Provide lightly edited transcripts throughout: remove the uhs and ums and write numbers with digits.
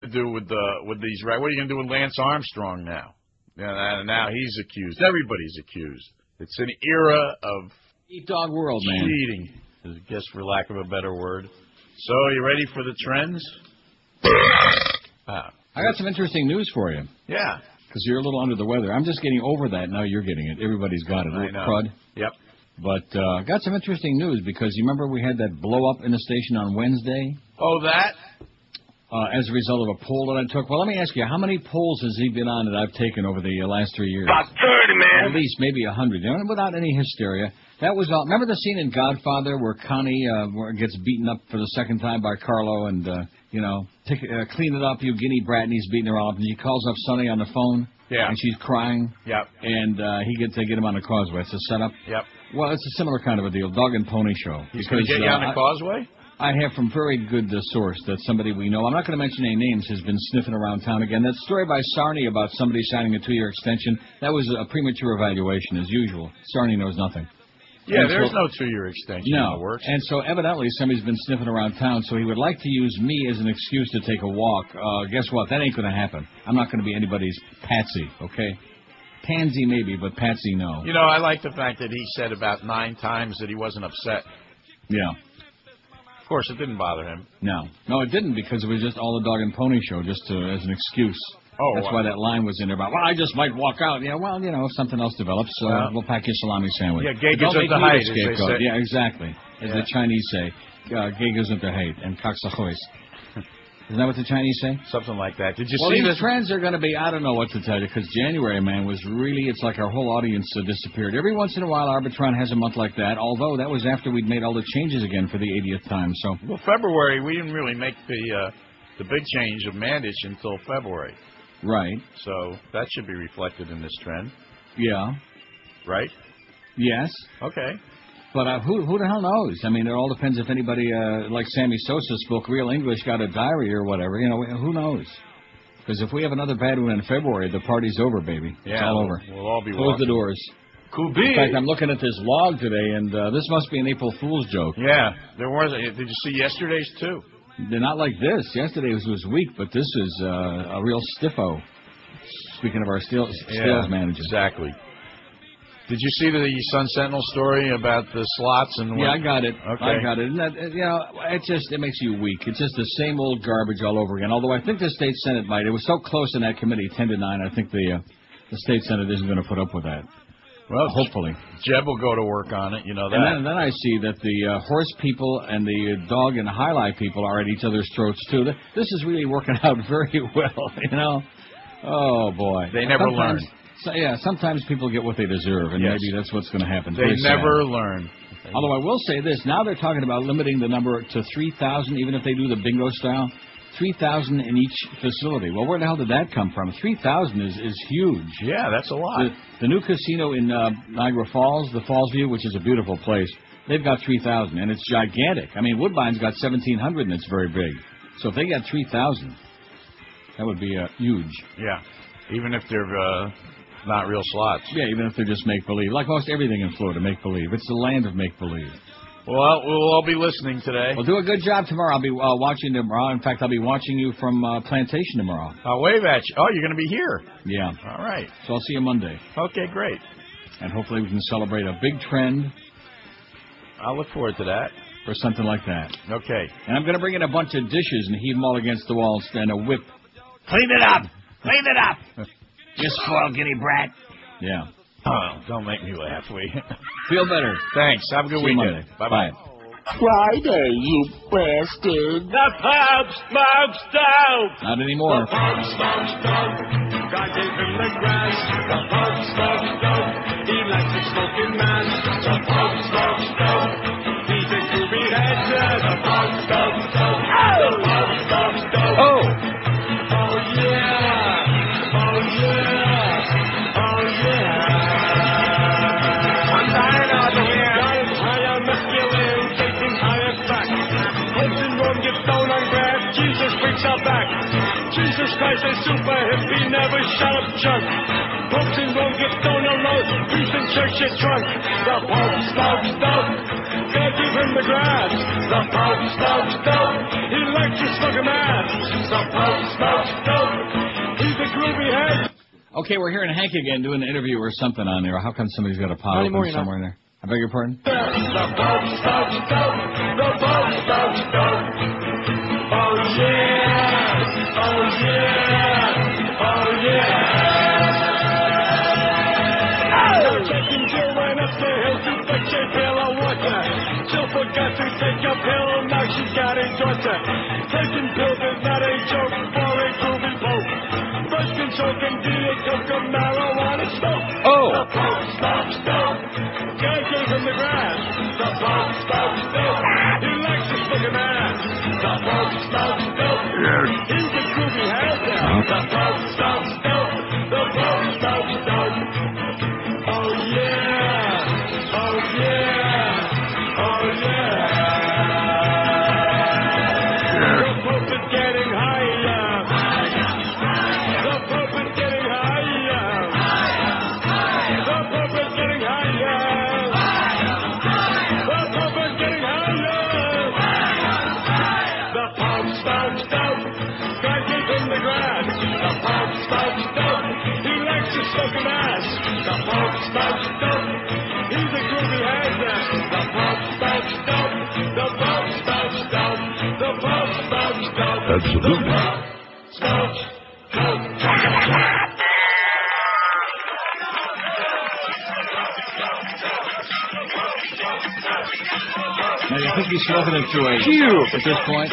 to do with these? Right? What are you going to do with Lance Armstrong now? Now he's accused. Everybody's accused. It's an era of eat dog world, man. Cheating, I guess, for lack of a better word. So, you ready for the trends? I got some interesting news for you. Yeah. Because you're a little under the weather. I'm just getting over that. Now you're getting it. Everybody's got it. I know. Crud. Yep. But got some interesting news because you remember we had that blow up in the station on Wednesday? Oh, that? As a result of a poll that I took. Well, let me ask you, how many polls has he been on that I've taken over the last 3 years? About 30, man. At least, maybe 100. Without any hysteria. That was all. Remember the scene in Godfather where Connie gets beaten up for the second time by Carlo and, clean it up, you guinea brat, and he's beating her up. And she calls up Sonny on the phone. Yeah. And she's crying. Yep. And they get him on the causeway. It's a setup. Yep. Well, it's a similar kind of a deal. Dog and pony show. He's going to get you on the causeway? I have from very good source that somebody we know, I'm not going to mention any names, has been sniffing around town again. That story by Sarney about somebody signing a 2-year extension, that was a premature evaluation, as usual. Sarney knows nothing. Yeah, there's no 2-year extension in the works. And so evidently somebody's been sniffing around town, so he would like to use me as an excuse to take a walk. Guess what? That ain't going to happen. I'm not going to be anybody's patsy, okay? Pansy maybe, but patsy no. I like the fact that he said about 9 times that he wasn't upset. Yeah. Of course, it didn't bother him. No, it didn't, because it was just all the dog and pony show, just as an excuse. Oh, that's why that line was in there about, well, I just might walk out. Yeah, well, if something else develops, we'll pack you a salami sandwich. Yeah, gay goes into height, as they say. Yeah, exactly. As the Chinese say, gay goes into height, and kaksahois. Isn't that what the Chinese say? Something like that. Did you see these this? Trends are going to be, I don't know what to tell you, because January, man, was really, it's like our whole audience disappeared. Every once in a while, Arbitron has a month like that, although that was after we'd made all the changes again for the 80th time. So. Well, February, we didn't really make the big change of Mandich until February. Right. So that should be reflected in this trend. Yeah. Right? Yes. Okay. But who the hell knows? I mean, it all depends if anybody like Sammy Sosa spoke real English, got a diary or whatever. Who knows? Because if we have another bad one in February, the party's over, baby. Yeah, it's all over. We'll all be Close the doors. Could be. In fact, I'm looking at this log today, and this must be an April Fool's joke. Yeah, there was. Did you see yesterday's too? They're not like this. Yesterday's was weak, but this is a real stiffo. Speaking of our sales manager. Exactly. Did you see the Sun Sentinel story about the slots and? Yeah, I got it. Okay. I got it. And that, it makes you weak. It's just the same old garbage all over again. Although I think the state senate might. It was so close in that committee, 10-9. I think the state senate isn't going to put up with that. Well, hopefully. Jeb will go to work on it. You know that. And then I see that the horse people and the dog and highlight people are at each other's throats too. This is really working out very well. Oh boy. They never learn. So, sometimes people get what they deserve, and maybe that's what's going to happen. They never learn. Although I will say this, now they're talking about limiting the number to 3,000, even if they do the bingo style. 3,000 in each facility. Well, where the hell did that come from? 3,000 is huge. Yeah, that's a lot. The new casino in Niagara Falls, the Fallsview, which is a beautiful place, they've got 3,000, and it's gigantic. I mean, Woodbine's got 1,700, and it's very big. So if they got 3,000, that would be huge. Yeah, even if they're not real slots. Yeah, even if they're just make-believe. Like most everything in Florida, make-believe. It's the land of make-believe. Well, we'll all be listening today. Well, do a good job tomorrow. I'll be watching tomorrow. In fact, I'll be watching you from Plantation tomorrow. I'll wave at you. Oh, you're going to be here. Yeah. All right. So I'll see you Monday. Okay, great. And hopefully we can celebrate a big trend. I'll look forward to that. Or something like that. Okay. And I'm going to bring in a bunch of dishes and heave them all against the wall and stand a whip. Clean it up! Clean it up! You spoiled guinea brat. Yeah. Oh, don't make me laugh, will you? Feel better. Thanks. Have a good weekend. Bye-bye. Friday, you bastard. The Pop Smoke Stove. Not anymore. The Pop Smoke Stove. God gave him the grass. The Pop Smoke Stove. He likes to smoke in mass. The Pop Smoke Stove. He's a groovy head. The Pop Smoke Stove. The Pop Smoke Stove. Oh. Oh, yeah. Oh, yeah. Oh, yeah. I'm dying out of here. Higher masculine, taking higher back. Hopes and Rome get down on grass. Jesus brings our back. Jesus Christ is super hip. He never shut up junk. Hopes and Rome get down on road. Priest and church get drunk. The Pope smokes dope. God give him the grass. The pug smokes dope. He likes to smoke a match. The pug smokes dope. He's a groovy head. Okay, we're hearing Hank again doing an interview or something on there. How come somebody's got a pot open somewhere in there? I beg your pardon? The pug smokes dope. The pug smokes dope. Oh yeah. Oh yeah. Oh yeah. Taking Jill went up the hill to fetch a pail of water. Jill forgot to take a pill, now she's got a daughter. Taking pills is not a joke for a groovy poke. First can choke and do a coke of marijuana smoke. Oh! The poke smokes dope. Guy gave him the grass. The poke smokes dope. He likes to smoke a match. The poke smokes dope. He's a groovy head now. The poke smokes dope. The poke smokes dope. Oh yeah, oh yeah, oh yeah. The Pope is getting higher. The Pope is getting higher. The Pope is getting higher. The Pope is getting higher. The Pope smokes dope. God gave him the grass. The Pope smokes dope. He likes to smoke an ass. The Pope smokes dope. He's a groovy head. The Pope smokes dope. The Pope smokes dope. The Pope smokes dope. Absolutely. The Pope smokes dope. Now, you think he's smoking it through a tube at this point?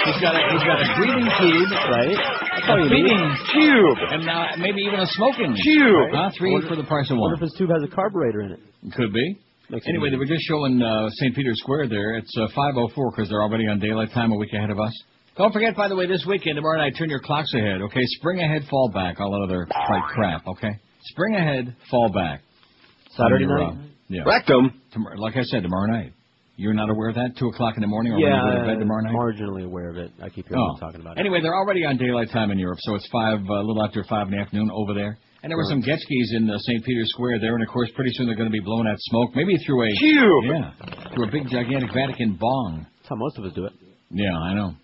He's got a breathing tube, Right? That's all a you feeding need. tube, and maybe even a smoking Tube. Huh? Three for the price of What one. if his tube has a carburetor in it? Could be. Makes it Anyway, they easy. were just showing St. Peter's Square there. It's 5:04 because they're already on daylight time a week ahead of us. Don't forget, by the way, this weekend, tomorrow night, turn your clocks ahead, okay? Spring ahead, fall back, all that other crap, okay? Spring ahead, fall back. Saturday On your, night? Yeah. Rectum. Like I said, tomorrow night. You're not aware of that? 2 o'clock in the morning or when you go to bed tomorrow night? marginally aware of it. I keep hearing them talking about it. Anyway, they're already on daylight time in Europe, so it's a little after 5 in the afternoon over there. And there were some Getskis in St. Peter's Square there, and of course, pretty soon they're going to be blowing out smoke, maybe through a through a big, gigantic Vatican bong. That's how most of us do it. Yeah, I know.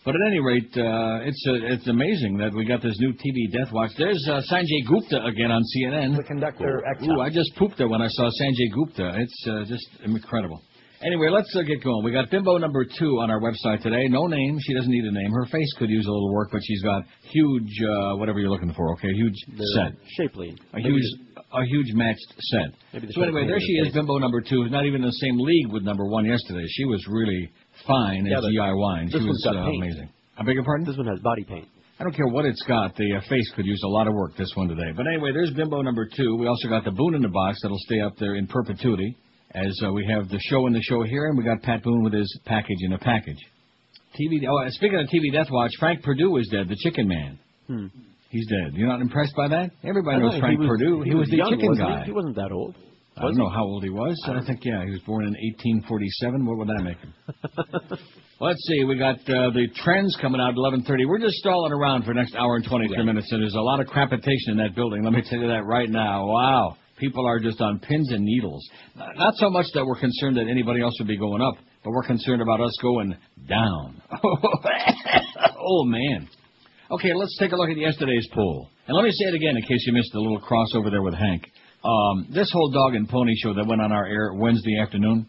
But at any rate, it's amazing that we got this new TV Death Watch. There's Sanjay Gupta again on CNN. The conductor. Ooh, I just pooped it when I saw Sanjay Gupta. It's just incredible. Anyway, let's get going. We got Bimbo number 2 on our website today. No name. She doesn't need a name. Her face could use a little work, but she's got huge, whatever you're looking for, okay? Huge set. Shapely. A huge matched set. So anyway, there she is, Bimbo number 2, who's not even in the same league with number 1 yesterday. She was really fine as G.I. Wine. She was amazing. I beg your pardon? This one has body paint. I don't care what it's got. The face could use a lot of work, this one today. But anyway, there's Bimbo number 2. We also got the Boone in the box that'll stay up there in perpetuity, as we have the show in the show here, and we got Pat Boone with his package in a package. Speaking of TV Death Watch, Frank Purdue is dead, the Chicken Man. He's dead. You're not impressed by that? Everybody knows Frank Purdue. He was the young, chicken guy. He wasn't that old. I don't know how old he was. I think, he was born in 1847. What would that make him? Let's see. We got the trends coming out at 11:30. We're just stalling around for the next hour and 23 minutes, and there's a lot of crapitation in that building. Let me tell you that right now. Wow. People are just on pins and needles. Not so much that we're concerned that anybody else would be going up, but we're concerned about us going down. Oh, man. Okay, let's take a look at yesterday's poll. And let me say it again in case you missed the little crossover there with Hank. This whole dog and pony show that went on our air Wednesday afternoon,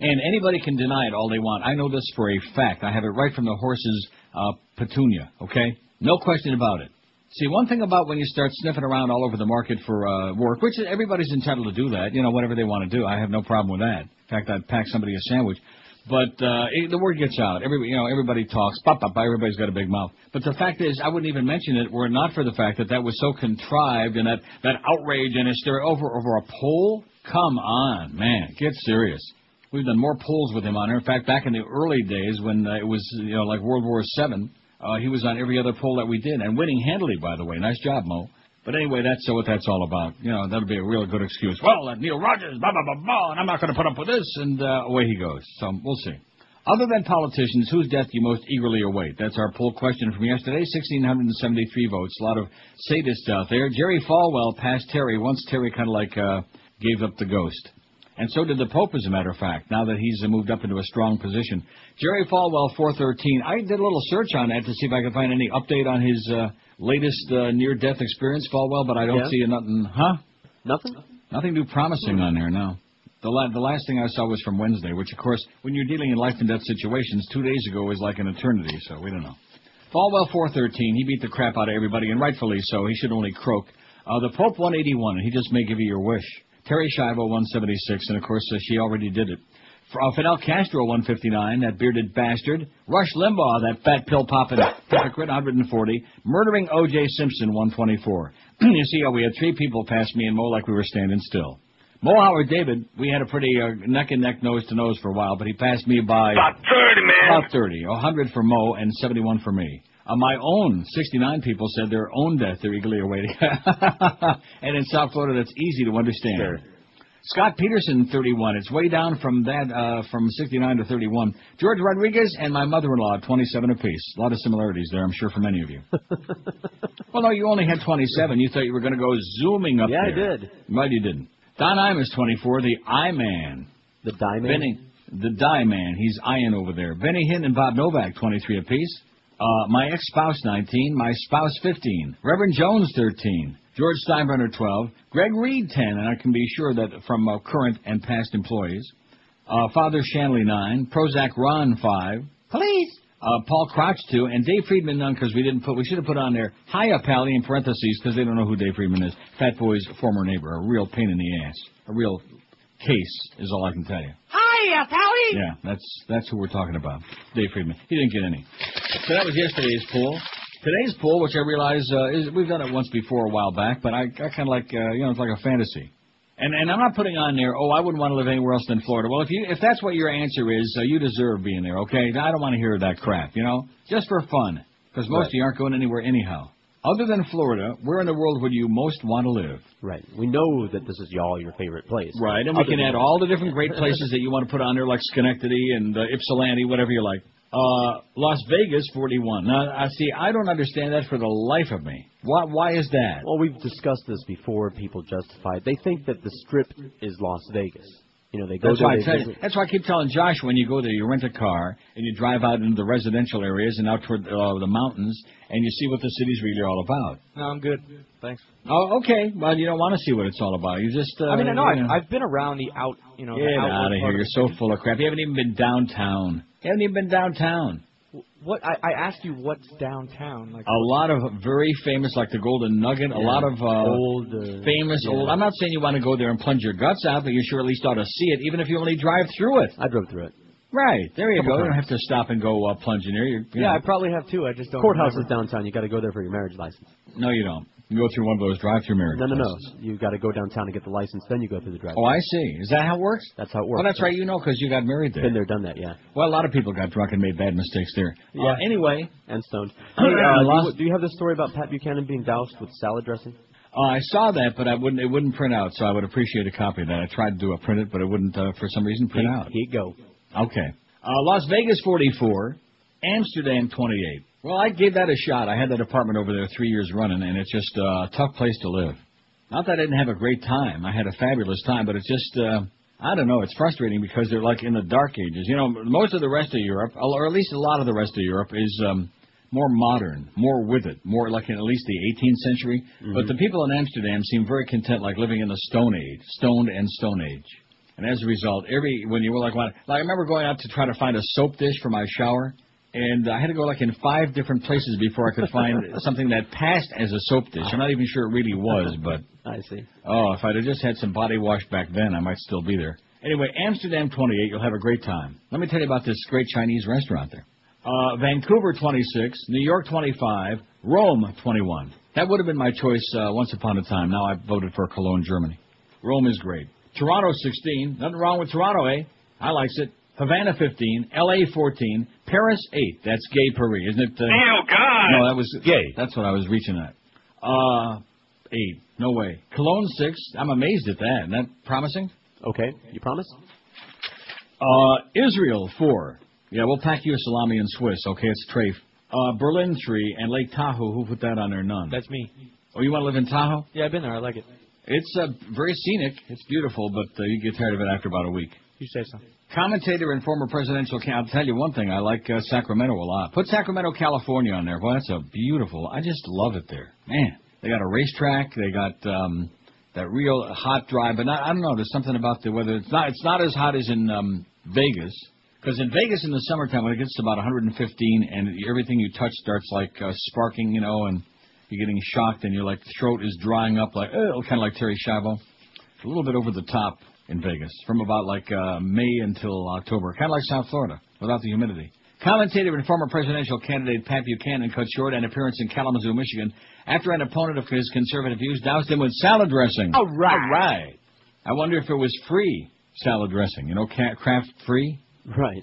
and anybody can deny it all they want. I know this for a fact. I have it right from the horse's petunia, okay? No question about it. See, one thing about when you start sniffing around all over the market for work, which everybody's entitled to do that, whatever they want to do. I have no problem with that. In fact, I'd pack somebody a sandwich. But the word gets out. Everybody talks. Everybody's got a big mouth. But the fact is, I wouldn't even mention it were it not for the fact that was so contrived and that outrage and hysteria over a poll. Come on, man, get serious. We've done more polls with him on there. In fact, back in the early days when it was like World War VII, he was on every other poll that we did and winning handily. By the way, nice job, Mo. But anyway, that's what that's all about. That'll be a real good excuse. Well, Neil Rogers, blah, blah, blah, blah, and I'm not going to put up with this, and away he goes. So we'll see. Other than politicians, whose death do you most eagerly await? That's our poll question from yesterday, 1,673 votes. A lot of sadists out there. Jerry Falwell passed Terry once Terry kind of gave up the ghost. And so did the Pope, as a matter of fact, now that he's moved up into a strong position. Jerry Falwell, 413. I did a little search on that to see if I could find any update on his latest near-death experience, Falwell, but I don't see nothing. Huh? Nothing? Nothing too promising on there, no. The last thing I saw was from Wednesday, which, of course, when you're dealing in life-and-death situations, 2 days ago was like an eternity, so we don't know. Falwell, 413. He beat the crap out of everybody, and rightfully so. He should only croak. The Pope, 181, and he just may give you your wish. Terry Schiavo, 176, and of course she already did it. Fidel Castro, 159, that bearded bastard. Rush Limbaugh, that fat pill-popping hypocrite, 140. Murdering O.J. Simpson, 124. You see how we had 3 people pass me and Mo like we were standing still. Mo Howard David, we had a pretty neck-and-neck, nose-to-nose for a while, but he passed me by... About 30, man. About 30. 100 for Mo and 71 for me. My own 69 people said their own death they're eagerly awaiting. And in South Florida, that's easy to understand. Sure. Scott Peterson, 31. It's way down from that, from 69 to 31. George Rodriguez and my mother-in-law, 27 apiece. A lot of similarities there, I'm sure, for many of you. Well, no, you only had 27. You thought you were going to go zooming up there. Yeah, I did. Well, you didn't. Don Imus, 24. The I-Man. The Die Man? The Die Man. He's eyeing over there. Benny Hinn and Bob Novak, 23 apiece. My ex-spouse, 19. My spouse, 15. Reverend Jones, 13. George Steinbrenner, 12. Greg Reed, 10. And I can be sure that from current and past employees. Father Shanley, 9. Prozac Ron, 5. Police. Paul Crouch, 2. And Dave Friedman, none, because we should have put on there, hiya, Pally, in parentheses, because they don't know who Dave Friedman is. Fat Boy's former neighbor. A real pain in the ass. A real case is all I can tell you. Hiya, Pally. Yeah, that's who we're talking about. Dave Friedman. He didn't get any. So that was yesterday's pool. Today's pool, which I realize is we've done it once before a while back, but I kind of like it's like a fantasy. And I'm not putting on there, I wouldn't want to live anywhere else than Florida. Well, if that's what your answer is, you deserve being there, okay? I don't want to hear that crap, just for fun, because most of you aren't going anywhere anyhow. Other than Florida, where in the world would you most want to live? Right. We know that this is all your favorite place. Right, and we can add all the different great places that you want to put on there, like Schenectady and Ypsilanti, whatever you like. Las Vegas, 41. Now, I don't understand that for the life of me. Why is that? Well, we've discussed this before. People justify it. They think that the Strip is Las Vegas. They go there. That's why I keep telling Josh, when you go there, you rent a car, and you drive out into the residential areas and out toward the mountains, and you see what the city's really all about. No, I'm good. Thanks. Oh, okay. Well, you don't want to see what it's all about. You just... I know. I've been around the out, Get out of here. You're so full of crap. You haven't even been downtown. What? I asked you what's downtown. Like, a lot of very famous, like the Golden Nugget, a lot of old. I'm not saying you want to go there and plunge your guts out, but you sure at least ought to see it, even if you only drive through it. I drove through it. Right. There you go. You don't have to stop and go plunging there. I probably have too. I just don't Courthouse remember. is downtown. You got to go there for your marriage license. No, you don't. You go through one of those drive-through marriage licenses. No. You got to go downtown to get the license, then you go through the drive-through. Oh, I see. Is that how it works? That's how it works. Well, that's right. Because you got married there. Been there, done that, yeah. Well, a lot of people got drunk and made bad mistakes there. Yeah. Anyway. And stoned. Hey, do you have the story about Pat Buchanan being doused with salad dressing? I saw that, but it wouldn't print out, so I would appreciate a copy of that. I tried to do a print it, but it wouldn't, for some reason, print out. Here you go. Okay. Las Vegas, 44. Amsterdam, 28. Well, I gave that a shot. I had that apartment over there 3 years running, and it's just a tough place to live. Not that I didn't have a great time. I had a fabulous time, but it's just, I don't know, it's frustrating because they're like in the dark ages. Most of the rest of Europe, or at least a lot of the rest of Europe, is more modern, more with it, more like in at least the 18th century. Mm-hmm. But the people in Amsterdam seem very content, like living in the Stone Age, Stone Age. And as a result, when you were like I remember going out to try to find a soap dish for my shower, and I had to go like in 5 different places before I could find something that passed as a soap dish. I'm not even sure it really was, but... I see. Oh, if I'd have just had some body wash back then, I might still be there. Anyway, Amsterdam 28, you'll have a great time. Let me tell you about this great Chinese restaurant there. Vancouver 26, New York 25, Rome 21. That would have been my choice once upon a time. Now I've voted for Cologne, Germany. Rome is great. Toronto 16, nothing wrong with Toronto, eh? I likes it. Havana 15, L.A. 14, Paris 8. That's gay Paris, isn't it? Oh, God! No, that was gay. That's what I was reaching at. 8. No way. Cologne 6. I'm amazed at that. Isn't that promising? Okay. You promise? Israel 4. Yeah, we'll pack you a salami and Swiss. Okay, it's Trafe. Berlin 3 and Lake Tahoe. Who put that on there? None. That's me. Oh, you want to live in Tahoe? Yeah, I've been there. I like it. It's very scenic. It's beautiful, but you get tired of it after about a week. You say so. Commentator and former presidential candidate. I'll tell you one thing. I like Sacramento a lot. Put Sacramento, California on there. Boy, that's a beautiful. I just love it there. Man, they got a racetrack. They got that real hot, dry. But I don't know. There's something about the weather. It's not as hot as in Vegas. Because in Vegas in the summertime, when it gets to about 115 and everything you touch starts like sparking, you know, and you're getting shocked and your like throat is drying up like, kind of like Terry Schiavo. It's a little bit over the top in Vegas from about like May until October, kind of like South Florida without the humidity. Commentator and former presidential candidate Pat Buchanan cut short an appearance in Kalamazoo, Michigan, after an opponent of his conservative views doused him with salad dressing. All right. I wonder if it was free salad dressing, you know, Kraft free. Right.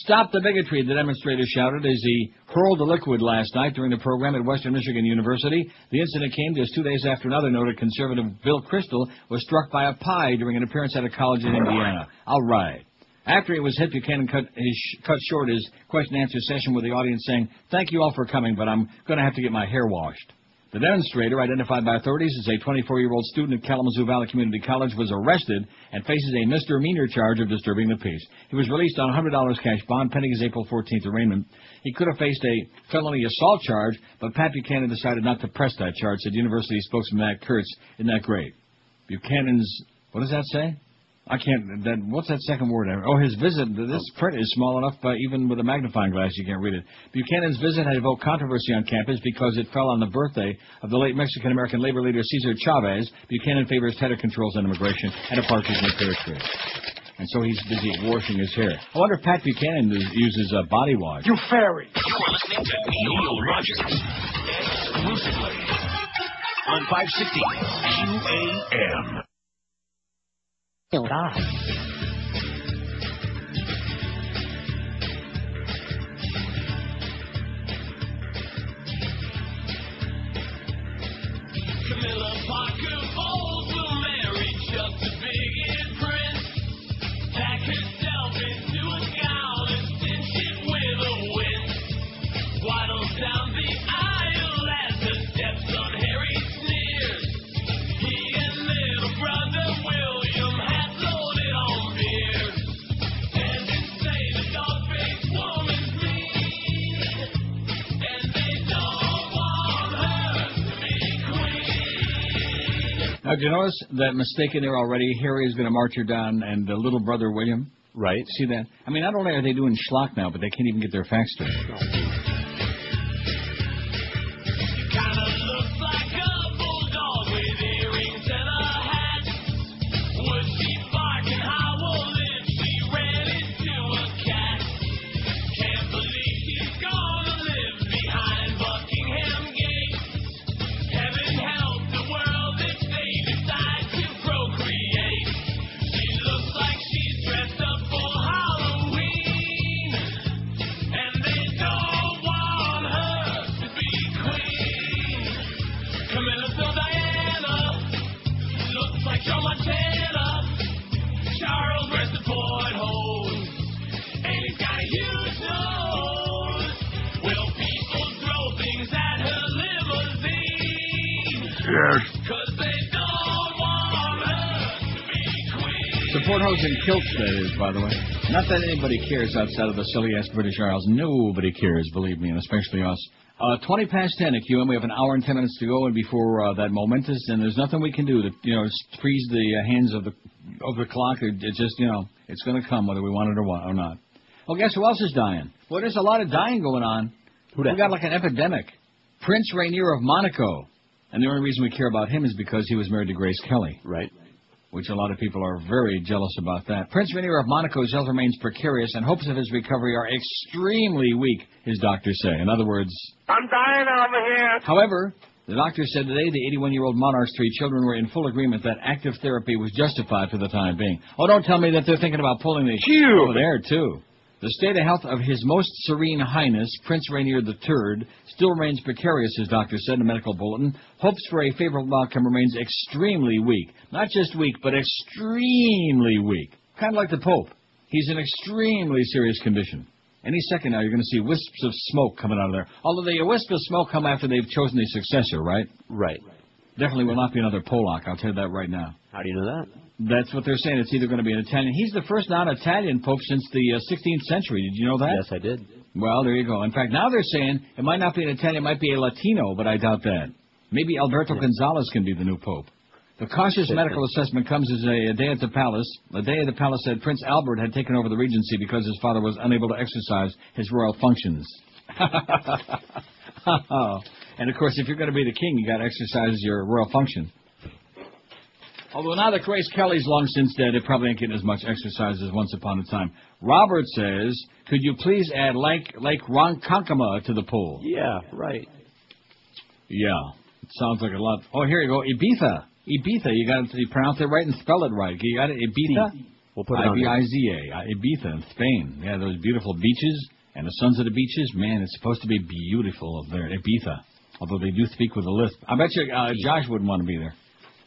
Stop the bigotry, the demonstrator shouted as he hurled the liquid last night during the program at Western Michigan University. The incident came just 2 days after another noted conservative Bill Kristol was struck by a pie during an appearance at a college in Indiana. All right. After he was hit, Buchanan cut short his question-and-answer session with the audience saying, "Thank you all for coming, but I'm going to have to get my hair washed." The demonstrator, identified by authorities as a 24-year-old student at Kalamazoo Valley Community College, was arrested and faces a misdemeanor charge of disturbing the peace. He was released on $100 cash bond pending his April 14th arraignment. He could have faced a felony assault charge, but Pat Buchanan decided not to press that charge, said University spokesman Matt Kurtz. Isn't that great? Buchanan's, what does that say? I can't, what's that second word? Oh, his visit, this print is small enough, even with a magnifying glass, you can't read it. Buchanan's visit had evoked controversy on campus because it fell on the birthday of the late Mexican-American labor leader Cesar Chavez. Buchanan favors tighter controls on immigration and apartheid in the territory. And so he's busy washing his hair. I wonder if Pat Buchanan uses body wash. You fairy! You're listening to Neil Rogers. Exclusively on 560 QAM. Camilla Parker Bowles will marry just a bigot prince. Pack herself into a gown and cinch it with a winch. Waddles down the aisle as the stepson Harry sneers. He and little brother William had loaded on beers. And they say the dog-faced woman's mean. And they don't want her to be queen. Now, did you notice that mistaken there already? Harry is going to march her down, and the little brother William. Right. See that? I mean, not only are they doing schlock now, but they can't even get their facts straight. Kinda looks like a bulldog with earrings and a hat. Would she bark and howl if she ran into a cat? Can't believe she's gonna live behind Buckingham Gate. Heaven help the world if they decide to procreate. She looks like she's dressed up for Halloween. And they don't want her to be queen. Camilla Phil Diana looks like Joe Montana. Charles wears the porthole, and he's got a huge nose. Will people throw things at her limousine? Yes. 'Cause they don't want her to be queen. Support hose and kilts, that is, by the way. Not that anybody cares outside of the silly-ass British Isles. Nobody cares, believe me, and especially us. 20 past 10 at QM. We have an hour and 10 minutes to go, and before that momentous, and there's nothing we can do to, freeze the hands of the clock. It just, it's going to come whether we want it or not. Well, guess who else is dying? Well, there's a lot of dying going on. Who that? We got like an epidemic. Prince Rainier of Monaco. And the only reason we care about him is because he was married to Grace Kelly. Right. Which a lot of people are very jealous about that. Prince Rainier of Monaco's health remains precarious, and hopes of his recovery are extremely weak, his doctors say. In other words, I'm dying over here. however, the doctor said today the 81-year-old monarch's 3 children were in full agreement that active therapy was justified for the time being. Oh, don't tell me that they're thinking about pulling the over there, too. The state of health of His Most Serene Highness, Prince Rainier III, still remains precarious, his doctor said in a medical bulletin. Hopes for a favorable outcome remains extremely weak. Not just weak, but extremely weak. Kind of like the Pope. He's in extremely serious condition. Any second now, you're going to see wisps of smoke coming out of there. Although the wisps of smoke come after they've chosen a successor, right? Right. Definitely will not be another Polak, I'll tell you that right now. How do you know that? That's what they're saying. It's either going to be an Italian. He's the first non-Italian pope since the 16th century. Did you know that? Yes, I did. Well, there you go. In fact, now they're saying it might not be an Italian, it might be a Latino, but I doubt that. Maybe Alberto Gonzalez can be the new pope. The cautious medical assessment comes as a day at the palace. The day at the palace said Prince Albert had taken over the regency because his father was unable to exercise his royal functions. And, of course, if you're going to be the king, you got to exercise your royal function. Although now that Grace Kelly's long since dead, it probably ain't getting as much exercise as once upon a time. Robert says, could you please add Lake Ronkonkoma to the poll? Yeah, right. Yeah, it sounds like a lot. Oh, here you go, Ibiza. Ibiza, you got to pronounce it right and spell it right. You got it, Ibiza? We'll put it on there. Ibiza, Ibiza in Spain. Yeah, those beautiful beaches and the sons of the beaches. Man, it's supposed to be beautiful up there, Ibiza. Although they do speak with a lisp. I bet you Josh wouldn't want to be there.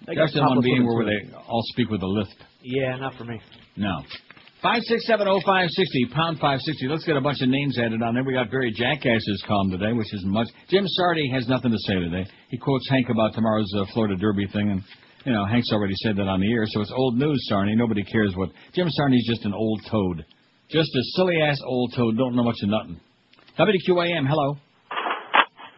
Josh doesn't want to be anywhere where they all speak with a lisp. Yeah, not for me. No. 5670560, pound 560. Let's get a bunch of names added on there. We got Barry Jackass's column today, which isn't much. Jim Sardi has nothing to say today. He quotes Hank about tomorrow's Florida Derby thing, and, you know, Hank's already said that on the air, so it's old news, Sardi. Nobody cares what... Jim Sardi's just an old toad. Just a silly-ass old toad, don't know much of nothing. WQAM, hello.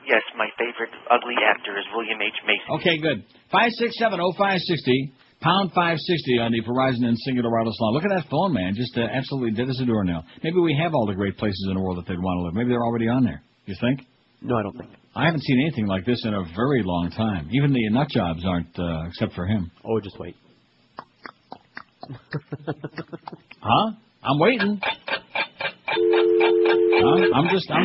Yes, my favorite ugly actor is William H. Macy. Okay, good. 5670560, pound 560 on the Verizon and Singular Wireless line. Look at that phone, man. Just absolutely dead as a doornail. Maybe we have all the great places in the world that they'd want to live. Maybe they're already on there. You think? No, I don't think. I haven't seen anything like this in a very long time. Even the nut jobs aren't, except for him. Oh, just wait. Huh? I'm waiting. Huh? I'm testing.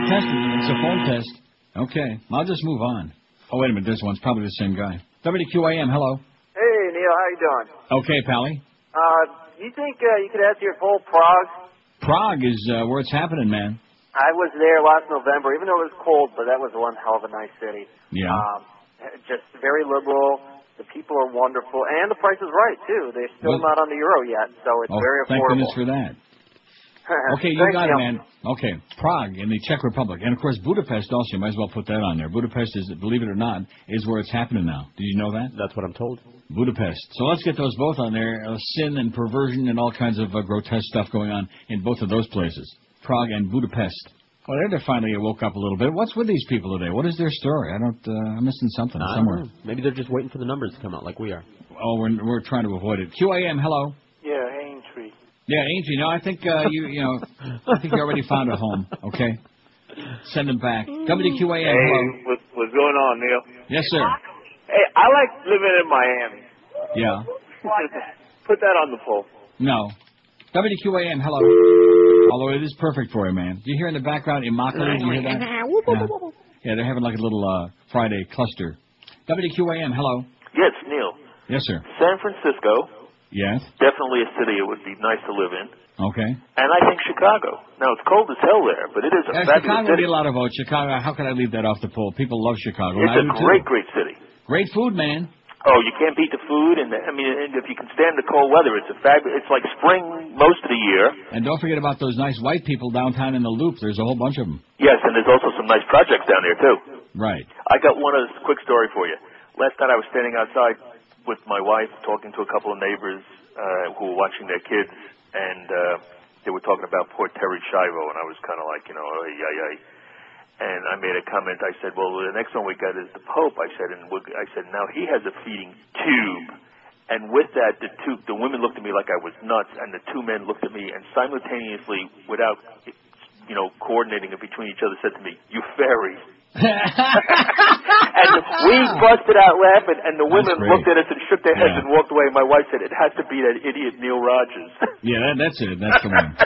It's a phone test. Okay. I'll just move on. Oh, wait a minute. This one's probably the same guy. WQAM, hello. Hey, Neil. How you doing? Okay, Pally. You think you could add to your poll Prague? Prague is where it's happening, man. I was there last November, even though it was cold, but that was one hell of a nice city. Yeah. Just very liberal. The people are wonderful, and the price is right, too. They're still not on the euro yet, so it's very affordable. Thank goodness for that. Okay, you got it, man. Okay, Prague in the Czech Republic. And, of course, Budapest also. You might as well put that on there. Budapest is, believe it or not, is where it's happening now. Did you know that? That's what I'm told. Budapest. So let's get those both on there. Sin and perversion and all kinds of grotesque stuff going on in both of those places. Prague and Budapest. Well, they finally woke up a little bit. What's with these people today? What is their story? I'm missing something somewhere. Maybe they're just waiting for the numbers to come out like we are. Oh, we're trying to avoid it. QAM, hello. Yeah, Aintree. Yeah, Aintree. No, I think I think you already found a home. Okay. Send them back. WQAM, hello. What's going on, Neil? Yes, sir. Hey, I like living in Miami. Yeah. Put that on the poll. No. WQAM, hello. Although it is perfect for you, man. Do you hear in the background Immokalee? Do you hear that? Yeah, they're having like a little Friday cluster. WQAM, hello. Yes, Neil. Yes, sir. San Francisco. Yes. Definitely a city it would be nice to live in. Okay. And I think Chicago. Now, it's cold as hell there, but it is a fabulous Chicago city. would get a lot of votes. Chicago, how could I leave that off the poll? People love Chicago. It's a great city. Great food, man. Oh, you can't beat the food, and and if you can stand the cold weather, it's it's like spring most of the year. And don't forget about those nice white people downtown in the Loop. There's a whole bunch of them. Yes, and there's also some nice projects down there too. Right. I got one other quick story for you. Last night I was standing outside with my wife, talking to a couple of neighbors who were watching their kids, and they were talking about poor Terry Schiavo, and I was kind of like, And I made a comment. I said, well, the next one we got is the Pope. I said, now he has a feeding tube. And with that, the women looked at me like I was nuts, and the two men looked at me and simultaneously, without, coordinating it between each other, said to me, "You fairy." And we busted out laughing, and the women looked at us and shook their heads and walked away. My wife said, "It has to be that idiot Neil Rogers." Yeah, that's it. That's the one.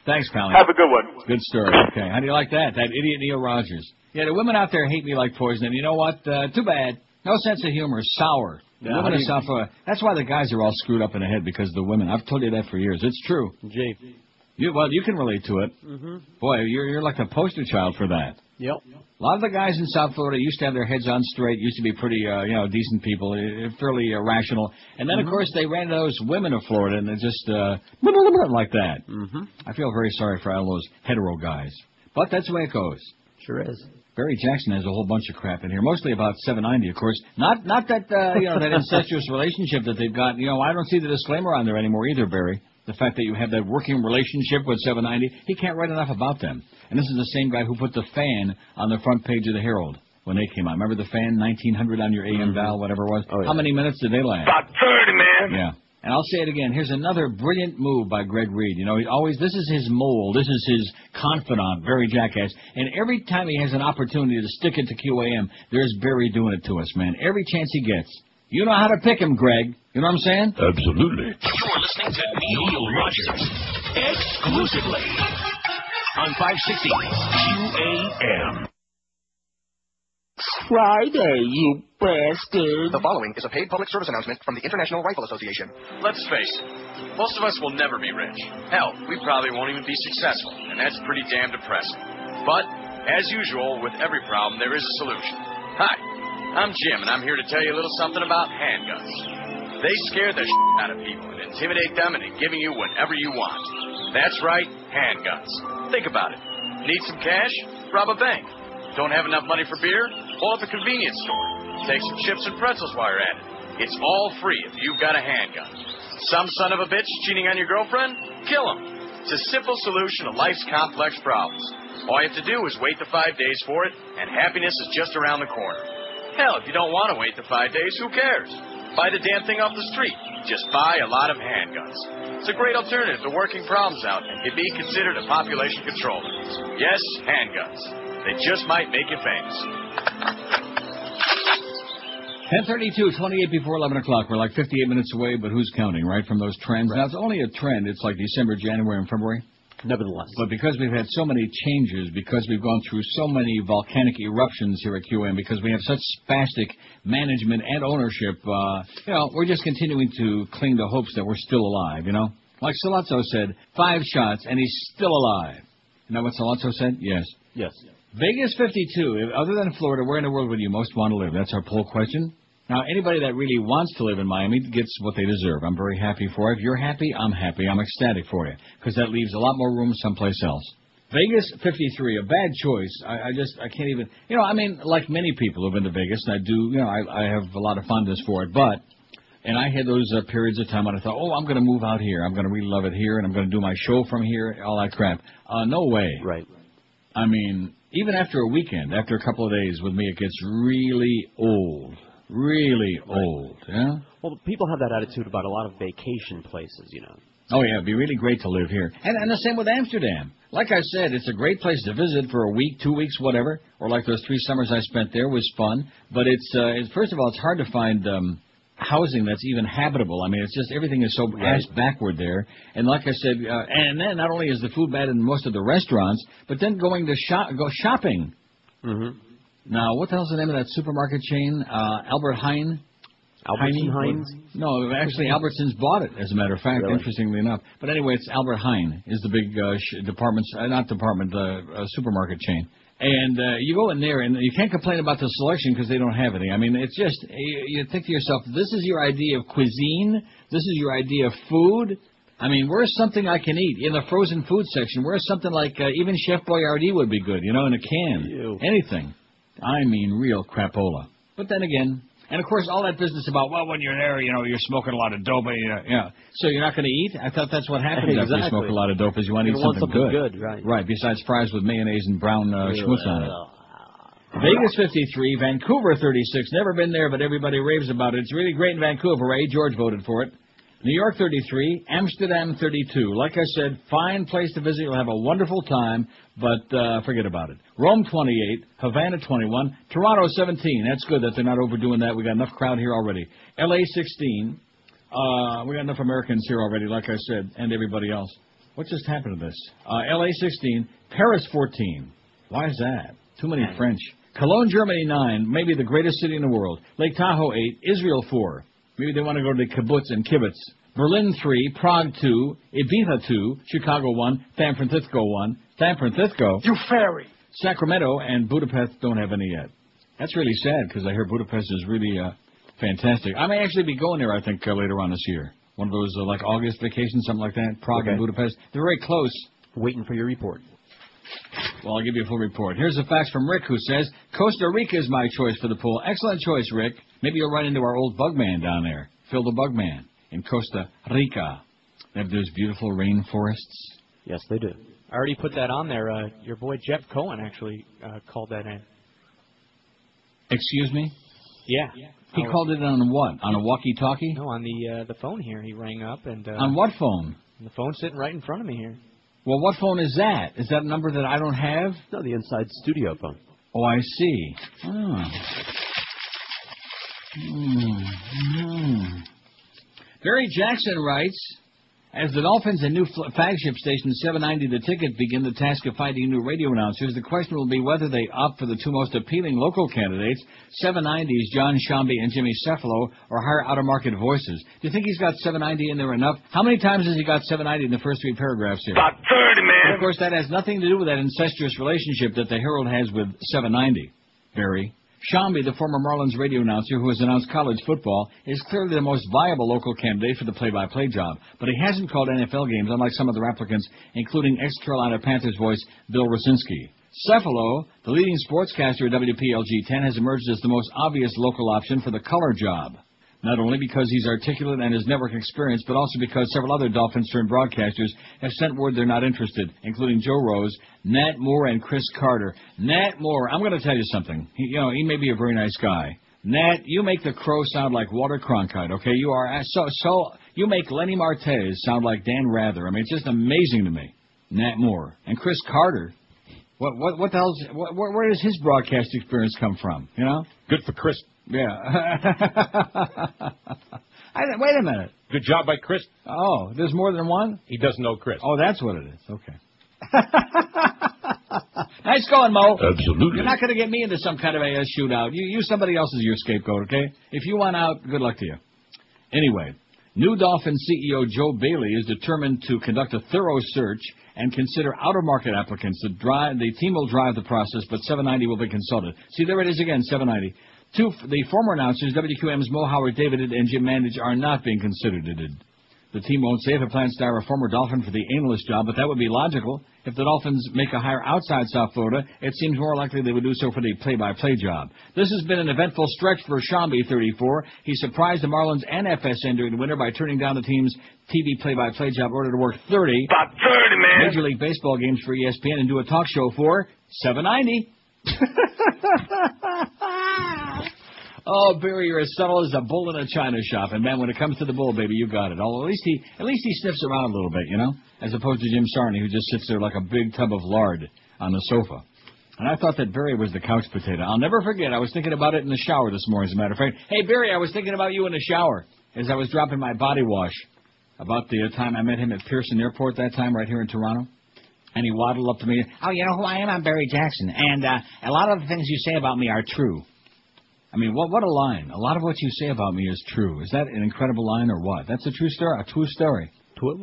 Thanks, Pally. Have a good one. Good story. Okay. How do you like that? That idiot Neil Rogers. Yeah, the women out there hate me like poison. And you know what? Too bad. No sense of humor. Sour. The women are sour. That's why the guys are all screwed up in the head, because of the women. I've told you that for years. It's true. Jay. You can relate to it. Mm-hmm. Boy, you're like a poster child for that. Yep. A lot of the guys in South Florida used to have their heads on straight, used to be pretty, decent people, fairly rational. And then, of course, they ran into those women of Florida, and they're just like that. Mm-hmm. I feel very sorry for all those hetero guys. But that's the way it goes. Sure is. Barry Jackson has a whole bunch of crap in here, mostly about 790, of course. Not that that incestuous relationship that they've got. I don't see the disclaimer on there anymore either, Barry. The fact that you have that working relationship with 790, he can't write enough about them. And this is the same guy who put the fan on the front page of the Herald when they came out. Remember the fan, 1900 on your AM dial, whatever it was? Oh, yeah. How many minutes did they last? About 30, man. Yeah. And I'll say it again. Here's another brilliant move by Greg Reed. He always, this is his mole. This is his confidant, Barry Jackass. And every time he has an opportunity to stick it to QAM, there's Barry doing it to us, man. Every chance he gets. You know how to pick him, Greg. You know what I'm saying? Absolutely. You're listening to Neil Rogers exclusively on 560 QAM. Friday, you bastard. The following is a paid public service announcement from the International Rifle Association. Let's face it, most of us will never be rich. Hell, we probably won't even be successful, and that's pretty damn depressing. But, as usual, with every problem, there is a solution. Hi, I'm Jim, and I'm here to tell you a little something about handguns. They scare the shit out of people and intimidate them into giving you whatever you want. That's right, handguns. Think about it. Need some cash? Rob a bank. Don't have enough money for beer? Pull up a convenience store. Take some chips and pretzels while you're at it. It's all free if you've got a handgun. Some son of a bitch cheating on your girlfriend? Kill him. It's a simple solution to life's complex problems. All you have to do is wait the 5 days for it, and happiness is just around the corner. Hell, if you don't want to wait the 5 days, who cares? Buy the damn thing off the street. Just buy a lot of handguns. It's a great alternative to working problems out and can be considered a population controller. Yes, handguns. They just might make you famous. 10:32, 28 before 11 o'clock. We're like 58 minutes away, but who's counting, right, from those trends? Right. Now, it's only a trend. It's like December, January, and February. Nevertheless. But because we've had so many changes, because we've gone through so many volcanic eruptions here at QM, because we have such spastic management and ownership, we're just continuing to cling to hopes that we're still alive, Like Sollozzo said, 5 shots, and he's still alive. You know what Sollozzo said? Yes. Yes. Vegas 52. Other than Florida, where in the world would you most want to live? That's our poll question. Now, anybody that really wants to live in Miami gets what they deserve. I'm very happy for it. If you're happy, I'm happy. I'm ecstatic for you, because that leaves a lot more room someplace else. Vegas 53, a bad choice. I can't even, like many people who've been to Vegas, and I do, I have a lot of fondness for it, and I had those periods of time when I thought, I'm going to move out here. I'm going to really love it here, and I'm going to do my show from here, all that crap. No way. Right. I mean, even after a weekend, after a couple of days with me, it gets really old. Really old, yeah? Well, people have that attitude about a lot of vacation places, Oh, yeah, it'd be really great to live here. And the same with Amsterdam. Like I said, it's a great place to visit for a week, 2 weeks, whatever. Or like those 3 summers I spent there was fun. But it's first of all, it's hard to find housing that's even habitable. I mean, it's just everything is so ass backward there. And like I said, and then not only is the food bad in most of the restaurants, but then going to go shopping. Mm-hmm. Now, what the hell's the name of that supermarket chain? Albert Heijn? Heinz? No, actually, Albertsons bought it, as a matter of fact, really? Interestingly enough. But anyway, it's Albert Heijn is the big supermarket chain. And you go in there, and you can't complain about the selection because they don't have anything. I mean, it's just, you think to yourself, this is your idea of cuisine? This is your idea of food? I mean, where's something I can eat? In the frozen food section, where's something like, even Chef Boyardee would be good, in a can. Ew. Anything. I mean, real crapola. But then again, and of course, all that business about, when you're there, you're smoking a lot of dope. So you're not going to eat? I thought that's what happens after you smoke a lot of dope, is you want to eat something good. Right. Right, besides fries with mayonnaise and brown schmutz on it. Vegas 53, Vancouver 36. Never been there, but everybody raves about it. It's really great in Vancouver, eh? George voted for it. New York 33, Amsterdam 32. Like I said, fine place to visit. You'll have a wonderful time, but forget about it. Rome 28, Havana 21, Toronto 17. That's good that they're not overdoing that. We got enough crowd here already. LA 16. We got enough Americans here already, like I said, and everybody else. What just happened to this? LA 16, Paris 14. Why is that? Too many French. Cologne, Germany 9, maybe the greatest city in the world. Lake Tahoe 8, Israel 4. Maybe they want to go to the kibbutz and kibbutz. Berlin 3, Prague 2, Ibiza 2, Chicago 1, San Francisco 1, San Francisco. You fairy. Sacramento and Budapest don't have any yet. That's really sad because I hear Budapest is really fantastic. I may actually be going there, I think, later on this year. One of those like August vacations, something like that. Prague and Budapest. They're very close. Waiting for your report. Well, I'll give you a full report. Here's a fax from Rick, who says, Costa Rica is my choice for the pool. Excellent choice, Rick. Maybe you'll run into our old Bugman down there, Phil the Bugman, in Costa Rica. They have those beautiful rainforests. Yes, they do. I already put that on there. Your boy Jeff Cohen actually called that in. Excuse me? Yeah. He called it on what? On a walkie-talkie? No, on the phone here. He rang up and... on what phone? The phone's sitting right in front of me here. Well, what phone is that? Is that a number that I don't have? No, the inside studio phone. Oh, I see. Barry Jackson writes, as the Dolphins and new flagship station 790 The Ticket begin the task of finding new radio announcers, the question will be whether they opt for the two most appealing local candidates, 790's John Shambi and Jimmy Cefalo, or hire out-of-market voices. Do you think he's got 790 in there enough? How many times has he got 790 in the first 3 paragraphs here? About 30, man. And of course, that has nothing to do with that incestuous relationship that the Herald has with 790. Barry. Shambi, the former Marlins radio announcer who has announced college football, is clearly the most viable local candidate for the play-by-play job, but he hasn't called NFL games, unlike some other applicants, including ex-Carolina Panthers voice Bill Rosinski. Cefalo, the leading sportscaster at WPLG-10, has emerged as the most obvious local option for the color job, not only because he's articulate and has network experience, but also because several other Dolphins-turned broadcasters have sent word they're not interested, including Joe Rose, Nat Moore, and Chris Carter. Nat Moore, I'm going to tell you something. He may be a very nice guy. Nat, you make the Crow sound like Walter Cronkite, okay? You are you make Lenny Martez sound like Dan Rather. I mean, it's just amazing to me. Nat Moore. And Chris Carter. What the hell's... Where does his broadcast experience come from, you know? Good for Chris. Yeah. Wait a minute. Good job by Chris. Oh, there's more than one? He doesn't know Chris. Oh, that's what it is. Okay. Nice going, Mo. Absolutely. You're not going to get me into some kind of a shootout. You somebody else as your scapegoat, okay? If you want out, good luck to you. Anyway, new Dolphins CEO Joe Bailey is determined to conduct a thorough search and consider out-of-market applicants. The team will drive the process, but 790 will be consulted. See, there it is again, 790. The former announcers, WQM's Mo Howard David and Jim Mandich, are not being considered. The team won't say if it plans to hire a former Dolphin for the analyst job, but that would be logical. If the Dolphins make a hire outside South Florida, it seems more likely they would do so for the play-by-play job. This has been an eventful stretch for Shambi, 34. He surprised the Marlins and FSN during the winter by turning down the team's TV play-by-play job in order to work 30. About 30, man. Major League Baseball games for ESPN and do a talk show for 790. Oh, Barry, you're as subtle as a bull in a china shop. And, man, when it comes to the bull, baby, you got it. At least he sniffs around a little bit, you know, as opposed to Jim Sarney, who just sits there like a big tub of lard on the sofa. And I thought that Barry was the couch potato. I'll never forget. I was thinking about it in the shower this morning, as a matter of fact. Hey, Barry, I was thinking about you in the shower as I was dropping my body wash about the time I met him at Pearson Airport that time right here in Toronto. And he waddled up to me. Oh, you know who I am? I'm Barry Jackson. And a lot of the things you say about me are true. I mean, what a line. A lot of what you say about me is true. Is that an incredible line or what? That's a true story. A true story.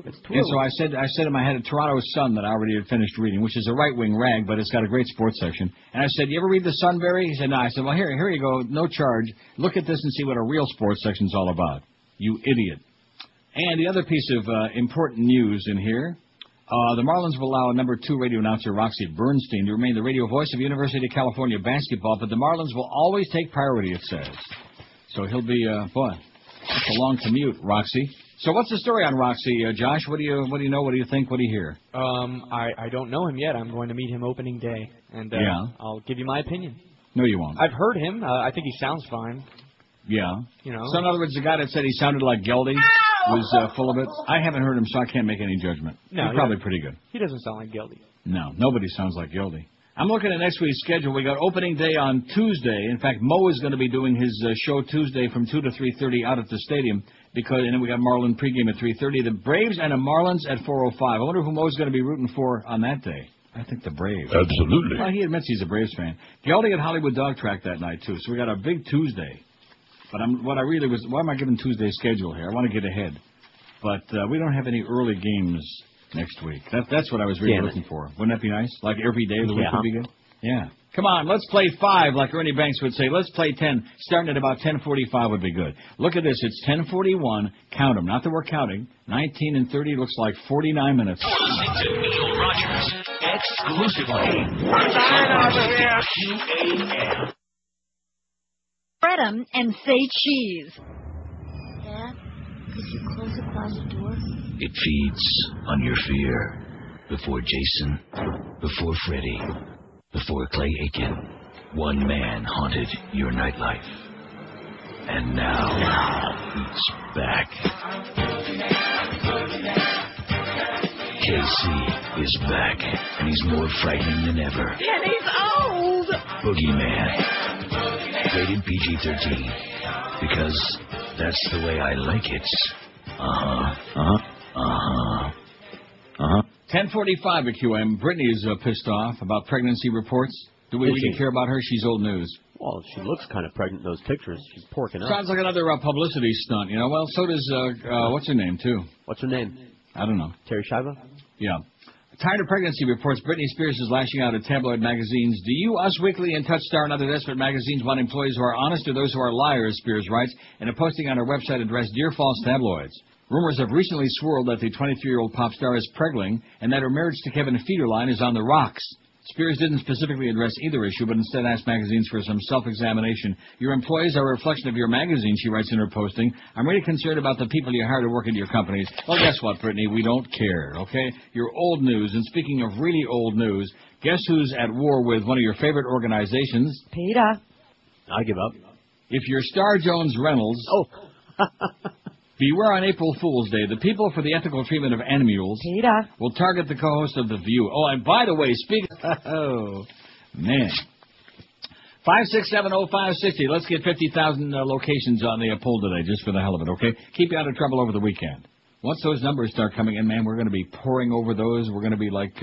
It's true. And so I said in my head, a Toronto Sun that I already had finished reading, which is a right-wing rag, but it's got a great sports section. And I said, you ever read the Sun, Barry? He said, no. I said, well, here you go. No charge. Look at this and see what a real sports section's all about. You idiot. And the other piece of important news in here, the Marlins will allow number 2 radio announcer Roxy Bernstein to remain the radio voice of University of California basketball, but the Marlins will always take priority, it says. So he'll be, boy, that's a long commute, Roxy. So what's the story on Roxy, Josh? What do you know? What do you think? What do you hear? I don't know him yet. I'm going to meet him opening day, and I'll give you my opinion. No, you won't. I've heard him. I think he sounds fine. Yeah. You know. So in other words, the guy that said he sounded like Geldy was full of it. I haven't heard him, so I can't make any judgment. No, he's probably pretty good. He doesn't sound like Geldy. No, nobody sounds like Geldy. I'm looking at next week's schedule. We got opening day on Tuesday. In fact, Mo is going to be doing his show Tuesday from 2 to 3:30 out at the stadium, and then we got Marlin pregame at 3:30. The Braves and the Marlins at 4:05. I wonder who Mo's going to be rooting for on that day. I think the Braves. Absolutely. Well, he admits he's a Braves fan. Geldy at Hollywood Dog Track that night too. So we got a big Tuesday. But why am I giving Tuesday's schedule here? I want to get ahead. But we don't have any early games next week. That's what I was really looking for. Wouldn't that be nice? Like every day of the week would be good? Yeah. Come on, let's play 5, like Ernie Banks would say. Let's play 10. Starting at about 10:45 would be good. Look at this. It's 10:41. Count them. Not that we're counting. 19 and 30 looks like 49 minutes. You're listening to Neil Rogers exclusively. QAM. Spread 'em and say cheese. Dad, could you close the closet door? It feeds on your fear. Before Jason, before Freddy, before Clay Aiken, one man haunted your nightlife. And now, it's back. KC is back, and he's more frightening than ever. And he's old! Boogeyman. Rated PG-13. Because that's the way I like it. 10:45 at QM. Brittany is pissed off about pregnancy reports. Do we really care about her? She's old news. Well, she looks kind of pregnant in those pictures. She's porking up. Sounds like another publicity stunt, you know. Well, so does, what's her name, too? What's her name? I don't know. Terry Schiavo? Yeah. Tired of pregnancy reports, Britney Spears is lashing out at tabloid magazines. Do you, Us Weekly, and Touchstar and other desperate magazines want employees who are honest or those who are liars, Spears writes, in a posting on her website addressed Dear False Tabloids. Rumors have recently swirled that the 23-year-old pop star is preggling and that her marriage to Kevin Federline is on the rocks. Spears didn't specifically address either issue, but instead asked magazines for some self-examination. Your employees are a reflection of your magazine, she writes in her posting. I'm really concerned about the people you hire to work in your companies. Well, guess what, Brittany? We don't care, okay? You're old news. And speaking of really old news, guess who's at war with one of your favorite organizations? Peter. I give up. If you're Star Jones Reynolds... Oh. Beware on April Fool's Day. The People for the Ethical Treatment of Animals will target the co-host of The View. Oh, and by the way, oh, man. 5670560. Let's get 50,000 locations on the poll today, just for the hell of it, okay? Keep you out of trouble over the weekend. Once those numbers start coming in, man, we're going to be pouring over those. We're going to be, like,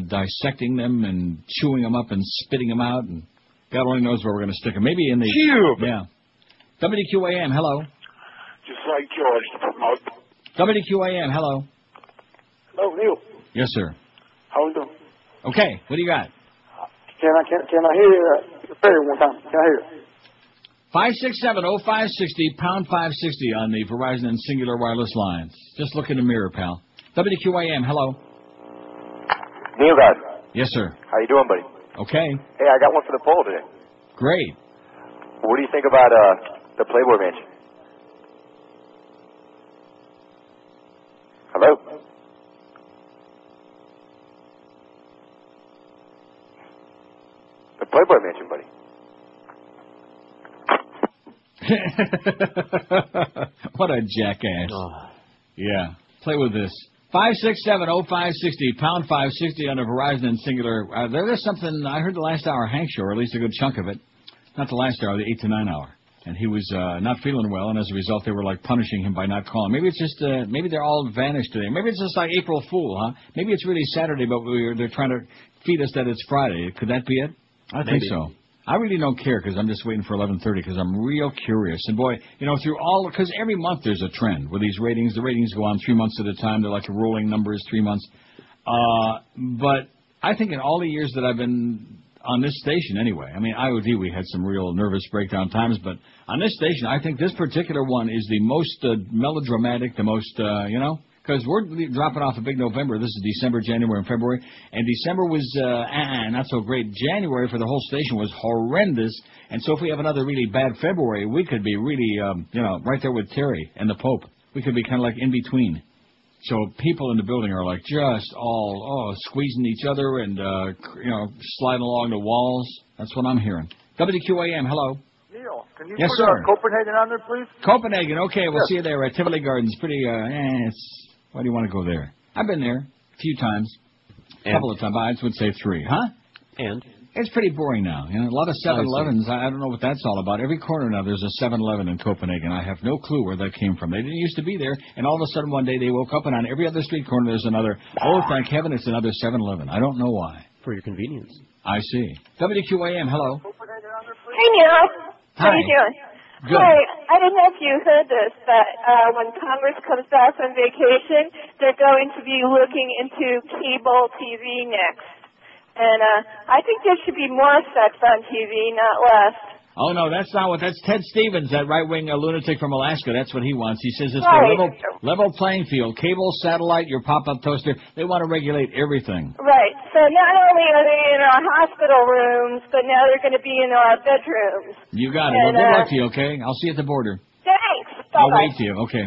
dissecting them and chewing them up and spitting them out. And God only knows where we're going to stick them. Maybe in the... Cube. Yeah. WQAM, hello. Just like George to promote. WQAM, hello. Hello, Neil. Yes, sir. How you doing? Okay, what do you got? Can I hear your prayer one time? Can I hear it? 5670560, pound 560 on the Verizon and Singular wireless lines. Just look in the mirror, pal. WQAM, hello. Neil, guys. Yes, sir. How you doing, buddy? Okay. Hey, I got one for the poll today. Great. What do you think about the Playboy Mansion? Hello? The Playboy Mansion, buddy. What a jackass. Yeah. Play with this. 5670560, pound 560 on a Verizon and Singular. There is something, I heard the last hour Hank show, or at least a good chunk of it. Not the last hour, the 8 to 9 hour. And he was not feeling well, and as a result, they were like punishing him by not calling. Maybe it's just, maybe they're all vanished today. Maybe it's just like April Fool, huh? Maybe it's really Saturday, but they're trying to feed us that it's Friday. Could that be it? I think so. I really don't care because I'm just waiting for 11:30 because I'm real curious. And boy, you know, through all, because every month there's a trend with these ratings. The ratings go on 3 months at a time. They're like rolling numbers, 3 months. But I think in all the years that I've been on this station anyway, I mean, IOD, we had some real nervous breakdown times, but on this station, I think this particular one is the most melodramatic, the most, because we're dropping off a big November. This is December, January, and February, and December was not so great. January for the whole station was horrendous, and so if we have another really bad February, we could be really, right there with Terry and the Pope. We could be kind of like in between. So people in the building are like just all squeezing each other and sliding along the walls. That's what I'm hearing. WQAM, hello. Neil, can you yes, put sir. Copenhagen on there, please? Copenhagen, okay. We'll see you there at Tivoli Gardens. Pretty. Why do you want to go there? I've been there a few times, a couple of times. I would say 3, huh? And it's pretty boring now. You know, a lot of 7-Elevens. I don't know what that's all about. Every corner now there's a 7-Eleven in Copenhagen. I have no clue where that came from. They didn't used to be there, and all of a sudden one day they woke up and on every other street corner there's another. Oh, thank heaven, it's another 7-Eleven. I don't know why. For your convenience. I see. WQAM, hello. Hey, Neil. How you doing? Good. Hi. I don't know if you heard this, but when Congress comes back from vacation, they're going to be looking into cable TV next. And I think there should be more sex on TV, not less. Oh, no, that's not what... That's Ted Stevens, that right-wing lunatic from Alaska. That's what he wants. He says it's Right. the level playing field. Cable, satellite, your pop-up toaster. They want to regulate everything. Right. So not only are they in our hospital rooms, but now they're going to be in our bedrooms. You got it. Well, And, good luck to you, okay? I'll see you at the border. Thanks. I'll Bye-bye. wait to you. Okay.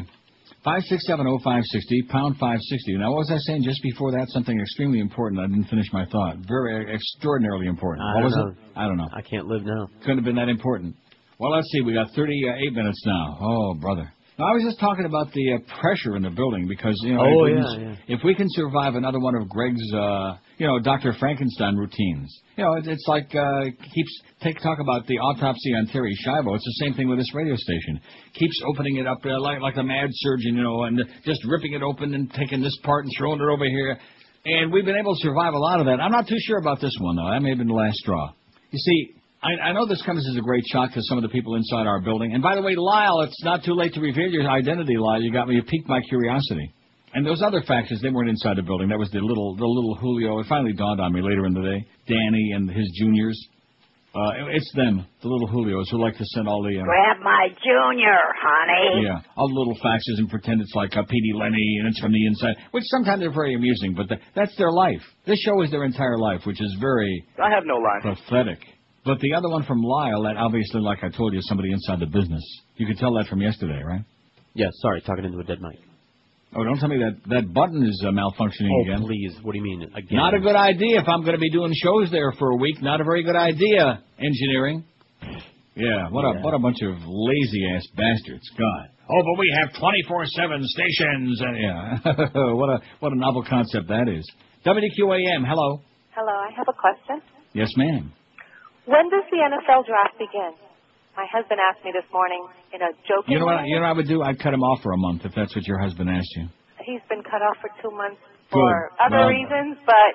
5670560, pound 560. Now, what was I saying just before that? Something extremely important. I didn't finish my thought. Very extraordinarily important. What was it? I don't know. I can't live now. Couldn't have been that important. Well, let's see. We got 38 minutes now. Oh, brother. No, I was just talking about the pressure in the building because, you know, if we can survive another one of Greg's, Dr. Frankenstein routines, it's like talk about the autopsy on Terry Schiavo. It's the same thing with this radio station. Keeps opening it up like a mad surgeon, and just ripping it open and taking this part and throwing it over here. And we've been able to survive a lot of that. I'm not too sure about this one, though. That may have been the last straw. You see, I know this comes as a great shock to some of the people inside our building. And by the way, Lyle, it's not too late to reveal your identity, Lyle. You piqued my curiosity. And those other factors, they weren't inside the building. That was the little Julio. It finally dawned on me later in the day. Danny and his juniors. It's them, the little Julios, who like to send all the... Grab my junior, honey. Yeah, all the little faxes and pretend it's like P.D. Lenny and it's from the inside, which sometimes they're very amusing, but that's their life. This show is their entire life, which is very... I have no life. Pathetic. But the other one from Lyle, that obviously, like I told you, is somebody inside the business. You could tell that from yesterday, right? Yeah, sorry, talking into a dead mic. Oh, don't tell me that button is malfunctioning again. Oh, please. What do you mean, again? Not a good idea if I'm going to be doing shows there for a week. Not a very good idea, engineering. Yeah, what a bunch of lazy-ass bastards. God. Oh, but we have 24/7 stations. What a novel concept that is. WQAM, hello. Hello, I have a question. Yes, ma'am. When does the NFL draft begin? My husband asked me this morning in a joking You know what way. I would do? I'd cut him off for a month if that's what your husband asked you. He's been cut off for 2 months for other reasons, but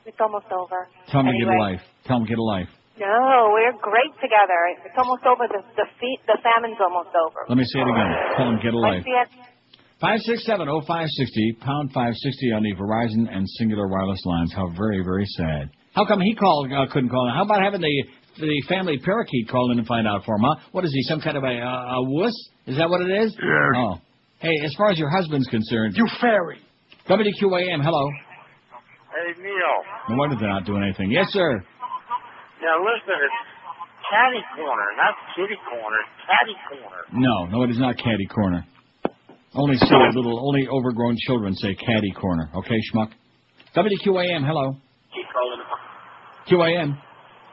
it's almost over. Tell him to get a Anyway. life. Tell him to get a life. No, we're great together. It's almost over. The famine's almost over. Let me say it again. Tell him to get a life. I see it. 567-0560, pound 560 on the Verizon and Singular Wireless lines. How very, very sad. How come he couldn't call in? How about having the family parakeet call in and find out for him, huh? What is he, some kind of a wuss? Is that what it is? Yes. Oh. Hey, as far as your husband's concerned... You fairy. WQAM, hello. Hey, Neil. No wonder they're not doing anything. Yes, sir. Now, listen, it's Catty Corner, not Kitty Corner. Catty Corner. No, it is not Caddy Corner. Only overgrown children say Caddy Corner. Okay, schmuck? WQAM, hello. Keep calling. QAM.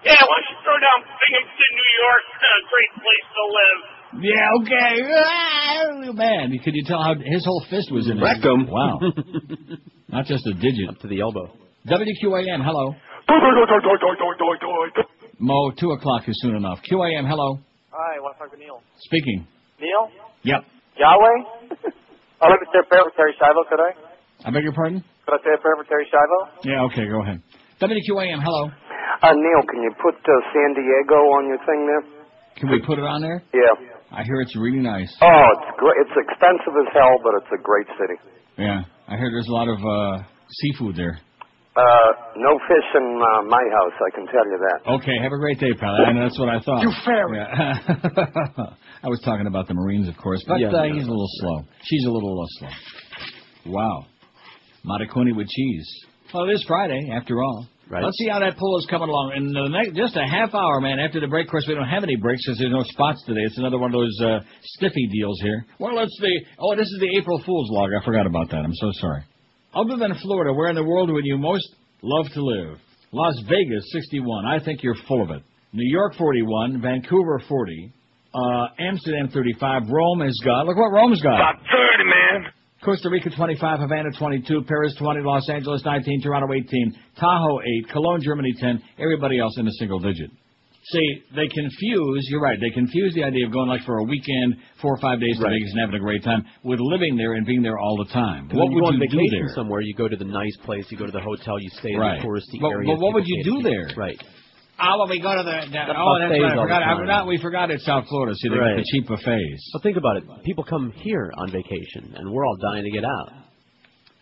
Yeah, why don't you throw down Binghamton, New York? Great place to live. Yeah, okay. Man, could you tell how his whole fist was in it? Rectum. Wow. Not just a digit. Up to the elbow. WQAM, hello. Mo, 2 o'clock is soon enough. QAM, hello. Hi, I want to talk to Neil. Speaking. Neil? Yep. Yahweh? I'd like to say a prayer for Terry Schiavo, could I? I beg your pardon? Could I say a prayer for Terry Schiavo? Yeah, okay, go ahead. WQAM, hello. Neil, can you put San Diego on your thing there? Can we put it on there? Yeah. I hear it's really nice. Oh, it's great. It's expensive as hell, but it's a great city. Yeah, I hear there's a lot of seafood there. No fish in my house, I can tell you that. Okay, have a great day, pal. I know that's what I thought. You fairy. Yeah. I was talking about the Marines, of course, but he's a little slow. She's a little slow. Wow. Mataconi with cheese. Well, it is Friday, after all. Right. Let's see how that poll is coming along. In the next, just a half hour, man, after the break. Of course, we don't have any breaks because there's no spots today. It's another one of those stiffy deals here. Well, this is the April Fool's log. I forgot about that. I'm so sorry. Other than Florida, where in the world would you most love to live? Las Vegas, 61. I think you're full of it. New York, 41. Vancouver, 40. Amsterdam, 35. Rome has got... Look what Rome's got. Got 30, man. Costa Rica, 25. Havana, 22. Paris, 20. Los Angeles, 19. Toronto, 18. Tahoe, 8. Cologne, Germany, 10. Everybody else in a single digit. See, they confuse, you're right, they confuse the idea of going like for a weekend, 4 or 5 days to Vegas and having a great time, with living there and being there all the time. What would you do there? Somewhere, you go to the nice place, you go to the hotel, you stay in the touristy area. But what would you do there? Right. Oh, well, we go to that's right. I forgot. We forgot it's South Florida. See, they got the cheap buffets. Well, think about it. People come here on vacation, and we're all dying to get out.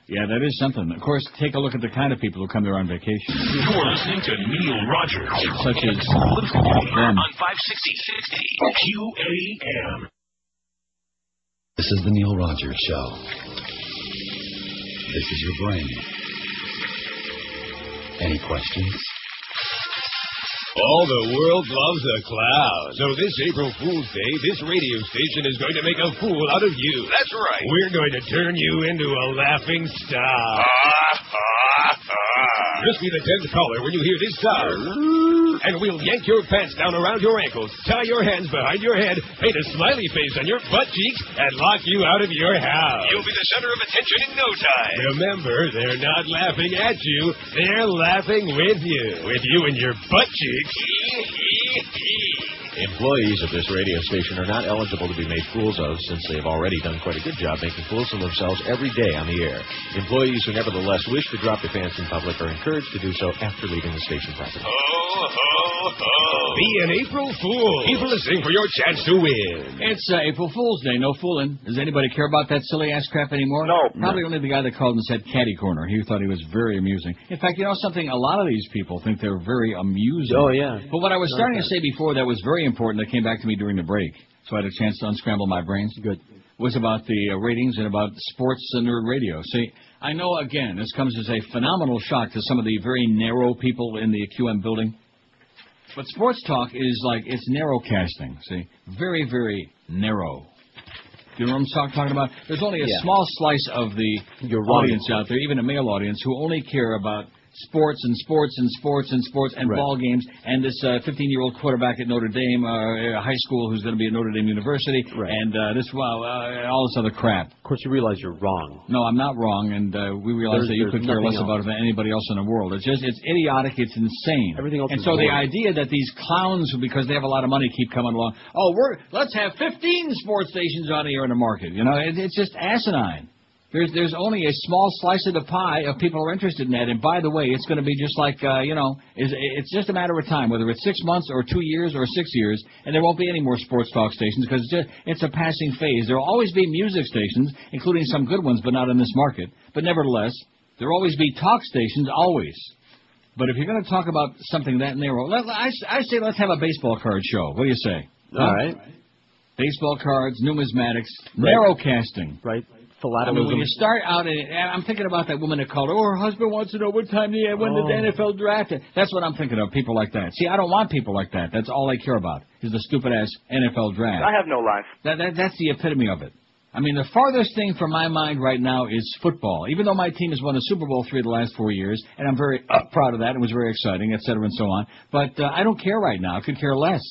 Yeah, that is something. Of course, take a look at the kind of people who come there on vacation. You're listening to Neil Rogers. Such as them. On 560 QAM. This is the Neil Rogers Show. This is your brain. Any questions? All the world loves a clown. So this April Fool's Day, this radio station is going to make a fool out of you. That's right. We're going to turn you into a laughing star. Just be the 10th caller when you hear this sound. And we'll yank your pants down around your ankles, tie your hands behind your head, paint a smiley face on your butt cheeks, and lock you out of your house. You'll be the center of attention in no time. Remember, they're not laughing at you. They're laughing with you and your butt cheeks. Employees of this radio station are not eligible to be made fools of, since they've already done quite a good job making fools of themselves every day on the air. Employees who nevertheless wish to drop their pants in public are encouraged to do so after leaving the station property. Ho, ho, ho. Be an April Fool. Keep listening for your chance to win. It's April Fool's Day, no fooling. Does anybody care about that silly-ass crap anymore? No. Probably only the guy that called and said catty corner. He thought he was very amusing. In fact, you know something? A lot of these people think they're very amusing. Oh, yeah. But what I was starting to say before that was very important that came back to me during the break, so I had a chance to unscramble my brains. Good. Was about the ratings and about sports and radio. See, I know, again, this comes as a phenomenal shock to some of the very narrow people in the QM building. But sports talk is like, it's narrow casting, see? Very, very narrow. Do you know what I'm talking about? There's only a small slice of the audience out there, even a male audience, who only care about sports and ball games, and this 15-year-old quarterback at Notre Dame high school who's going to be at Notre Dame University, and all this other crap. Of course, you realize you're wrong. No, I'm not wrong, and we realize that you could care less about it than anybody else in the world. It's idiotic. It's insane. Everything else. And so the idea that these clowns, because they have a lot of money, keep coming along. Oh, let's have 15 sports stations on the air in the market. You know, it's just asinine. There's only a small slice of the pie of people who are interested in that. And by the way, it's going to be just like, it's just a matter of time, whether it's 6 months or 2 years or 6 years, and there won't be any more sports talk stations because it's a passing phase. There will always be music stations, including some good ones, but not in this market. But nevertheless, there will always be talk stations, always. But if you're going to talk about something that narrow, I say let's have a baseball card show. What do you say? All right. Baseball cards, numismatics, narrow casting. Right. I mean, when you start out, and I'm thinking about that woman that called, her husband wants to know what time when the NFL draft. That's what I'm thinking of, people like that. See, I don't want people like that. That's all I care about, is the stupid-ass NFL draft. I have no life. That's the epitome of it. I mean, the farthest thing from my mind right now is football. Even though my team has won the Super Bowl 3 of the last 4 years, and I'm very proud of that, it was very exciting, et cetera, and so on. But I don't care right now. I could care less.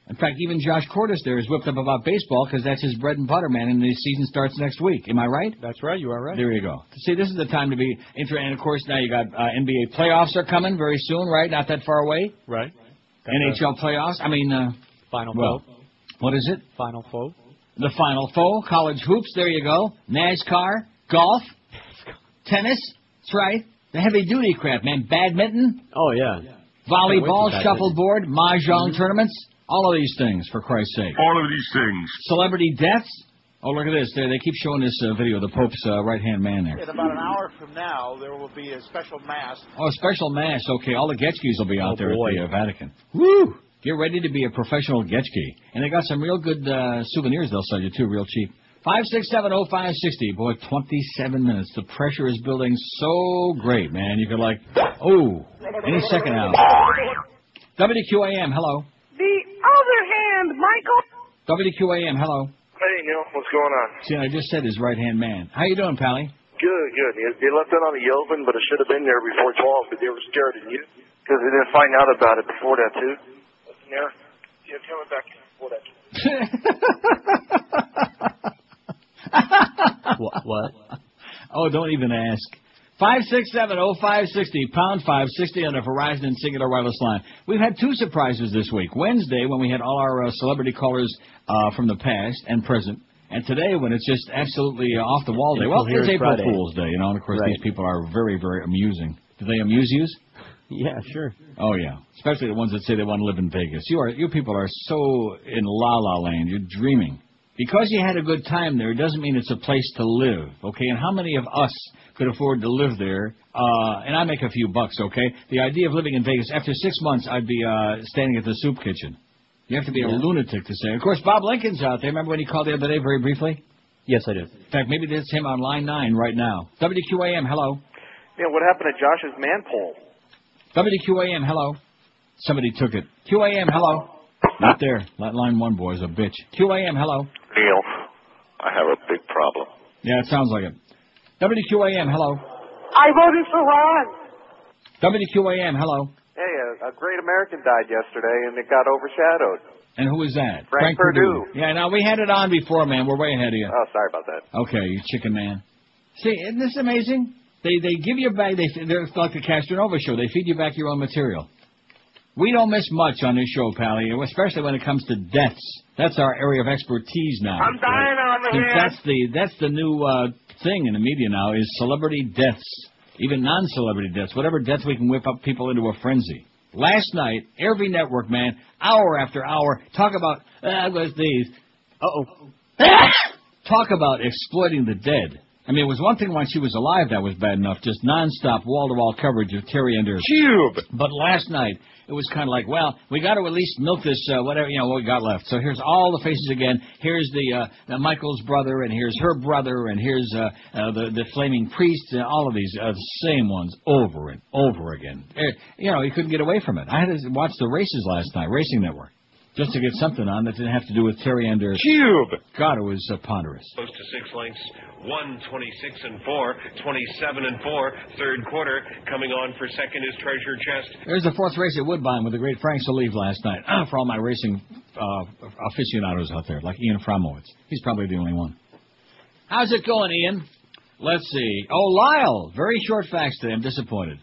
In fact, even Josh Cordes there is whipped up about baseball because that's his bread and butter, man, and the season starts next week. Am I right? That's right. You are right. There you go. See, this is the time to be interested. And, of course, now you got NBA playoffs are coming very soon, right? Not that far away. Right. NHL playoffs. I mean, Final Four. What is it? Final Four. The Final Four. College hoops. There you go. NASCAR. Golf. Tennis. That's right. The heavy-duty crap, man. Badminton. Oh, yeah. Volleyball, shuffleboard, mahjong tournaments. All of these things, for Christ's sake. All of these things. Celebrity deaths. Oh, look at this. They keep showing this video, the Pope's right-hand man there. In about an hour from now, there will be a special mass. Oh, a special mass. Okay, all the Getchkis will be out there at the Vatican. Woo! Get ready to be a professional Getchki. And they got some real good souvenirs they'll sell you, too, real cheap. 5670560. Boy, 27 minutes. The pressure is building so great, man. You could any second now. WQAM, hello. The other hand, Michael. WQAM, hello. Hey, Neil, what's going on? See, I just said his right-hand man. How you doing, Pally? Good. They left it on the open, but it should have been there before 12, but they were scared of you. Because they didn't find out about it before that, too. Listen there. Yeah, coming back before that. What? Oh, don't even ask. 5670560, pound 560 on the Verizon Singular Wireless line. We've had 2 surprises this week. Wednesday, when we had all our celebrity callers from the past and present, and today when it's just absolutely off the wall day. Well, it's April Fool's Day, you know, and of course these people are very, very amusing. Do they amuse you? Yeah, sure. Oh, yeah. Especially the ones that say they want to live in Vegas. You people are so in la-la land. You're dreaming. Because you had a good time there doesn't mean it's a place to live, okay? And how many of us could afford to live there? And I make a few bucks, okay? The idea of living in Vegas, after 6 months, I'd be standing at the soup kitchen. You have to be a lunatic to say. Of course, Bob Lincoln's out there. Remember when he called the other day very briefly? Yes, I do. In fact, maybe that's him on line 9 right now. WQAM, hello. Yeah, what happened to Josh's man pole? WQAM, hello. Somebody took it. QAM, hello. Not there. Line 1 boy is a bitch. QAM, hello. Neil, I have a big problem. Yeah, it sounds like it. WQAM, hello. I voted for Ron. WQAM, hello. Hey, a great American died yesterday, and it got overshadowed. And who was that? Frank Perdue. Yeah, now we had it on before, man. We're way ahead of you. Oh, sorry about that. Okay, you chicken man. See, isn't this amazing? They give you back. They're like the Castronova show. They feed you back your own material. We don't miss much on this show, Pally, especially when it comes to deaths. That's our area of expertise now. I'm dying on the head. That's the new thing in the media now is celebrity deaths, even non-celebrity deaths, whatever death we can whip up people into a frenzy. Last night, every network, man, hour after hour, talk about talk about exploiting the dead. I mean, it was one thing when she was alive that was bad enough, just nonstop wall-to-wall coverage of Terry and her Cube. But last night, it was kind of like, well, we got to at least milk this, whatever, what we got left. So here's all the faces again. Here's the Michael's brother, and here's her brother, and here's the flaming priest, and all of these same ones over and over again. You couldn't get away from it. I had to watch the races last night, Racing Network, just to get something on that didn't have to do with Terry and her Cube. God, it was ponderous. Close to 6 lengths, 1:26-4, 27-4, third quarter. Coming on for second is Treasure Chest. There's the fourth race at Woodbine with the great Frank Salive last night. For all my racing aficionados out there, like Ian Fromowitz. He's probably the only one. How's it going, Ian? Let's see. Oh, Lyle. Very short facts today. I'm disappointed.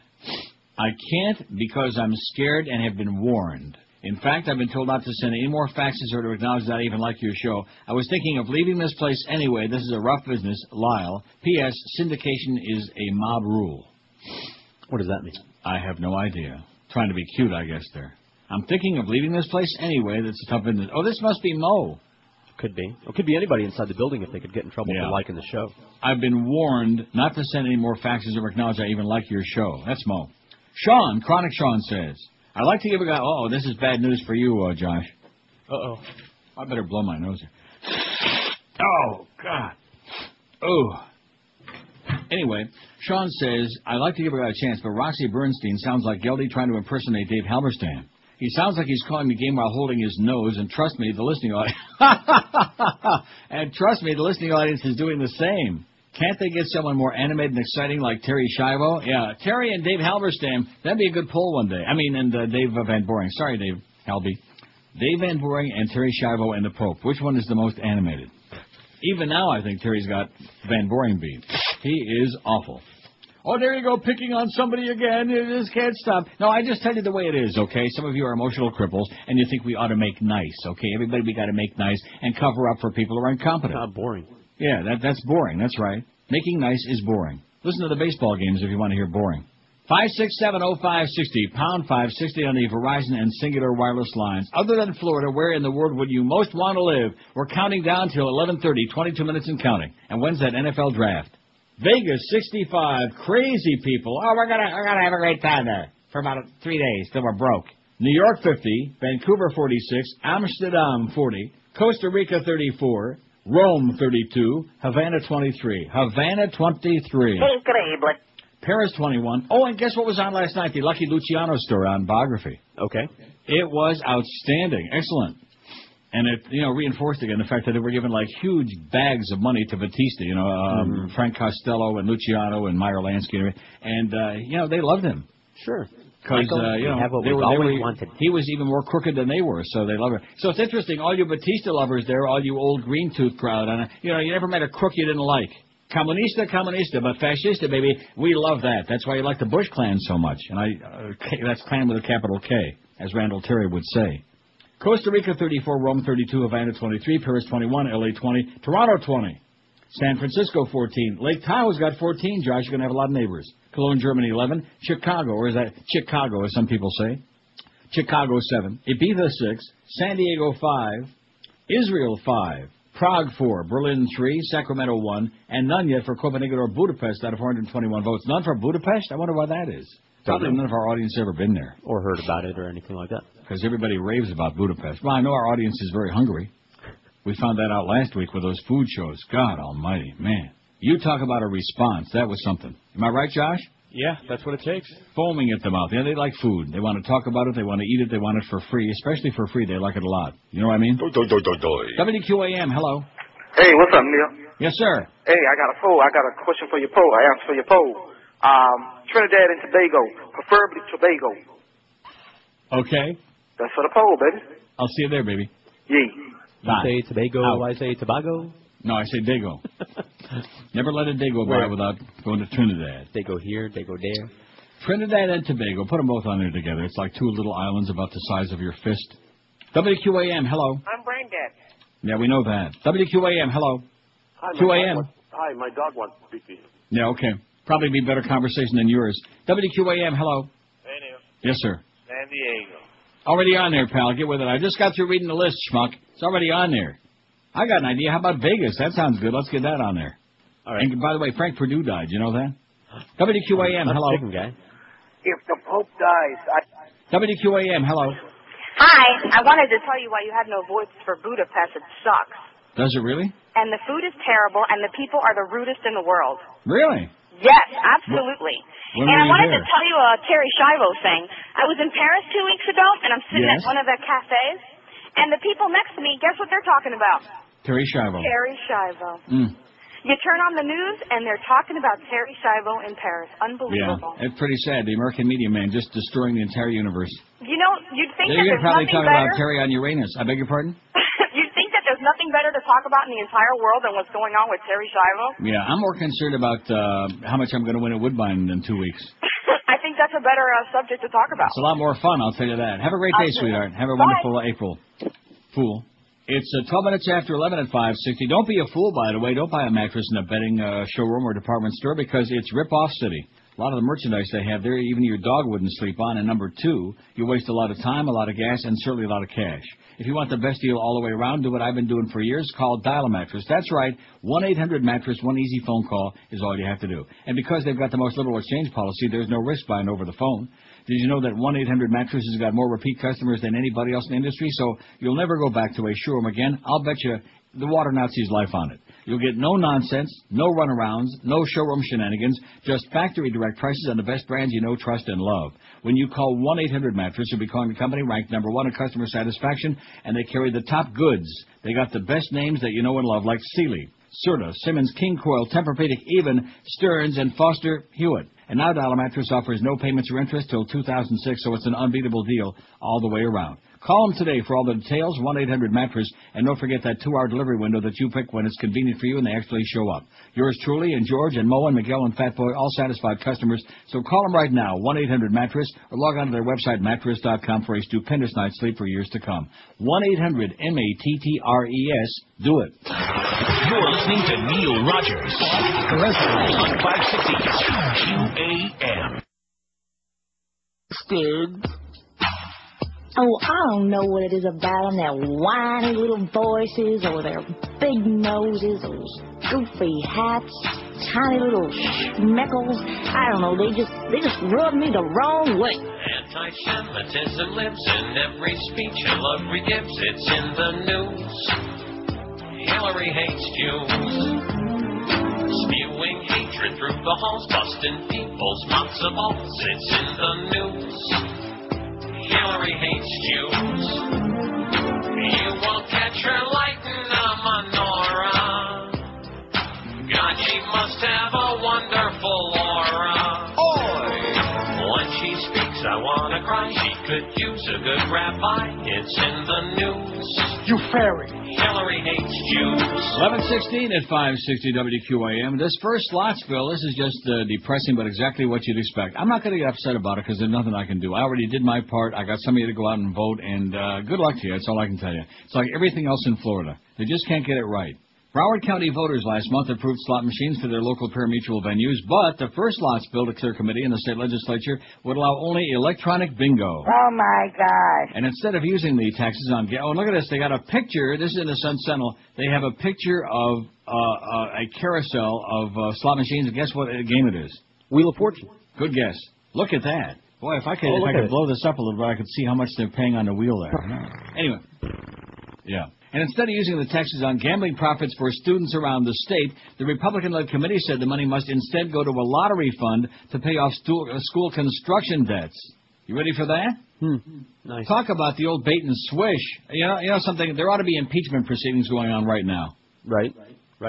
I can't because I'm scared and have been warned. In fact, I've been told not to send any more faxes or to acknowledge that I even like your show. I was thinking of leaving this place anyway. This is a rough business. Lyle. P.S. Syndication is a mob rule. What does that mean? I have no idea. Trying to be cute, I guess, there. I'm thinking of leaving this place anyway. That's a tough business. Oh, this must be Mo. Could be. It could be anybody inside the building if they could get in trouble for liking the show. I've been warned not to send any more faxes or acknowledge I even like your show. That's Mo. Sean, Chronic Sean says, I'd like to give a guy... Uh-oh, this is bad news for you, Josh. Uh-oh. I better blow my nose here. Oh, God. Oh. Anyway, Sean says, I'd like to give a guy a chance, but Roxy Bernstein sounds like Geldy trying to impersonate Dave Halberstam. He sounds like he's calling the game while holding his nose, and trust me, the listening audience... and trust me, the listening audience is doing the same. Can't they get someone more animated and exciting like Terry Schiavo? Yeah, Terry and Dave Halberstam, that'd be a good poll one day. I mean, and Dave Van Boring. Sorry, Dave Halby. Dave Van Boring and Terry Schiavo and the Pope. Which one is the most animated? Even now, I think Terry's got Van Boring beat. He is awful. Oh, there you go, picking on somebody again. You just can't stop. No, I just tell you the way it is, okay? Some of you are emotional cripples, and you think we ought to make nice, okay? Everybody, we got to make nice and cover up for people who are incompetent. Not boring. Yeah, that's boring. That's right. Making nice is boring. Listen to the baseball games if you want to hear boring. 5670560, pound 560 on the Verizon and Singular wireless lines. Other than Florida, where in the world would you most want to live? We're counting down till 11:30, 22 minutes and counting. And when's that NFL draft? Vegas 65, crazy people. Oh, we're gonna have a great time there for about 3 days till we're broke. New York 50, Vancouver 46, Amsterdam 40, Costa Rica 34. Rome 32, Havana 23. Havana 23. Incredible. Paris 21. Oh, and guess what was on last night? The Lucky Luciano story on Biography. Okay. It was outstanding. Excellent. And it, reinforced again the fact that they were giving like huge bags of money to Batista, Frank Costello and Luciano and Meyer Lansky. And, they loved him. Sure. Because, wanted. He was even more crooked than they were, so they love him. So it's interesting, all you Batista lovers there, all you old green tooth crowd, and you never met a crook you didn't like. Comunista, but fascista, baby, we love that. That's why you like the Bush Klan so much. And that's Klan with a capital K, as Randall Terry would say. Costa Rica 34, Rome 32, Havana 23, Paris 21, LA 20, Toronto 20. San Francisco 14. Lake Tahoe's got 14, Josh. You're going to have a lot of neighbors. Cologne, Germany 11. Chicago, or is that Chicago, as some people say? Chicago 7. Ibiza 6. San Diego 5. Israel 5. Prague 4, Berlin 3, Sacramento 1, and none yet for Copenhagen or Budapest out of 421 votes. None for Budapest? I wonder why that is. Probably none of our audience ever been there. Or heard about it or anything like that. Because everybody raves about Budapest. Well, I know our audience is very hungry. We found that out last week with those food shows. God almighty, man. You talk about a response. That was something. Am I right, Josh? Yeah, that's what it takes. Foaming at the mouth. Yeah, they like food. They want to talk about it. They want to eat it. They want it for free. Especially for free. They like it a lot. You know what I mean? WQAM, hello. Hey, what's up, Neil? Yes, sir. Hey, I got a question for your poll. I asked for your poll. Trinidad and Tobago, preferably Tobago. Okay. That's for the poll, baby. I'll see you there, baby. Yee. You say Tobago, I say Tobago. No, I say Dago. Never let a day go by without going to Trinidad. They go here, they go there. Trinidad and Tobago, put them both on there together. It's like two little islands about the size of your fist. WQAM, hello. I'm brain dead. Yeah, we know that. WQAM, hello. Hi, QAM. Hi, my dog wants to speak to you. Yeah, okay. Probably be better conversation than yours. WQAM, hello. Hey, Neil. Yes, sir. San Diego. Already on there, pal. Get with it. I just got through reading the list, schmuck. It's already on there. I got an idea. How about Vegas? That sounds good. Let's get that on there. All right. And by the way, Frank Perdue died. You know that? WQAM, hello. Guy. If the Pope dies, WQAM, hello. Hi, I wanted to tell you why you had no votes for Budapest. It sucks. Does it really? And the food is terrible, and the people are the rudest in the world. Really? Yes, absolutely. When and I were you wanted there? to tell you a Terry Schiavo thing. I was in Paris 2 weeks ago, and I'm sitting Yes. at one of the cafes, and the people next to me, guess what they're talking about? Terry Schiavo. Terry Schiavo. Mm. You turn on the news, and they're talking about Terry Schiavo in Paris. Unbelievable. Yeah, it's pretty sad. The American media man just destroying the entire universe. You know, you'd think They're that there's probably nothing talking better. about Terry on Uranus. I beg your pardon? You'd think that there's nothing better to talk about in the entire world than what's going on with Terry Schiavo. Yeah, I'm more concerned about how much I'm going to win at Woodbine in 2 weeks. I think that's a better subject to talk about. It's a lot more fun, I'll tell you that. Have a great day, sweetheart. Have a wonderful April. Fool. It's 12 minutes after 11 at 560. Don't be a fool, by the way. Don't buy a mattress in a bedding showroom or department store because it's rip-off city. A lot of the merchandise they have there, even your dog wouldn't sleep on. And number two, you waste a lot of time, a lot of gas, and certainly a lot of cash. If you want the best deal all the way around, do what I've been doing for years, call Dial-A-Mattress. That's right, 1-800-MATTRESS, one easy phone call is all you have to do. And because they've got the most liberal exchange policy, there's no risk buying over the phone. Did you know that 1-800-MATTRESS has got more repeat customers than anybody else in the industry? So you'll never go back to a showroom again. I'll bet you the water Nazi's life on it. You'll get no nonsense, no runarounds, no showroom shenanigans, just factory direct prices on the best brands you know, trust, and love. When you call 1-800-MATTRESS, you'll be calling the company ranked number one in customer satisfaction, and they carry the top goods. They got the best names that you know and love, like Sealy, Serta, Simmons, King Coil, Tempur-Pedic, even Stearns, and Foster Hewitt. And now Dial-A-Mattress offers no payments or interest till 2006, so it's an unbeatable deal all the way around. Call them today for all the details, 1-800-MATTRESS, and don't forget that 2-hour delivery window that you pick when it's convenient for you and they actually show up. Yours truly and George and Mo and Miguel and Fat Boy, all satisfied customers, so call them right now, 1-800-MATTRESS, or log on to their website, mattress.com, for a stupendous night's sleep for years to come. 1-800-MATTRES, do it. You're listening to Neil Rogers on 560 QAM. Scared. Oh, I don't know what it is about them, their whiny little voices or their big noses, those goofy hats, tiny little schmeckles. I don't know, they just rub me the wrong way. Anti-Semitism lives in every speech Hillary gives. It's in the news. Hillary hates Jews. Spewing hatred through the halls, busting people's matzo balls. It's in the news. Hillary hates Jews. You won't catch her lighting a menorah. God, she must have a wonderful aura. When she speaks, I wanna cry. She could use a good rabbi. It's in the news. You fairy. Hillary hates Jews. 11:16 at 560 WQAM. This first Slotsville, this is just depressing, but exactly what you'd expect. I'm not going to get upset about it because there's nothing I can do. I already did my part. I got some of you to go out and vote, and good luck to you. That's all I can tell you. It's like everything else in Florida. They just can't get it right. Broward County voters last month approved slot machines for their local pari-mutuel venues, but the first slots bill to clear committee in the state legislature would allow only electronic bingo. Oh, my gosh. And instead of using the taxes on... Oh, look at this. They got a picture. This is in the Sun Sentinel. They have a picture of a carousel of slot machines. And guess what game it is? Wheel of Fortune. Good guess. Look at that. Boy, if I could blow this up a little bit, I could see how much they're paying on the wheel there. Anyway. Yeah. And instead of using the taxes on gambling profits for students around the state, the Republican-led committee said the money must instead go to a lottery fund to pay off school construction debts. You ready for that? Nice. Talk about the old bait and swish. You know something? There ought to be impeachment proceedings going on right now. Right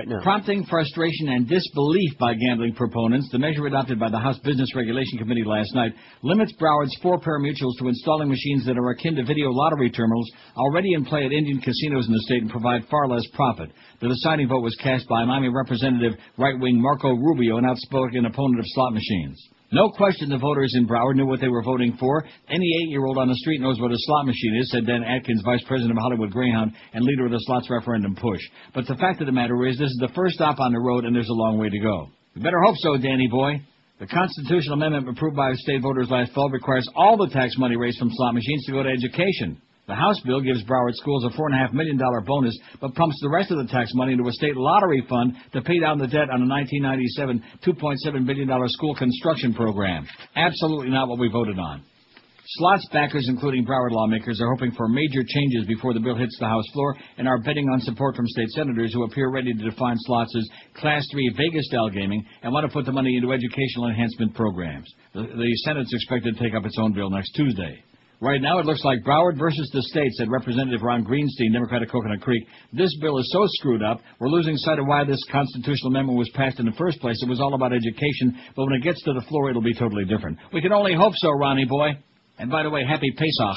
now. Prompting frustration and disbelief by gambling proponents, the measure adopted by the House Business Regulation Committee last night limits Broward's 4 pari-mutuels to installing machines that are akin to video lottery terminals already in play at Indian casinos in the state and provide far less profit. The deciding vote was cast by Miami Representative right-wing Marco Rubio, an outspoken opponent of slot machines. No question the voters in Broward knew what they were voting for. Any 8-year-old on the street knows what a slot machine is, said Dan Atkins, vice president of Hollywood Greyhound and leader of the slots referendum push. But the fact of the matter is this is the first stop on the road, and there's a long way to go. You better hope so, Danny boy. The constitutional amendment approved by state voters last fall requires all the tax money raised from slot machines to go to education. The House bill gives Broward schools a $4.5 million bonus, but pumps the rest of the tax money into a state lottery fund to pay down the debt on the 1997 $2.7 billion school construction program. Absolutely not what we voted on. Slots backers, including Broward lawmakers, are hoping for major changes before the bill hits the House floor and are betting on support from state senators who appear ready to define slots as Class 3 Vegas-style gaming and want to put the money into educational enhancement programs. The Senate's expected to take up its own bill next Tuesday. Right now, it looks like Broward versus the state, said Representative Ron Greenstein, Democrat of Coconut Creek. This bill is so screwed up, we're losing sight of why this constitutional amendment was passed in the first place. It was all about education, but when it gets to the floor, it'll be totally different. We can only hope so, Ronnie boy. And by the way, happy Pesach.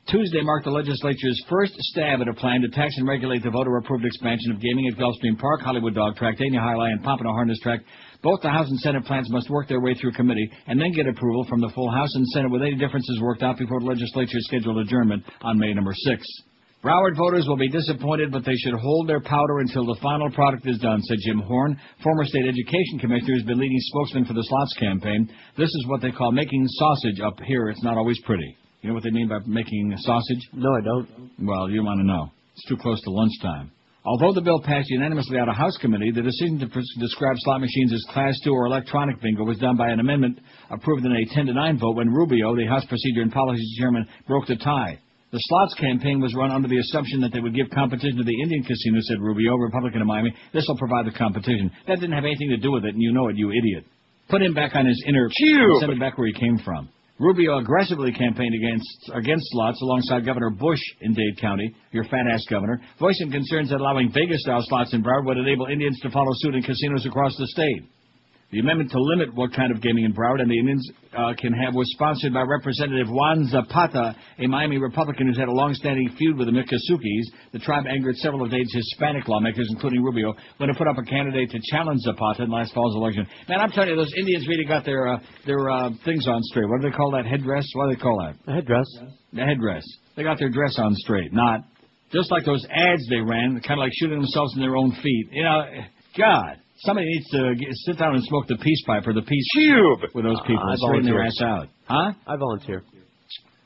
Tuesday marked the legislature's first stab at a plan to tax and regulate the voter-approved expansion of gaming at Gulfstream Park, Hollywood Dog Track, Dania Highline, and Pompano Harness Track. Both the House and Senate plans must work their way through committee and then get approval from the full House and Senate with any differences worked out before the legislature's scheduled adjournment on May number 6. Broward voters will be disappointed, but they should hold their powder until the final product is done, said Jim Horn, former state education commissioner who's been leading spokesman for the slots campaign. This is what they call making sausage up here. It's not always pretty. You know what they mean by making sausage? No, I don't. Well, you want to know. It's too close to lunchtime. Although the bill passed unanimously out of House committee, the decision to describe slot machines as Class 2 or electronic bingo was done by an amendment approved in a 10-9 vote when Rubio, the House Procedure and Policy Chairman, broke the tie. The slots campaign was run under the assumption that they would give competition to the Indian casino, said Rubio, Republican of Miami. This will provide the competition. That didn't have anything to do with it, and you know it, you idiot. Put him back on his inner cube and send him back where he came from. Rubio aggressively campaigned against slots alongside Governor Bush in Dade County, your fat-ass governor, voicing concerns that allowing Vegas-style slots in Broward would enable Indians to follow suit in casinos across the state. The amendment to limit what kind of gaming in Broward and the Indians can have was sponsored by Representative Juan Zapata, a Miami Republican who's had a long-standing feud with the Miccosukis. The tribe angered several of Dade's Hispanic lawmakers, including Rubio, when it put up a candidate to challenge Zapata in last fall's election. Man, I'm telling you, those Indians really got their things on straight. What do they call that? Headdress? What do they call that? A headdress. The headdress. They got their dress on straight, not just like those ads they ran, kind of like shooting themselves in their own feet. You know, God. Somebody needs to sit down and smoke the peace pipe or the peace cube with those people and straighten their ass out. Huh? I volunteer.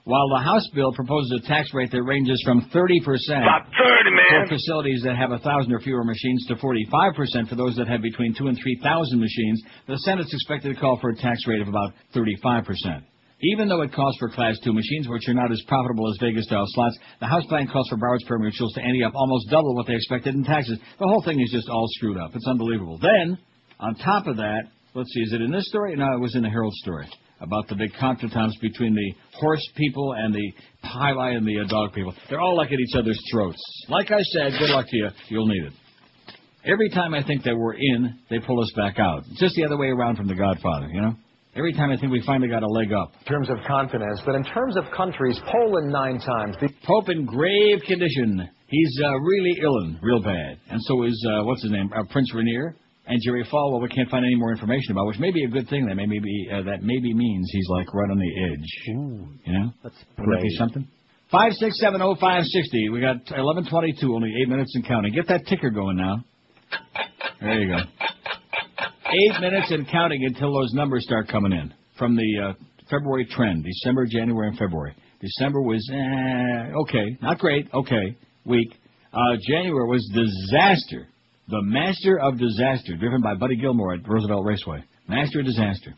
While the House bill proposes a tax rate that ranges from 30% About 30, man. for facilities that have 1,000 or fewer machines to 45% for those that have between 2,000 and 3,000 machines, the Senate's expected to call for a tax rate of about 35%. Even though it calls for Class 2 machines, which are not as profitable as Vegas-style slots, the House plan calls for Broward's pari-mutuels to ante up almost double what they expected in taxes. The whole thing is just all screwed up. It's unbelievable. Then, on top of that, let's see, is it in this story? No, it was in the Herald story about the big contretemps between the horse people and the highlight and the dog people. They're all like at each other's throats. Like I said, good luck to you. You'll need it. Every time I think that we're in, they pull us back out. It's just the other way around from The Godfather, you know? Every time I think we finally got a leg up. In terms of confidence, but in terms of countries, Poland 9 times. The Pope in grave condition. He's really illin', real bad. And so is, what's his name, Prince Rainier and Jerry Falwell. We can't find any more information about, which may be a good thing. That maybe means he's like right on the edge. Ooh, you know? That's Wouldn't that be something? 5670560. We got 11:22, only 8 minutes and counting. Get that ticker going now. There you go. 8 minutes and counting until those numbers start coming in from the February trend. December, January, and February. December was okay, not great, okay, weak. January was disaster. The Master of Disaster, driven by Buddy Gilmore at Roosevelt Raceway. Master of Disaster.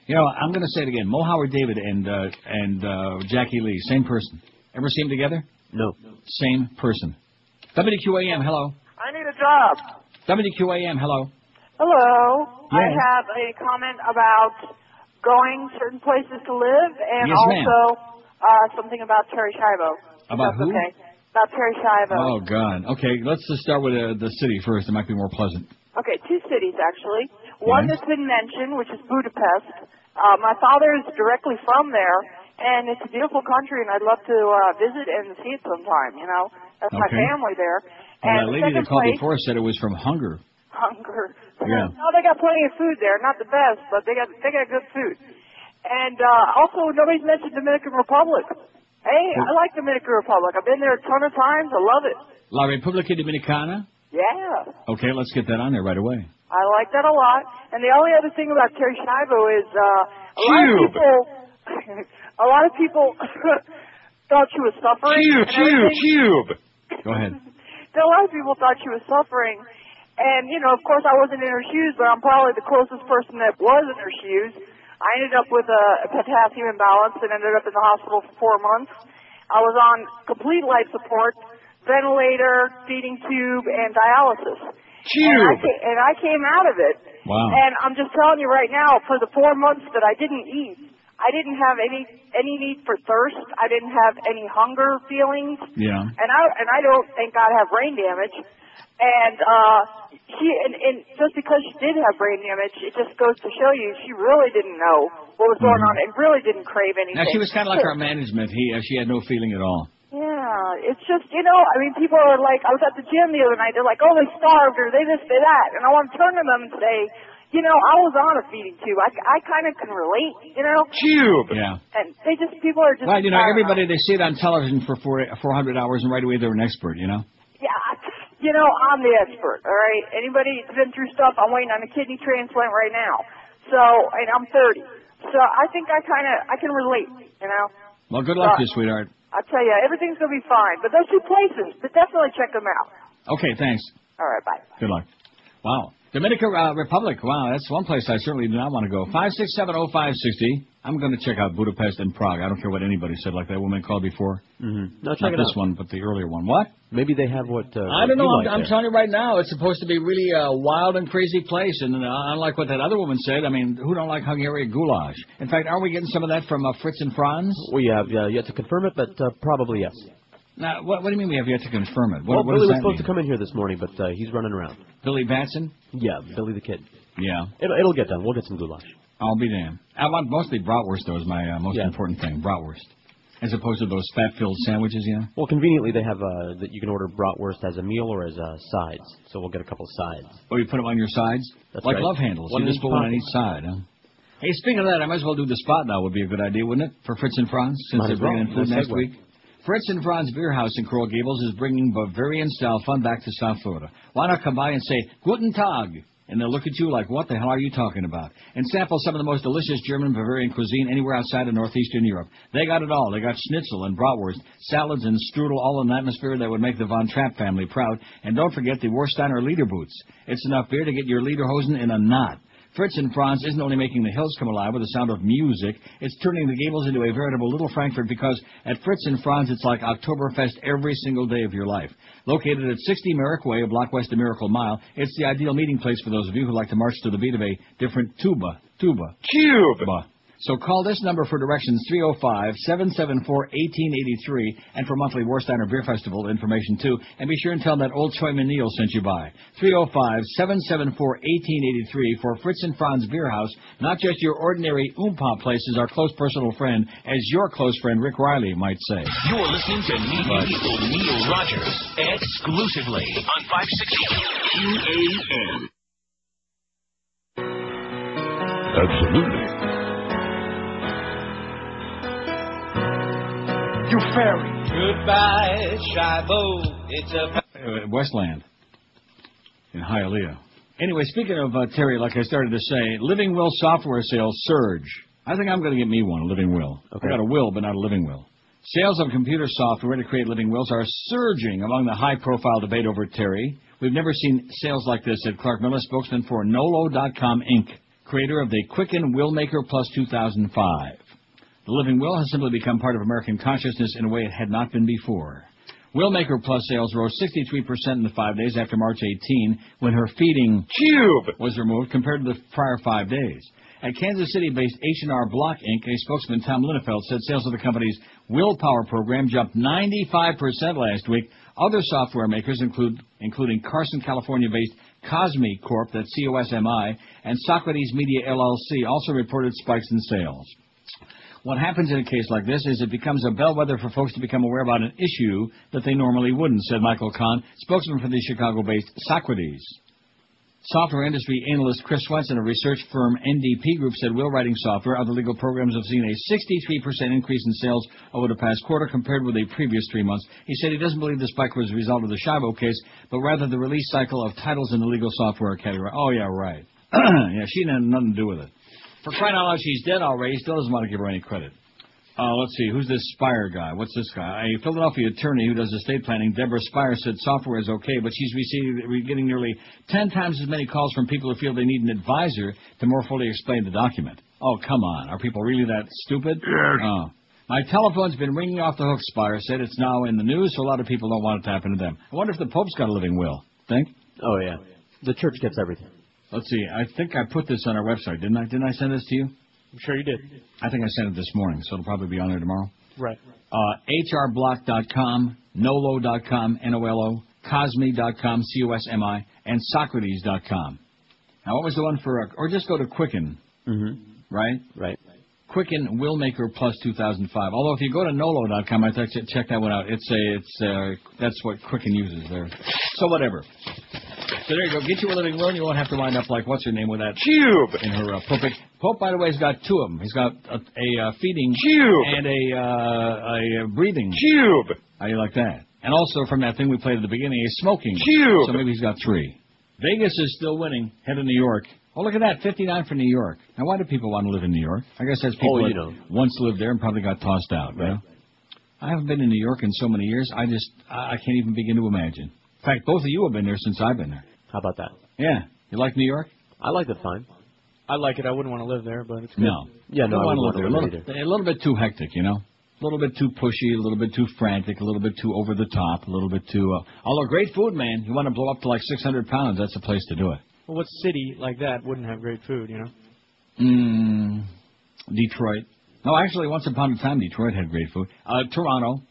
You know, I'm going to say it again. Mo Howard David and Jackie Lee, same person. Ever see them together? No. Same person. WQAM, hello. I need a job. WQAM, hello. Hello. Yeah. I have a comment about going certain places to live and Yes, also something about Terry Schiavo. About who? Okay. About Terry Schiavo. Oh, God. Okay, let's just start with the city first. It might be more pleasant. Okay, two cities, actually. One that's been mentioned, which is Budapest. My father is directly from there, and it's a beautiful country, and I'd love to visit and see it sometime, you know. That's my family there. Well, And that lady that called before said it was from Hunger. Hunger. Yeah. Oh, they got plenty of food there. Not the best, but they got good food. And also, nobody's mentioned Dominican Republic. Hey, I like Dominican Republic. I've been there a ton of times. I love it. La República Dominicana? Yeah. Okay, let's get that on there right away. I like that a lot. And the only other thing about Terry Schiavo is a lot of people thought she was suffering. Cube. Go ahead. A lot of people thought she was suffering. And, you know, of course I wasn't in her shoes, but I'm probably the closest person that was in her shoes. I ended up with a potassium imbalance and ended up in the hospital for 4 months. I was on complete life support, ventilator, feeding tube, and dialysis. And I came out of it. Wow. And I'm just telling you right now, for the 4 months that I didn't eat, I didn't have any need for thirst. I didn't have any hunger feelings. Yeah. And I don't, thank God, have brain damage. And just because she did have brain damage, it just goes to show you she really didn't know what was going on and really didn't crave anything. Now, she was kind of like our management. She had no feeling at all. Yeah, it's just, you know, I mean, people are like, I was at the gym the other night, they're like, oh, they starved or they this, they that. And I want to turn to them and say, you know, I was on a feeding tube. I kind of can relate, you know? Yeah. And people are just... Well, you know, everybody, they see it on television for 400 hours and right away they're an expert, you know? Yeah, you know, I'm the expert, all right? Anybody that's been through stuff, I'm waiting on a kidney transplant right now. So, and I'm 30. So I think I can relate, you know? Well, good luck to you, sweetheart. I'll tell you, everything's going to be fine. But those two places, but definitely check them out. Okay, thanks. All right, bye. Good luck. Wow. Dominican Republic. Wow, that's one place I certainly do not want to go. 5670560. I'm going to check out Budapest and Prague. I don't care what anybody said, like that woman called before. Mm-hmm. No, check Not it this out. one, but the earlier one. What? Maybe they have what I don't know. you like I'm there. telling you right now, it's supposed to be really a wild and crazy place. And unlike what that other woman said, I mean, who don't like Hungarian goulash? In fact, aren't we getting some of that from Fritz and Franz? We have yet to confirm it, but probably yes. Now, what do you mean we have yet to confirm it? Well, What Billy does was that supposed mean? to come in here this morning, but he's running around. Billy Batson? Yeah, Billy the Kid. Yeah. It'll get done. We'll get some goulash. I'll be damned. I want mostly bratwurst, though, is my most important thing. Bratwurst. As opposed to those fat-filled sandwiches, you know? Well, conveniently, they have that you can order bratwurst as a meal or as sides. So we'll get a couple of sides. Oh, you put them on your sides? That's like right. love handles. One You in just each put one on pocket. each side, huh? Hey, speaking of that, I might as well do the spot now. Would be a good idea, wouldn't it? For Fritz and Franz, since Might they're as well. bringing in food Nice next segue. week. Fritz and Franz Beer House in Coral Gables is bringing Bavarian-style fun back to South Florida. Why not come by and say, Guten Tag? And they'll look at you like, what the hell are you talking about? And sample some of the most delicious German Bavarian cuisine anywhere outside of northeastern Europe. They got it all. They got schnitzel and bratwurst, salads and strudel, all in an atmosphere that would make the Von Trapp family proud. And don't forget the Warsteiner Leder boots. It's enough beer to get your Lederhosen in a knot. Fritz and Franz isn't only making the hills come alive with the sound of music, it's turning the Gables into a veritable little Frankfurt because at Fritz and Franz it's like Oktoberfest every single day of your life. Located at 60 Merrick Way, a block west of Miracle Mile, it's the ideal meeting place for those of you who like to march to the beat of a different tuba. So call this number for directions, 305-774-1883, and for monthly Warsteiner Beer Festival information, too. And be sure and tell them that old Troy Neal sent you by. 305-774-1883 for Fritz and Franz Beer House. Not just your ordinary oompa places, our close personal friend, as your close friend Rick Riley might say. You're listening to Neil Rogers exclusively on 560 QAM. Absolutely. You fairy. Goodbye, Shibo. It's a... Westland. in Hialeah. Anyway, speaking of Terry, like I started to say, Living Will software sales surge. I think I'm going to get me one, a Living Will. Okay. I got a will, but not a Living Will. Sales of computer software to create living wills are surging among the high-profile debate over Terry. We've never seen sales like this, said Clark Miller, spokesman for Nolo.com, Inc., creator of the Quicken Willmaker Plus 2005. The living will has simply become part of American consciousness in a way it had not been before. Willmaker Plus sales rose 63% in the 5 days after March 18, when her feeding tube was removed compared to the prior 5 days. At Kansas City-based H&R Block, Inc., a spokesman, Tom Linnefeld, said sales of the company's Willpower program jumped 95% last week. Other software makers, including Carson, California-based Cosmi Corp., that's COSMI, and Socrates Media LLC, also reported spikes in sales. What happens in a case like this is it becomes a bellwether for folks to become aware about an issue that they normally wouldn't, said Michael Kahn, spokesman for the Chicago-based Socrates. Software industry analyst Chris Swenson of research firm NDP Group said will-writing software, other legal programs have seen a 63% increase in sales over the past quarter compared with the previous 3 months. He said he doesn't believe the spike was a result of the Schiavo case, but rather the release cycle of titles in the legal software category. Oh, yeah, right. Yeah, she had nothing to do with it. For crying out loud, she's dead already. He still doesn't want to give her any credit. Let's see. Who's this Spire guy? What's this guy? A Philadelphia attorney who does estate planning, Deborah Spire, said software is okay, but she's getting nearly 10 times as many calls from people who feel they need an advisor to more fully explain the document. Oh, come on. Are people really that stupid? Yes. Oh. My telephone's been ringing off the hook, Spire said. It's now in the news, so a lot of people don't want it to happen to them. I wonder if the Pope's got a living will. Think? Oh, yeah. The church gets everything. Let's see. I think I put this on our website, didn't I? Didn't I send this to you? I'm sure you did. I think I sent it this morning, so it'll probably be on there tomorrow. Right. HRBlock.com, Nolo.com, Nolo, Cosmi.com, COSMI, and Socrates.com. Now, what was the one for, or just go to Quicken, right? Right. Quicken Willmaker Plus 2005. Although if you go to Nolo.com, I check that one out. That's what Quicken uses there. So whatever. So there you go. Get you a living will, and you won't have to wind up like what's her name with that tube in her pulpit. Pope, by the way, has got two of them. He's got a feeding tube and a breathing tube. How do you like that? And also from that thing we played at the beginning, a smoking tube. So maybe he's got three. Vegas is still winning. Head of New York. Oh, look at that, 59 for New York. Now, why do people want to live in New York? I guess that's people that once lived there and probably got tossed out. Right. You know? I haven't been in New York in so many years. I can't even begin to imagine. In fact, both of you have been there since I've been there. How about that? Yeah. You like New York? I like it fine. I like it. I wouldn't want to live there, but it's good. No. Yeah, no, I don't want to live there either. A little bit too hectic, you know? A little bit too pushy, a little bit too frantic, a little bit too over the top, a little bit too... although great food, man. You want to blow up to like 600 pounds, that's the place to do it. Well, what city like that wouldn't have great food, you know? Detroit. No, actually, once upon a time, Detroit had great food. Toronto.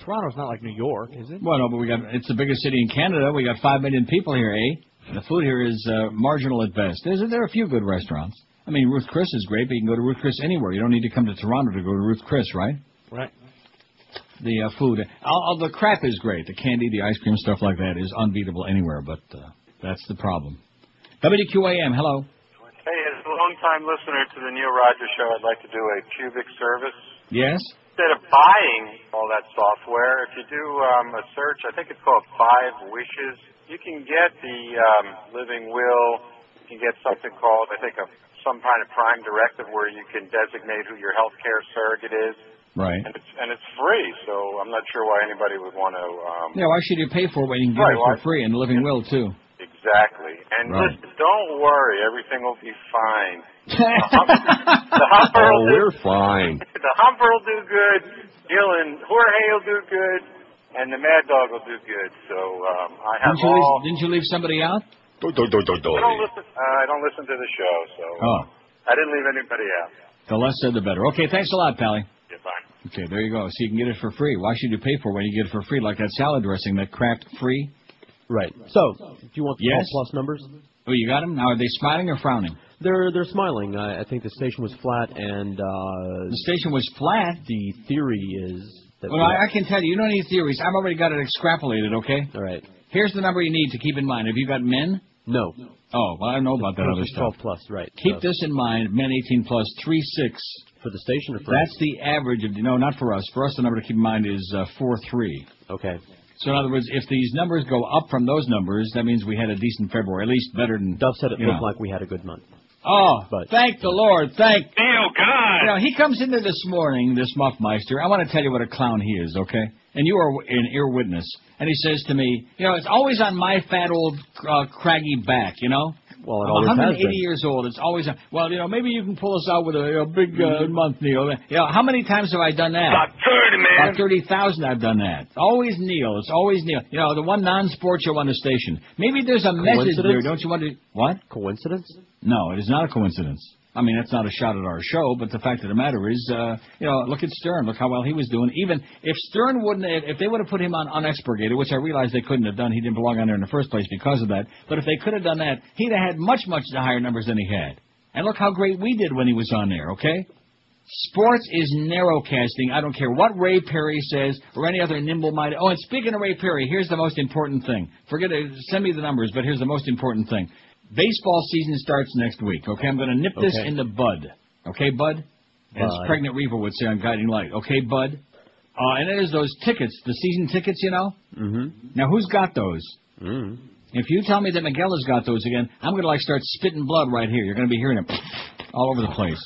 Toronto's not like New York, is it? Well, no, but it's the biggest city in Canada. We got 5 million people here, eh? The food here is marginal at best. There are a few good restaurants. I mean, Ruth Chris is great, but you can go to Ruth Chris anywhere. You don't need to come to Toronto to go to Ruth Chris, right? Right. The food. The crap is great. The candy, the ice cream, stuff like that is unbeatable anywhere, but that's the problem. WQAM, hello. Hey, as a long-time listener to the Neil Rogers Show, I'd like to do a cubic service. Yes? Instead of buying all that software, if you do a search, I think it's called 5 Wishes, you can get the living will. You can get something called, I think, some kind of prime directive where you can designate who your health care surrogate is. Right. And it's free, so I'm not sure why anybody would want to... yeah, why should you pay for it when you can get it for free and living will, too? Exactly. And listen, don't worry, everything will be fine. The Humper will we're fine. The Humper will do good. Gil and Jorge will do good. And the Mad Dog will do good. So I have Didn't you leave somebody out? I don't listen to the show, so I didn't leave anybody out. The less said, the better. Okay, thanks a lot, Pally. Yeah, fine. Okay, there you go. So you can get it for free. Why should you pay for it when you get it for free, like that salad dressing, that Kraft free? Right. So, do you want the call plus numbers? Oh, you got them? Now, are they smiling or frowning? They're smiling. I think the station was flat, and... the station was flat? The theory is... that well, I can tell you, you don't need theories. I've already got it extrapolated, okay? All right. Here's the number you need to keep in mind. Have you got men? No. Oh, well, I don't know about that other stuff. 12 plus, right. Keep this in mind, men 18 plus, 3-6. For the station or for That's the average of... No, not for us. For us, the number to keep in mind is 4-3. Okay. So in other words, if these numbers go up from those numbers, that means we had a decent February, at least better than... Duff said it looked like we had a good month. Oh, thank the Lord, thank... Oh, God! You know, he comes into this morning, this Muffmeister. I want to tell you what a clown he is, okay? And you are an ear witness. And he says to me, you know, it's always on my fat old craggy back, you know? Well, it I'm always 180 has been. years old. It's always on. Well, you know, maybe you can pull us out with a big month, Neil. You know, how many times have I done that? About 30, man. About 30,000 I've done that. Always Neil. It's always Neil. You know, the one non-sport show on the station. Maybe there's a message there. Don't you want to... What? Coincidence? No, it is not a coincidence. I mean, that's not a shot at our show, but the fact of the matter is, you know, look at Stern. Look how well he was doing. Even if Stern wouldn't, if they would have put him on unexpurgated, which I realize they couldn't have done, he didn't belong on there in the first place because of that. But if they could have done that, he'd have had much, much higher numbers than he had. And look how great we did when he was on there, okay? Sports is narrowcasting. I don't care what Ray Perry says or any other nimble-minded. Oh, and speaking of Ray Perry, here's the most important thing. Forget it. Send me the numbers, but here's the most important thing. Baseball season starts next week, okay? I'm going to nip this in the bud. Okay, bud? As Pregnant Reaver would say on Guiding Light. Okay, bud? And there's those tickets, the season tickets, you know? Mm-hmm. Now, who's got those? Mm-hmm. If you tell me that Miguel has got those again, I'm going to, start spitting blood right here. You're going to be hearing it all over the place.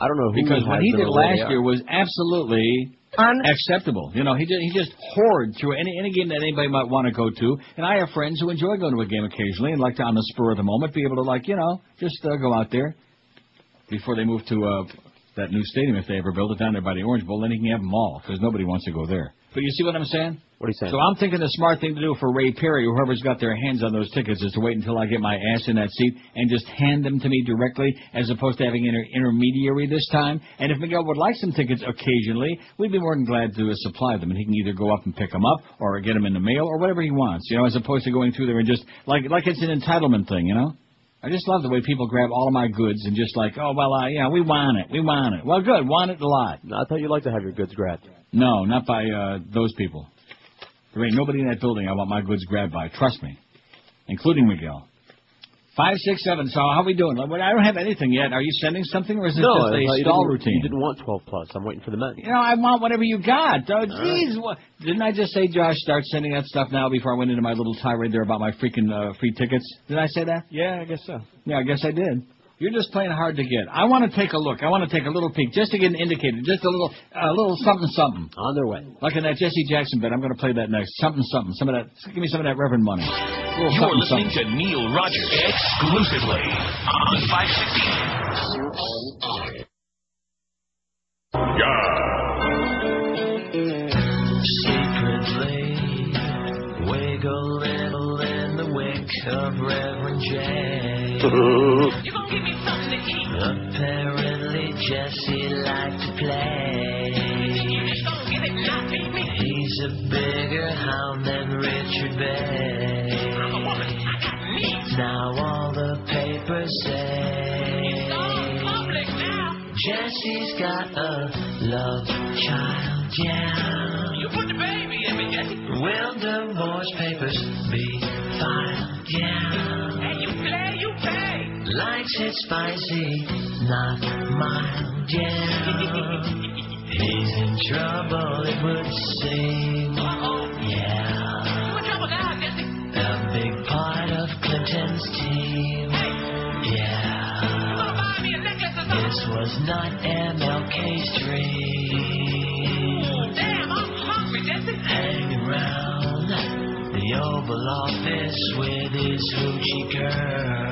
I don't know who because what he did last year was absolutely unacceptable. You know, he just hoard through any game that anybody might want to go to. And I have friends who enjoy going to a game occasionally and like to, on the spur of the moment, be able to, just go out there before they move to that new stadium, if they ever build it down there by the Orange Bowl. Then he can have them all because nobody wants to go there. But you see what I'm saying? What are you saying? So I'm thinking the smart thing to do for Ray Perry, or whoever's got their hands on those tickets, is to wait until I get my ass in that seat and just hand them to me directly, as opposed to having an intermediary this time. And if Miguel would like some tickets occasionally, we'd be more than glad to supply them, and he can either go up and pick them up or get them in the mail or whatever he wants, as opposed to going through there and just like it's an entitlement thing, I just love the way people grab all of my goods and just we want it. Well, good, want it a lot. I thought you liked to have your goods grabbed. No, not by those people. There ain't nobody in that building I want my goods grabbed by. Trust me. Including Miguel. 567. So how are we doing? I don't have anything yet. Are you sending something, or is this just a stall routine? You didn't want 12 plus. I'm waiting for the men. I want whatever you got. Oh, geez. Didn't I just say, Josh, start sending that stuff now before I went into my little tirade there about my freaking free tickets? Did I say that? Yeah, I guess so. Yeah, I guess I did. You're just playing hard to get. I want to take a look. I want to take a little peek, just to get an indicator, just a little something. On their way. Like in that Jesse Jackson bit. I'm going to play that next. Something. Some of that. Give me some of that Reverend money. You're listening to Neil Rogers exclusively on 560. Secretly, wiggle little in the wake of Reverend J. You gonna give me something to eat? Apparently Jesse liked to play. He's a bigger hound than Richard Bay. Now all the papers say Jesse's got a love child, yeah. You put the baby in me, Jesse. Will divorce papers be filed, yeah. Hey, you play. Likes it spicy, not mild, yeah. He's in trouble, it would seem, yeah. What trouble now, Jesse? A big part of Clinton's team, yeah. You gonna buy me a necklace or something? This was not MLK's dream. Damn, I'm hungry, Jesse. Hang around the Oval Office with his hoochie girl.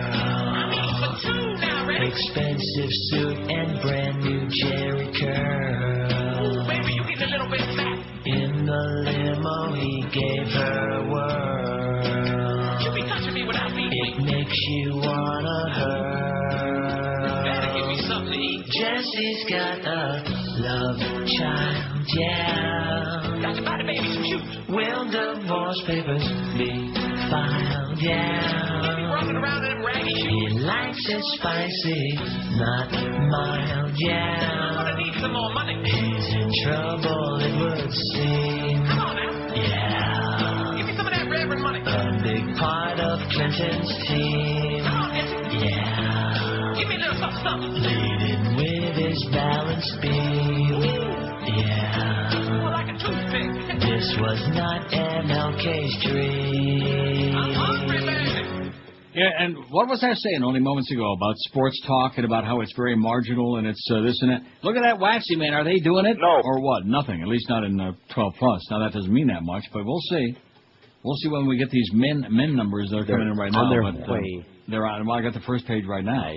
Expensive suit and brand new Jerry curl. Ooh, baby, you get a little bit fat. In the limo, he gave her a whirl. You be touching me without me. It makes you wanna hurl. Better give me something to eat. Jesse's got a love child, yeah. Got to buy the baby some shoes. Will divorce papers be filed, yeah. Running around in them raggy shoes. He likes it spicy, not mild, yeah. I'm gonna need some more money. He's in trouble, it would seem. Come on now. Yeah. Give me some of that Reverend money. A big part of Clinton's team. Come on, Jesse. Yeah. Give me a little something. Leading with his balance beam. Yeah. More like a toothpick. This was not MLK Yeah, and what was I saying only moments ago about sports talk and about how it's very marginal and it's this and that? Look at that Waxy, man. Are they doing it? No. Or what? Nothing. At least not in 12 plus. Now, that doesn't mean that much, but we'll see. We'll see when we get these men numbers that are coming in right now. On their way. They're on. Well, I got the first page right now.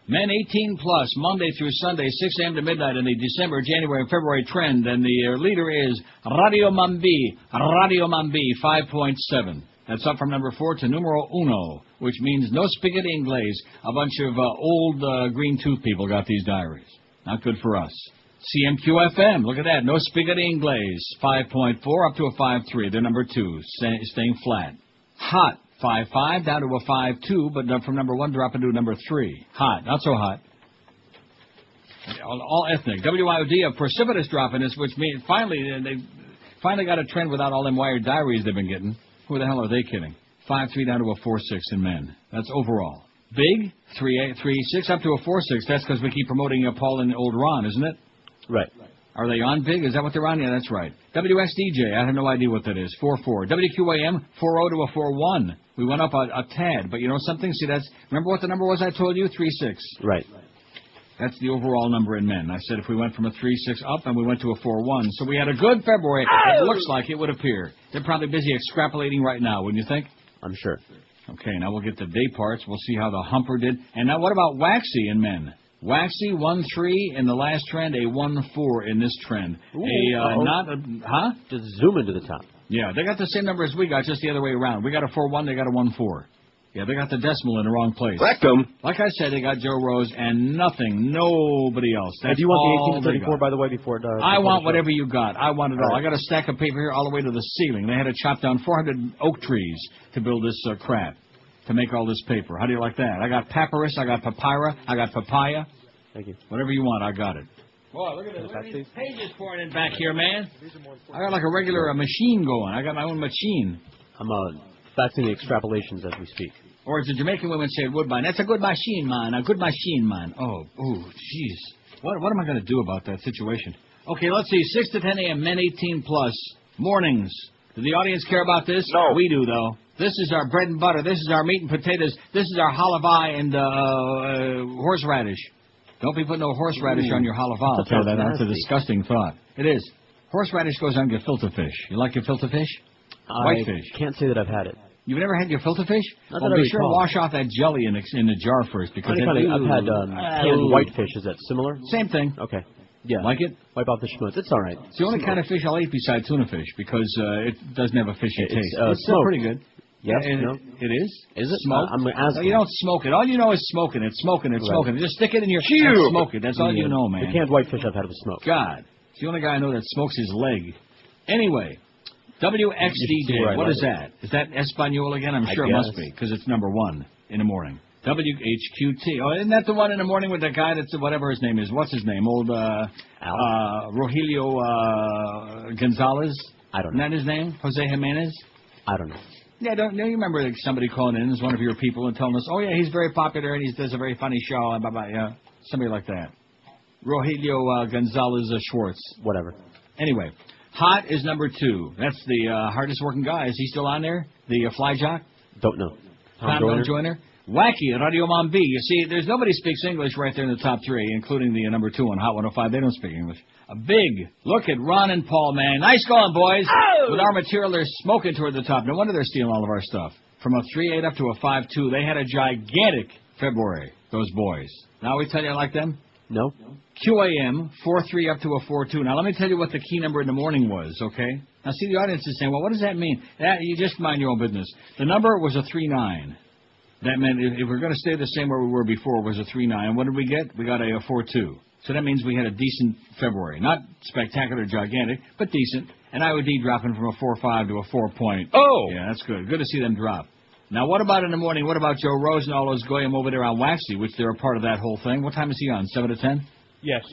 Men 18 plus, Monday through Sunday, 6 a.m. to midnight in the December, January, and February trend. And the leader is Radio Mambi. Radio Mambi, 5.7. That's up from number 4 to numero uno, which means no spaghetti inglés. A bunch of old green tooth people got these diaries. Not good for us. CMQ-FM, look at that. No spaghetti inglés, 5.4 up to a 5.3. They're number 2, staying flat. Hot. 5.5 down to a 5.2, but from number 1 drop into number 3. Hot, not so hot. All ethnic. WIOD, a precipitous drop in this, which means they finally got a trend without all them wired diaries they've been getting. Who the hell are they kidding? 5.3 down to a 4.6 in men. That's overall. Big, 3.6 up to a 4.6. That's because we keep promoting Paul and old Ron, isn't it? Right. Are they on big? Is that what they're on? Yeah, that's right. WXDJ, I have no idea what that is. 4.4. WQAM, 4.0 to a 4.1. We went up a tad, but you know something? See, remember what the number was I told you? 3.6. Right. That's the overall number in men. I said if we went from a 3.6 up and we went to a 4.1. So we had a good February. It looks like it would appear. They're probably busy extrapolating right now, wouldn't you think? I'm sure. Okay, now we'll get the day parts. We'll see how the humper did. And now what about Waxy in men? Waxy 1.3 in the last trend, a 1.4 in this trend. Just zoom into the top. Yeah, they got the same number as we got, just the other way around. We got a 4.1, they got a 1.4. Yeah, they got the decimal in the wrong place. Rectum. Like I said, they got Joe Rose and nobody else. That's do you want all the 1834, by the way, before it I want whatever you got. I want it all. I got a stack of paper here all the way to the ceiling. They had to chop down 400 oak trees to build this crap, to make all this paper. How do you like that? I got papyrus, I got papyra, I got papaya. Thank you. Whatever you want, I got it. Boy, look at this. Look at these pages pouring in back here, man. I got like a regular machine going. I got my own machine. I'm faxing the extrapolations as we speak. Or as the Jamaican women say at Woodbine, that's a good machine, man. A good machine, man. Oh, jeez. What am I going to do about that situation? Okay, let's see. 6 to 10 a.m., men 18 plus. Mornings. Do the audience care about this? No. We do, though. This is our bread and butter. This is our meat and potatoes. This is our halavai and horseradish. Don't be putting no horseradish on your halavai. I'll tell you that. That's a disgusting thought. It is. Horseradish goes on gefilte fish. You like gefilte fish? Whitefish. I can't say that I've had it. You've never had gefilte fish? Not well, that I be sure to wash off that jelly in the jar first. Because I've had canned whitefish. Is that similar? Same thing. Okay. Yeah. Like it? Wipe off the schmutz. It's all right. It's the only kind of fish I'll eat beside tuna fish because it doesn't have a fishy taste. It's still pretty good. Yes, no. It is? Is it? Smoked? No, you don't smoke it. All you know is smoking it, smoking it, smoking it. Just stick it in your and smoke it. That's all you know, man. The canned whitefish I've had with smoke. God. It's the only guy I know that smokes his leg. Anyway, WXDJ, what is that? Is that Espanol again? I'm sure it must be, because it's number 1 in the morning. WHQT. Oh, isn't that the one in the morning with the guy that's, whatever his name is? What's his name? Old Rogelio Gonzalez? I don't know. Isn't that his name? Jose Jimenez? I don't know. Yeah, don't you remember somebody calling in as one of your people and telling us, oh, yeah, he's very popular and he does a very funny show, and blah, blah, yeah. Somebody like that. Rogelio Gonzalez Schwartz. Whatever. Anyway, Hot is number 2. That's the hardest working guy. Is he still on there? The fly jock? Don't know. Tom Joyner? Wacky, Radio Mambi. You see, there's nobody speaks English right there in the top 3, including the number 2 on Hot 105. They don't speak English. A big look at Ron and Paul, man. Nice going, boys. Oh! With our material, they're smoking toward the top. No wonder they're stealing all of our stuff. From a 3.8 up to a 5.2, they had a gigantic February, those boys. Now we tell you I like them? No. QAM, 4.3 up to a 4.2. Now let me tell you what the key number in the morning was, okay? Now see, the audience is saying, well, what does that mean? You just mind your own business. The number was a 3.9. That meant if we're going to stay the same where we were before, it was a 3.9. What did we get? We got a 4.2. So that means we had a decent February. Not spectacular, gigantic, but decent. And IOD dropping from a 4.5 to a 4 point. Oh! Yeah, that's good. Good to see them drop. Now, what about in the morning? What about Joe Rose and all those goyim over there on Waxy, which they're a part of that whole thing? What time is he on, 7 to 10? Yes.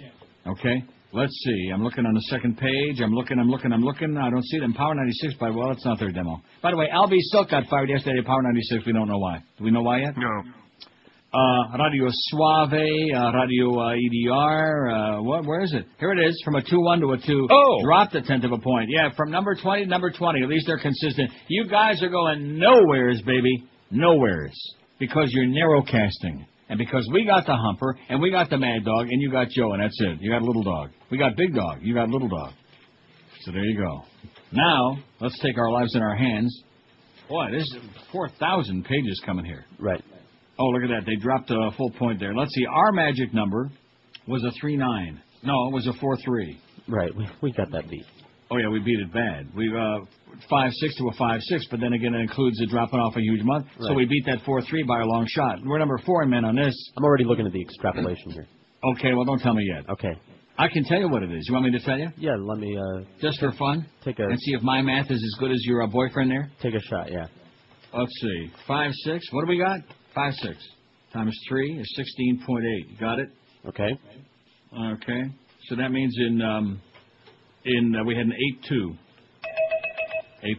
Okay. Let's see. I'm looking on the second page. I'm looking. I don't see them. Power 96, well, it's not their demo. By the way, Albie Silk got fired yesterday at Power 96. We don't know why. Do we know why yet? No. Radio Suave, Radio EDR, where is it? Here it is, from a 2.1 to a 2. Oh! Dropped a tenth of a point. Yeah, from number 20 to number 20. At least they're consistent. You guys are going nowheres, baby. Nowheres. because you're narrowcasting. And because we got the Humper, and we got the Mad Dog, and you got Joe, and that's it. You got Little Dog. We got Big Dog. You got Little Dog. So there you go. Now, let's take our lives in our hands. Boy, there's 4,000 pages coming here. Right. Oh, look at that. They dropped a full point there. Let's see. Our magic number was a 3-9. No, it was a 4-3. Right. We got that beat. Oh, yeah, we beat it bad. We 5-6 to a 5-6, but then again, it includes it dropping off a huge month. Right. So we beat that 4-3 by a long shot. We're number 4 in men on this. I'm already looking at the extrapolation here. Okay, well, don't tell me yet. Okay. I can tell you what it is. You want me to tell you? Yeah, let me... Just for fun? And see if my math is as good as your boyfriend there? Take a shot, yeah. Let's see. 5-6. What do we got? 5-6 times 3 is 16.8. Got it? Okay. Okay. So that means we had an 8.2.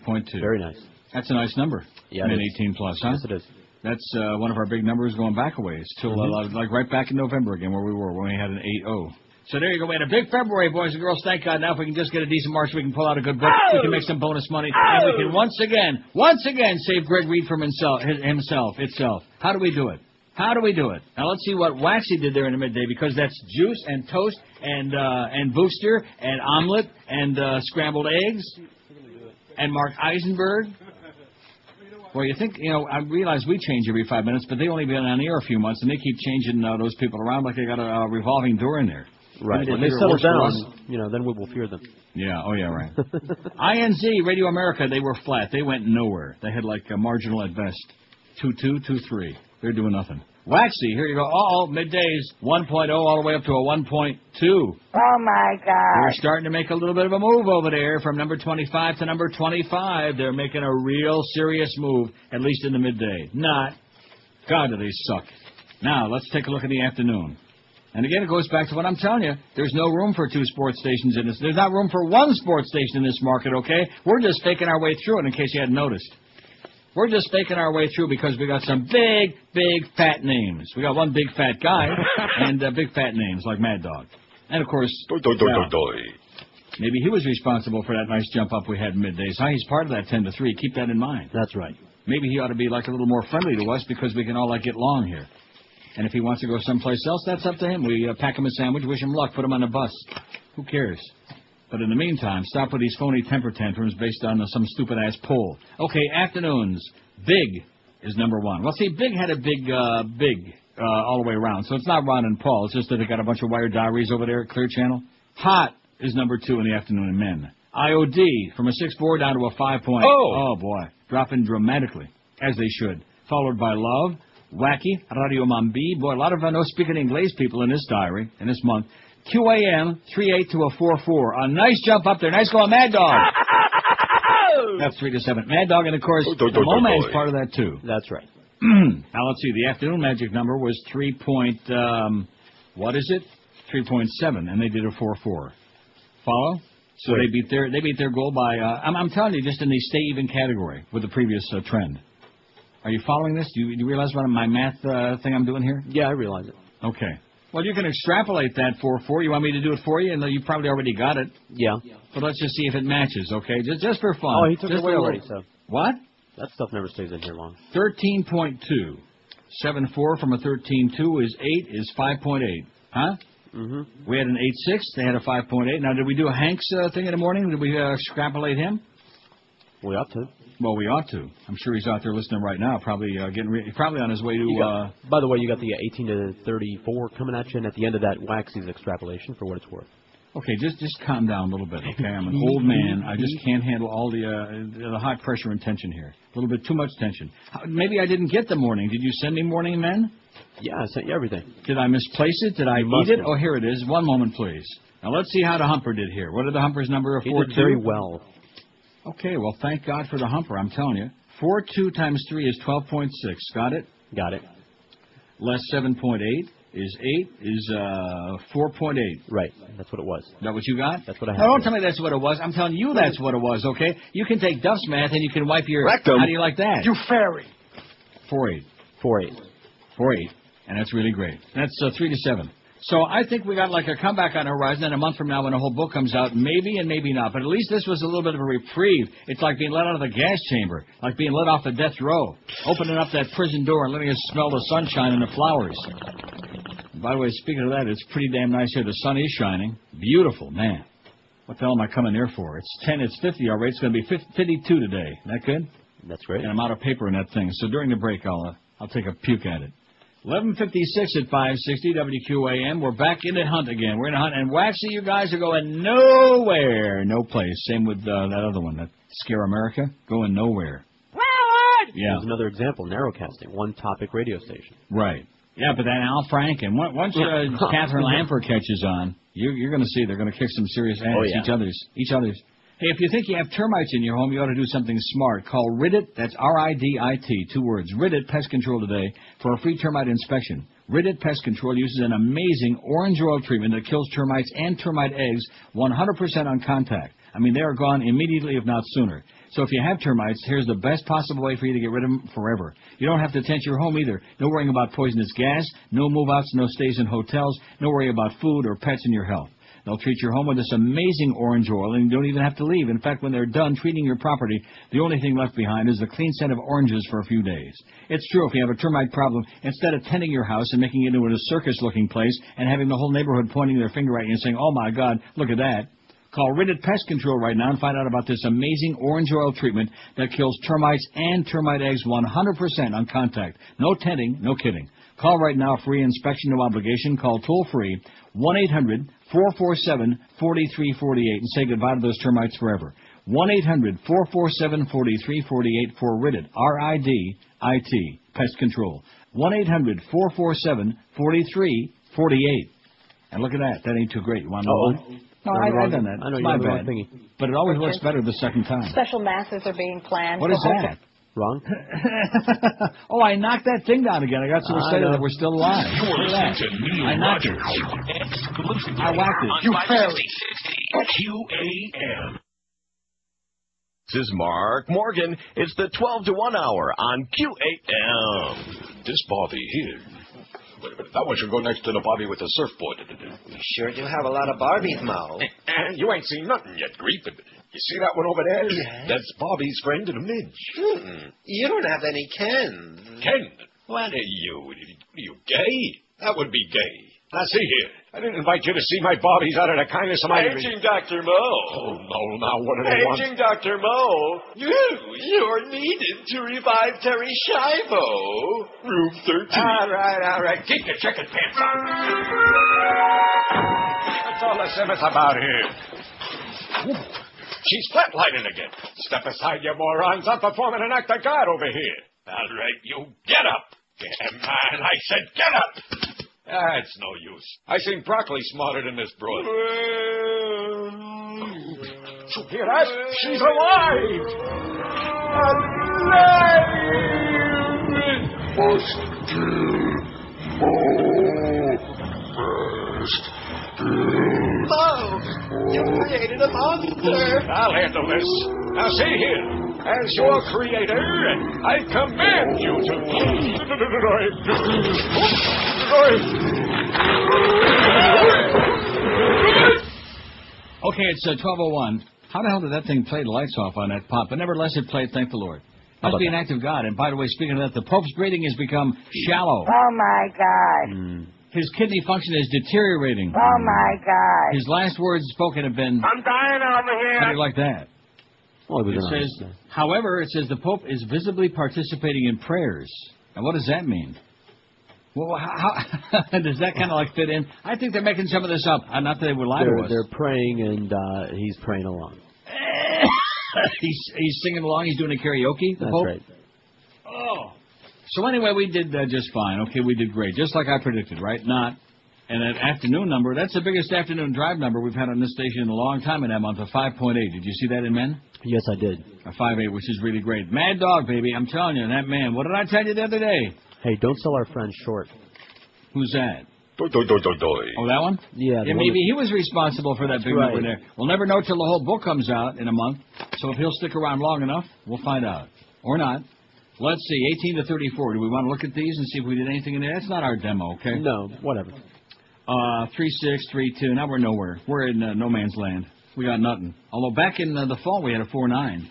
8.2. Very nice. That's a nice number. Yeah, in 18 plus, huh? Yes, it is. That's one of our big numbers going back a ways till like right back in November again where we were when we had an 8.0. So there you go. We had a big February, boys and girls. Thank God. Now if we can just get a decent March, we can pull out a good book. We can make some bonus money, and we can once again save Greg Reed from himself. How do we do it? How do we do it? Now let's see what Waxy did there in the midday, because that's juice and toast and booster and omelet and scrambled eggs and Mark Eisenberg. Well, you think, I realize we change every 5 minutes, but they only been on the air a few months, and they keep changing those people around like they got a revolving door in there. Right. When they settle down, then we will fear them. Yeah, oh yeah, right. INZ, Radio America, they were flat. They went nowhere. They had like a marginal at best. 2.2, 2.3. They're doing nothing. Waxy, here you go. Middays 1.0 all the way up to a 1.2. Oh, my God. We're starting to make a little bit of a move over there from number 25 to number 25. They're making a real serious move, at least in the midday. Not. God, do they suck. Now, let's take a look at the afternoon. And again, it goes back to what I'm telling you. There's no room for 2 sports stations in this. There's not room for 1 sports station in this market, okay? We're just faking our way through it, in case you hadn't noticed. We're just faking our way through because we got some big, fat names. We got one big, fat guy and big, fat names like Mad Dog. And, of course, maybe he was responsible for that nice jump up we had middays. He's part of that 10 to 3. Keep that in mind. That's right. Maybe he ought to be like a little more friendly to us because we can all get along here. And if he wants to go someplace else, that's up to him. We pack him a sandwich, wish him luck, put him on the bus. Who cares? But in the meantime, stop with these phony temper tantrums based on some stupid-ass poll. Okay, afternoons. Big is number 1. Well, see, Big had a big all the way around. So it's not Ron and Paul. It's just that they got a bunch of wire diaries over there at Clear Channel. Hot is number 2 in the afternoon in men. IOD from a 6.4 down to a 5.0. Oh, boy. Dropping dramatically, as they should. Followed by Love, Wacky, Radio Mambi. Boy, a lot of no-speaking English people in this diary, in this month. QAM, 3.8 to a 4.4. A nice jump up there. Nice going, Mad Dog. That's 3 to 7. Mad Dog, and of course, the Moman's part of that, too. That's right. Now, let's see. The afternoon magic number was 3.7, and they did a 4.4. Follow? So they beat their goal by, I'm telling you, just in the stay even category with the previous trend. Are you following this? Do you realize what my math thing I'm doing here? Yeah, I realize it. Okay. Well, you can extrapolate that 4.4. You want me to do it for you? And you probably already got it. Yeah. But let's just see if it matches, okay? Just for fun. Oh, he took it away already, so. What? That stuff never stays in here long. 13.2. 7.4 from a 13.2 is 8 is 5.8. Huh? Mm-hmm. We had an 8.6. They had a 5.8. Now, did we do a Hanks thing in the morning? Did we extrapolate him? We ought to. Well, we ought to. I'm sure he's out there listening right now, probably probably on his way to... by the way, you got the 18 to 34 coming at you, and at the end of that, Waxy's extrapolation for what it's worth. Okay, just calm down a little bit, okay? I'm an old man. I just can't handle all the high pressure and tension here. A little bit too much tension. Maybe I didn't get the morning. Did you send me morning, men? Yeah, I sent you everything. Did I misplace it? Did I eat it? Oh, here it is. One moment, please. Now, let's see how the Humper did here. What did the Humper's number of 4.2? He did very well. Okay, well, thank God for the Humper, I'm telling you. 4.2 times 3 is 12.6. Got it? Got it. Less 7.8 is 8 is 4.8. Right, that's what it was. Is that what you got? That's what I have. No, don't tell me that's what it was. I'm telling you that's what it was, okay? You can take Duff's math and you can wipe your... Rectum. How do you like that? You fairy. 4.8. 4.8. 4.8. And that's really great. That's 3 to 7. So I think we got like a comeback on the horizon, and a month from now when the whole book comes out, maybe and maybe not. But at least this was a little bit of a reprieve. It's like being let out of the gas chamber, like being let off the death row, opening up that prison door and letting us smell the sunshine and the flowers. By the way, speaking of that, it's pretty damn nice here. The sun is shining. Beautiful, man. What the hell am I coming here for? It's 50 already. It's going to be 52 today. Isn't that good? That's great. And I'm out of paper in that thing. So during the break, I'll take a puke at it. 11:56 at 560 WQAM. We're back in the hunt again. We're in the hunt. And Waxy, you guys are going nowhere. No place. Same with that other one, that Scare America. Going nowhere. Yeah. There's another example, narrowcasting, one-topic radio station. Right. Yeah, but then Al Franken, once Catherine Lampert catches on, you're going to see they're going to kick some serious ass. Oh, yeah. Each other's. Hey, if you think you have termites in your home, you ought to do something smart. Call Ridit, that's R-I-D-I-T, 2 words, Ridit Pest Control today for a free termite inspection. Ridit Pest Control uses an amazing orange oil treatment that kills termites and termite eggs 100% on contact. I mean, they are gone immediately, if not sooner. So if you have termites, here's the best possible way for you to get rid of them forever. You don't have to tent your home either. No worrying about poisonous gas, no move-outs, no stays in hotels, no worry about food or pets and your health. They'll treat your home with this amazing orange oil, and you don't even have to leave. In fact, when they're done treating your property, the only thing left behind is the clean scent of oranges for a few days. It's true, if you have a termite problem, instead of tending your house and making it into a circus-looking place and having the whole neighborhood pointing their finger at you and saying, oh, my God, look at that. Call Ridit Pest Control right now and find out about this amazing orange oil treatment that kills termites and termite eggs 100% on contact. No tenting, no kidding. Call right now, free inspection, no obligation. Call toll-free 1-800-447-4348 and say goodbye to those termites forever. 1-800-447-4348 for Ridit, R-I-D-I-T, Pest Control. 1-800-447-4348. And look at that. That ain't too great. You want to know why? No, I've done that. I know, it's my bad. thingy. But it always works better the second time. Special masses are being planned. What is that? Wrong. Oh, I knocked that thing down again. I got so excited that we're still alive. You're listening to Neil I knocked Rogers. it. I whacked it. You QAM. This is Mark Morgan. It's the 12 to 1 hour on QAM. This Bobby here. Wait a minute. That one should go next to the Bobby with the surfboard. We sure do have a lot of Barbies, Mo. And you ain't seen nothing yet, Greep. You see that one over there? Yeah. That's Bobby's friend, the Midge. You don't have any Ken. Ken? What are you? Are you gay? That would be gay. Now, see here. I didn't invite you to see my Barbies out of the kindness of my... Paging Dr. Mo. Oh, no, now what do they want? Paging Dr. Mo. You're needed to revive Terry Schiavo. Room 13. All right. Keep your chicken pants on. That's all the simmer's about here. Ooh. She's flatlining again. Step aside, you morons. I'm performing an act of God over here. All right, you get up. Damn man, I said get up. That's no use. I seen broccoli smarter than this broad. You hear that? She's alive! Mo, you created a monster. I'll handle this. Now see here. As your creator, I command you to... Okay, it's 12:01. How the hell did that thing play the lights off on that pop? But nevertheless, it played, thank the Lord. Must be an act of God. And by the way, speaking of that, the Pope's breathing has become shallow. Oh, my God. His kidney function is deteriorating. Oh, my God. His last words spoken have been... I'm dying over here. Something like that. Well, it says, however, it says the Pope is visibly participating in prayers. And what does that mean? Well, how does that kind of like fit in? I think they're making some of this up. Not that they would lie to us. They're praying, and he's praying along. He's singing along. He's doing a karaoke. The That's Pope? right. Oh. So anyway, we did just fine. Okay, we did great, just like I predicted, right? And that afternoon number, that's the biggest afternoon drive number we've had on this station in a long time in that month, a 5.8. Did you see that in men? Yes, I did. A 5.8, which is really great. Mad Dog, baby, I'm telling you, that man. What did I tell you the other day? Hey, don't sell our friend short. Who's that? Doi. Oh, that one? Yeah. Maybe he was responsible for that big number there. We'll never know till the whole book comes out in a month. So if he'll stick around long enough, we'll find out. Or not. Let's see, 18 to 34. Do we want to look at these and see if we did anything in there? That's not our demo, okay? No, whatever. 3632. Now we're nowhere. We're in no man's land. We got nothing. Although back in the fall we had a 49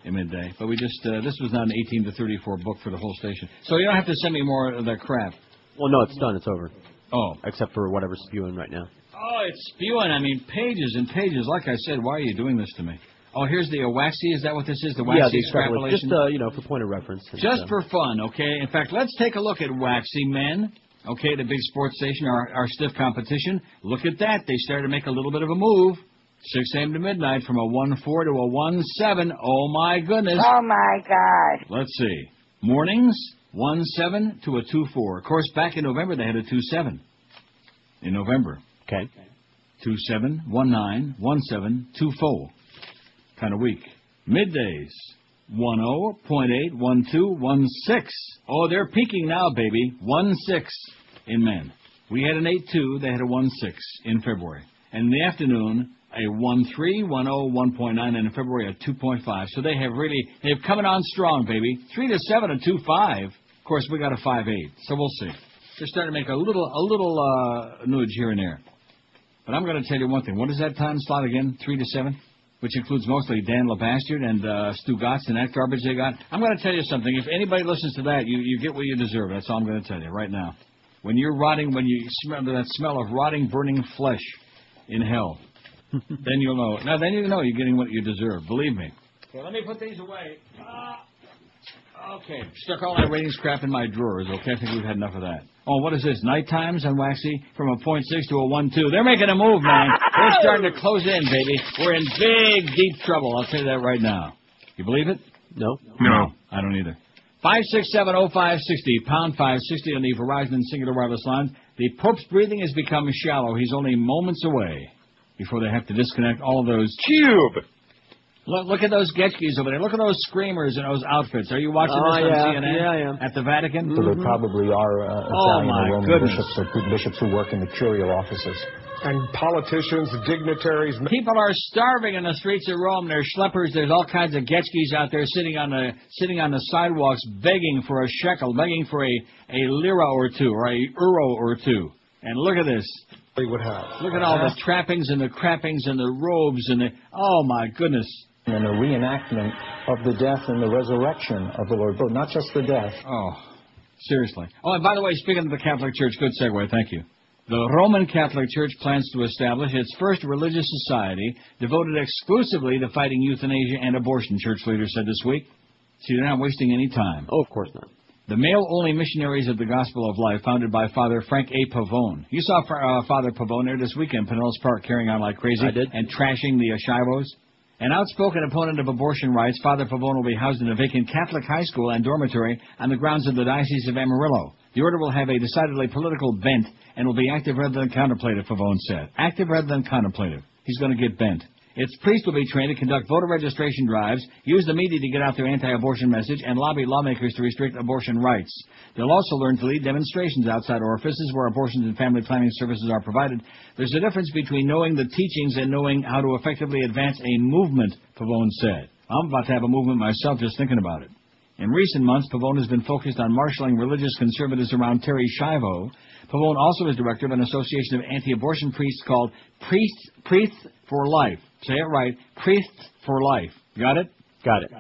in midday, but we just this was not an 18 to 34 book for the whole station. So you don't have to send me more of that crap. Well, no, it's done. It's over. Oh, except for whatever's spewing right now. Oh, it's spewing. I mean, pages and pages. Like I said, why are you doing this to me? Oh, here's the waxy. Is that what this is? The waxy extrapolation? Just for point of reference. Just for fun, okay? In fact, let's take a look at Waxy Men. Okay, the big sports station, our stiff competition. Look at that. They started to make a little bit of a move. 6 a.m. to midnight from a 1-4 to a 1-7. Oh, my goodness. Oh, my God. Let's see. Mornings, 1-7 to a 2-4. Of course, back in November, they had a 2-7. In November. Okay. 2-7, 1-9, 1-7, 2-4. Kind of weak. Middays, 1-0, 0.8, 1-2, 1-6. Oh, they're peaking now, baby. 1-6 in men. We had an 8-2. They had a 1-6 in February. And in the afternoon, a 1-3, 1-0, 1.9, and in February a 2.5. So they've coming on strong, baby. 3-7 and 2.5. Of course, we got a 5-8. So we'll see. They're starting to make a little nudge here and there. But I'm going to tell you one thing. What is that time slot again? 3-7, which includes mostly Dan LeBastard and Stu Gotts and that garbage they got. I'm going to tell you something. If anybody listens to that, you get what you deserve. That's all I'm going to tell you right now. When you're rotting, when you smell that smell of rotting, burning flesh in hell. Then you'll know. Now, then you know you're getting what you deserve. Believe me. Okay, let me put these away. Okay, stuck all that ratings crap in my drawers. Okay, I think we've had enough of that. Oh, what is this? Night times on Waxy from a 0.6 to a 1-2. They're making a move, man. They're starting to close in, baby. We're in big, deep trouble. I'll tell you that right now. You believe it? No. No, I don't either. 5670560, pound 560 on the Verizon and Singular Wireless lines. The Pope's breathing has become shallow. He's only moments away before they have to disconnect all of those. Cube! Look at those Getchkis over there. Look at those screamers in those outfits. Are you watching this on CNN? Yeah, I am. At the Vatican? So there probably are Italian or Roman bishops or bishops who work in the curial offices. And politicians, dignitaries. People are starving in the streets of Rome. There's schleppers. There's all kinds of Getchkis out there sitting on the sidewalks, begging for a shekel, begging for a lira or two or a euro or two. And look at this. They would have. Look at all the trappings and the crappings and the robes and the. Oh my goodness. And a reenactment of the death and the resurrection of the Lord, but not just the death. Oh, seriously. Oh, and by the way, speaking of the Catholic Church, good segue, thank you. The Roman Catholic Church plans to establish its first religious society devoted exclusively to fighting euthanasia and abortion, church leaders said this week. See, they're not wasting any time. Oh, of course not. The male-only missionaries of the Gospel of Life, founded by Father Frank A. Pavone. You saw Father Pavone there this weekend, Pinellas Park, carrying on like crazy. I did. And trashing the Shivos. An outspoken opponent of abortion rights, Father Pavone will be housed in a vacant Catholic high school and dormitory on the grounds of the Diocese of Amarillo. The order will have a decidedly political bent and will be active rather than contemplative, Pavone said. Active rather than contemplative. He's going to get bent. Its priests will be trained to conduct voter registration drives, use the media to get out their anti-abortion message, and lobby lawmakers to restrict abortion rights. They'll also learn to lead demonstrations outside orifices where abortions and family planning services are provided. There's a difference between knowing the teachings and knowing how to effectively advance a movement, Pavone said. I'm about to have a movement myself just thinking about it. In recent months, Pavone has been focused on marshaling religious conservatives around Terry Schiavo. Pavone also is director of an association of anti-abortion priests called Priests for Life. Say it right. Priests for Life. Got it? Got it.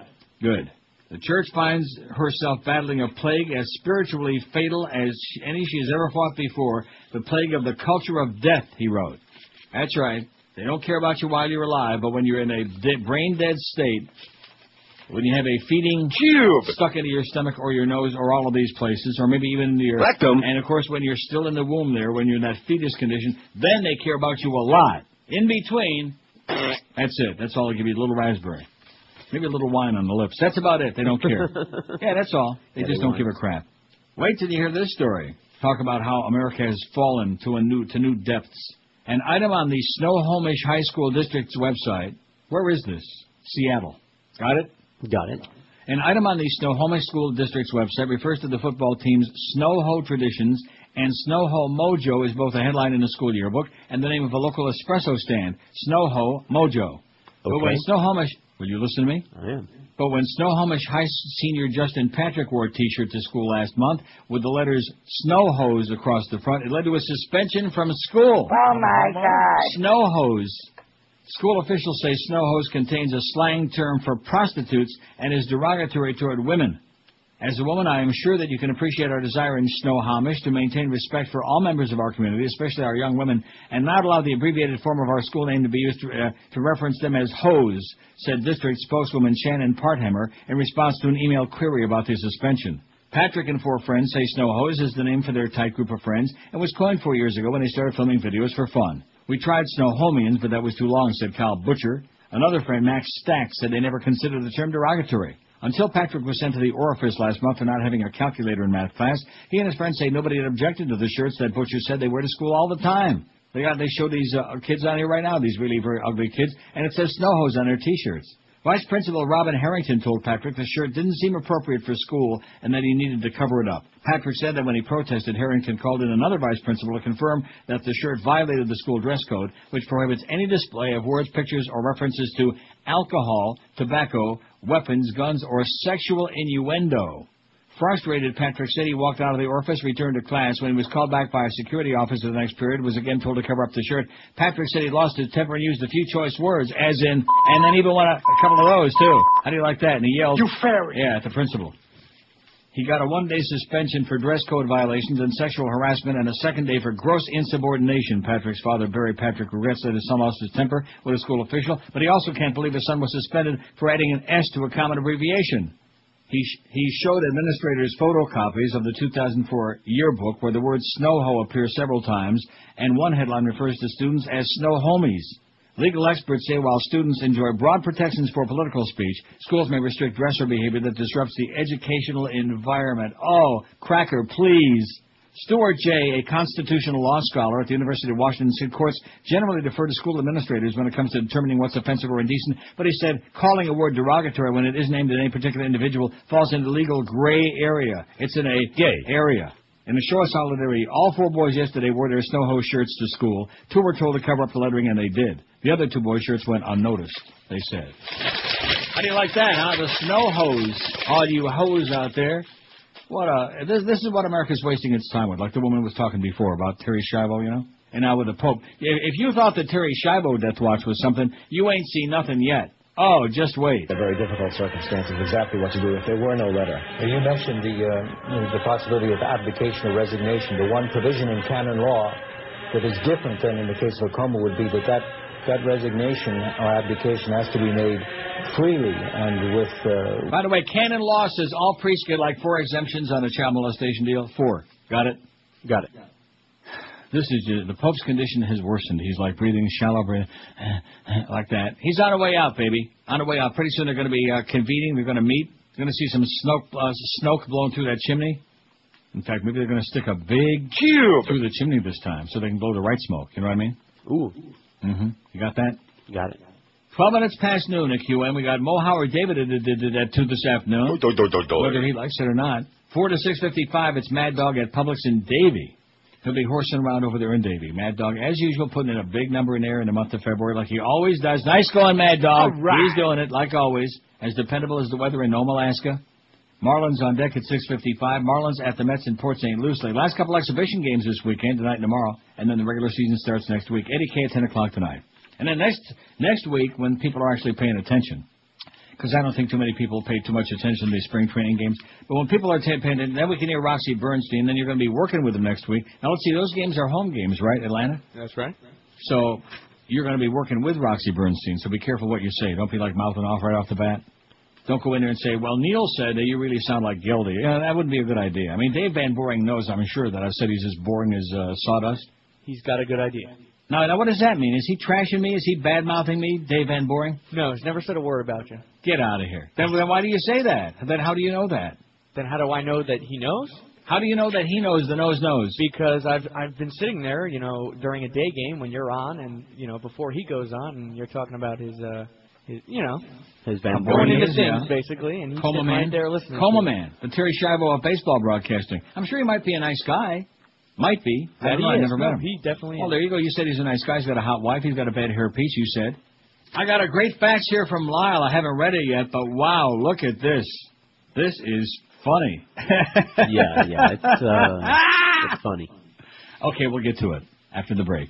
Good. The church finds herself battling a plague as spiritually fatal as any she has ever fought before, the plague of the culture of death, he wrote. That's right. They don't care about you while you're alive, but when you're in a brain-dead state, when you have a feeding tube stuck into your stomach or your nose or all of these places, or maybe even into your rectum, and of course when you're still in the womb there, when you're in that fetus condition, then they care about you a lot. In between, that's it. That's all they give you, a little raspberry. Maybe a little wine on the lips. That's about it. They don't care. Yeah, that's all. They just don't give a crap. Wait till you hear this story. Talk about how America has fallen to new depths. An item on the Snohomish High School District's website. Where is this? Seattle. Got it? Got it. An item on the Snohomish School District's website refers to the football team's Snow-Ho traditions, and Snow-Ho Mojo is both a headline in the school yearbook and the name of a local espresso stand, Snow-Ho Mojo. But when Snohomish... Will you listen to me? I am. But when Snohomish High senior Justin Patrick wore a T-shirt to school last month with the letters Snow Hose across the front, it led to a suspension from school. Oh, my God. Snow Hose. School officials say Snow Hose contains a slang term for prostitutes and is derogatory toward women. As a woman, I am sure that you can appreciate our desire in Snohomish to maintain respect for all members of our community, especially our young women, and not allow the abbreviated form of our school name to be used to reference them as hoes, said district spokeswoman Shannon Parthammer in response to an email query about the suspension. Patrick and 4 friends say Snow Hose is the name for their tight group of friends and was coined 4 years ago when they started filming videos for fun. We tried Snohomians, but that was too long, said Kyle Butcher. Another friend, Max Stack, said they never considered the term derogatory. Until Patrick was sent to the orifice last month for not having a calculator in math class, he and his friends say nobody had objected to the shirts that Butcher said they wear to school all the time. They show these kids on here right now, these really very ugly kids, and it says Snow Hose on their T-shirts. Vice Principal Robin Harrington told Patrick the shirt didn't seem appropriate for school and that he needed to cover it up. Patrick said that when he protested, Harrington called in another vice principal to confirm that the shirt violated the school dress code, which prohibits any display of words, pictures, or references to alcohol, tobacco, weapons, guns, or sexual innuendo. Frustrated, Patrick said he walked out of the orifice, returned to class. When he was called back by a security officer the next period, was again told to cover up the shirt. Patrick said he lost his temper and used a few choice words, as in, and then even won a couple of those, too. How do you like that? And he yelled, "You fairy!" Yeah, at the principal. He got a 1-day suspension for dress code violations and sexual harassment and a 2nd day for gross insubordination. Patrick's father, Barry Patrick, regrets that his son lost his temper with a school official, but he also can't believe his son was suspended for adding an S to a common abbreviation. He showed administrators photocopies of the 2004 yearbook where the word Snow-Ho appears several times, and one headline refers to students as Snow-Homies. Legal experts say while students enjoy broad protections for political speech, schools may restrict dress or behavior that disrupts the educational environment. Oh, cracker, please. Stuart J., a constitutional law scholar at the University of Washington, said courts generally defer to school administrators when it comes to determining what's offensive or indecent, but he said calling a word derogatory when it isn't aimed at any particular individual falls into legal gray area. It's in a gay area. In a show of solidarity, all 4 boys yesterday wore their Snow Hose shirts to school. 2 were told to cover up the lettering, and they did. The other 2 boys' shirts went unnoticed, they said. How do you like that, huh? The Snow Hose. All you hoes out there. This is what America's wasting its time with, like the woman was talking before about Terry Schiavo, you know? And now with the Pope. If you thought the Terry Schiavo Death Watch was something, you ain't seen nothing yet. Oh, just wait. A very difficult circumstances, exactly what to do if there were no letter. You mentioned the possibility of abdication or resignation. The one provision in canon law that is different than in the case of Oklahoma would be that resignation or abdication has to be made freely and with... By the way, canon law says all priests get like 4 exemptions on a child molestation deal. 4. Got it? Got it. This is the Pope's condition has worsened. He's like breathing shallow breath, like that. He's on the way out, baby. On the way out. Pretty soon they're going to be convening. They're going to meet. They're going to see some smoke blowing through that chimney. In fact, maybe they're going to stick a big cube through the chimney this time so they can blow the right smoke. You know what I mean? Ooh. Mm-hmm. You got that? Got it. 12 minutes past noon at QM. We got Mo Howard David did that too this afternoon. Whether he likes it or not. 4 to 6:55. It's Mad Dog at Publix in Davie. He'll be horsing around over there in Davie. Mad Dog, as usual, putting in a big number in there in the month of February like he always does. Nice going, Mad Dog. All right. He's doing it, like always. As dependable as the weather in Nome, Alaska. Marlins on deck at 6:55. Marlins at the Mets in Port St. Lucie. Last couple exhibition games this weekend, tonight and tomorrow. And then the regular season starts next week. Eddie K at 10 o'clock tonight. And then next week, when people are actually paying attention, because I don't think too many people pay too much attention to these spring training games. But when people are paying attention, then we can hear Roxy Bernstein. Then you're going to be working with them next week. Now, let's see, those games are home games, right, Atlanta? That's right. So you're going to be working with Roxy Bernstein, so be careful what you say. Don't be like mouthing off right off the bat. Don't go in there and say, well, Neil said that you really sound like Gildy. Yeah, that wouldn't be a good idea. I mean, Dave Van Boring knows, I'm sure, that I've said he's as boring as sawdust. He's got a good idea. Now, what does that mean? Is he trashing me? Is he bad-mouthing me, Dave Van Boring? No, he's never said a word about you. Get out of here. Then why do you say that? Then how do you know that? Then how do I know that he knows? How do you know that he knows the nose knows? Because I've been sitting there, during a day game when you're on, and before he goes on, and you're talking about his his Van going into things, yeah. Basically, and he's sitting right there listening. Coma Man, the Terry Schiavo of baseball broadcasting. I'm sure he might be a nice guy. Might be. I don't know. I never met him. He definitely is. Well, there you go. You said he's a nice guy. He's got a hot wife. He's got a bad hairpiece, you said. I got a great fax here from Lyle. I haven't read it yet, but wow, look at this. This is funny. Yeah, it's funny. Okay, we'll get to it after the break.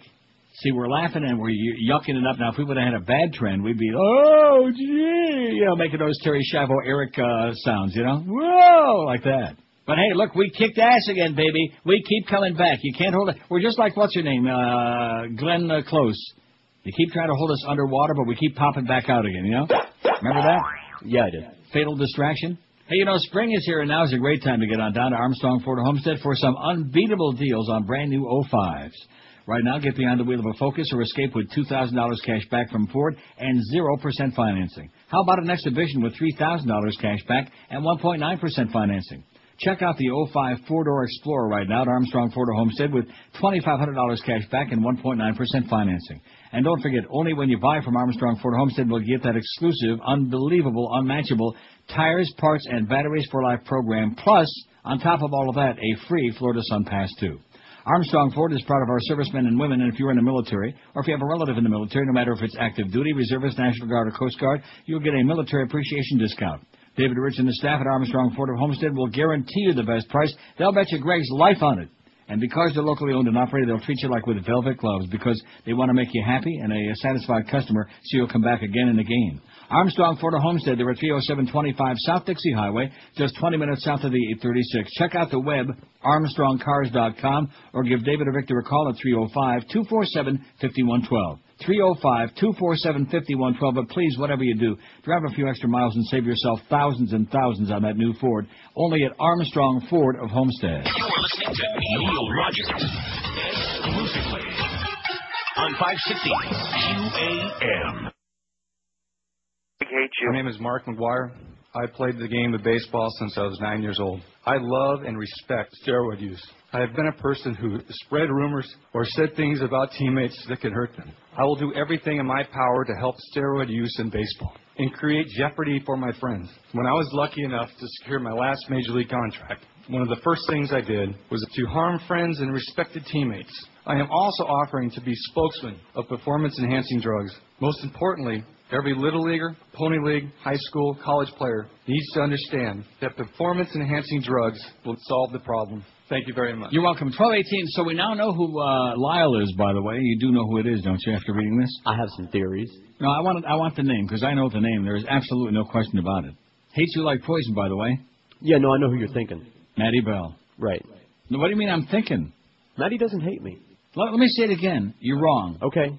See, we're laughing and we're yucking it up. Now, if we would have had a bad trend, we'd be, oh, gee, making those Terry Schiavo, Eric sounds, whoa, like that. But hey, look, we kicked ass again, baby. We keep coming back. You can't hold it. We're just like, what's her name, Glenn Close. You keep trying to hold us underwater, but we keep popping back out again, Remember that? Yeah, I did. Fatal distraction. Hey, spring is here, and now is a great time to get on down to Armstrong Ford Homestead for some unbeatable deals on brand new 05s. Right now, get behind the wheel of a Focus or Escape with $2,000 cash back from Ford and 0% financing. How about an Exhibition with $3,000 cash back and 1.9% financing? Check out the 05 four-door Explorer right now at Armstrong Ford Homestead with $2,500 cash back and 1.9% financing. And don't forget, only when you buy from Armstrong Ford Homestead will you get that exclusive, unbelievable, unmatchable tires, parts, and batteries for life program. Plus, on top of all of that, a free Florida Sun Pass too. Armstrong Ford is proud of our servicemen and women, and if you're in the military, or if you have a relative in the military, no matter if it's active duty, reservist, National Guard, or Coast Guard, you'll get a military appreciation discount. David Rich and the staff at Armstrong Ford of Homestead will guarantee you the best price. They'll bet you Greg's life on it. And because they're locally owned and operated, they'll treat you like with velvet gloves because they want to make you happy and a satisfied customer so you'll come back again and again. Armstrong Ford of Homestead, they're at 30725 South Dixie Highway, just 20 minutes south of the 836. Check out the web, armstrongcars.com, or give David or Victor a call at 305-247-5112. 305-247-5112. But please, whatever you do, drive a few extra miles and save yourself thousands and thousands on that new Ford. Only at Armstrong Ford of Homestead. You're listening to Neil Rogers exclusively on 560 QAM. My name is Mark McGuire. I played the game of baseball since I was 9 years old. I love and respect steroid use. I have been a person who spread rumors or said things about teammates that could hurt them. I will do everything in my power to help steroid use in baseball and create jeopardy for my friends. When I was lucky enough to secure my last Major League contract, one of the first things I did was to harm friends and respected teammates. I am also offering to be spokesman of performance-enhancing drugs. Most importantly, every Little Leaguer, Pony League, high school, college player needs to understand that performance-enhancing drugs will solve the problem. Thank you very much. You're welcome. 1218. So we now know who Lyle is, by the way. You do know who it is, don't you, after reading this? I have some theories. No, I want the name, because I know the name. There is absolutely no question about it. Hates you like poison, by the way. Yeah, no, I know who you're thinking. Maddie Bell. Right. No, what do you mean I'm thinking? Maddie doesn't hate me. Let me say it again. You're wrong. Okay.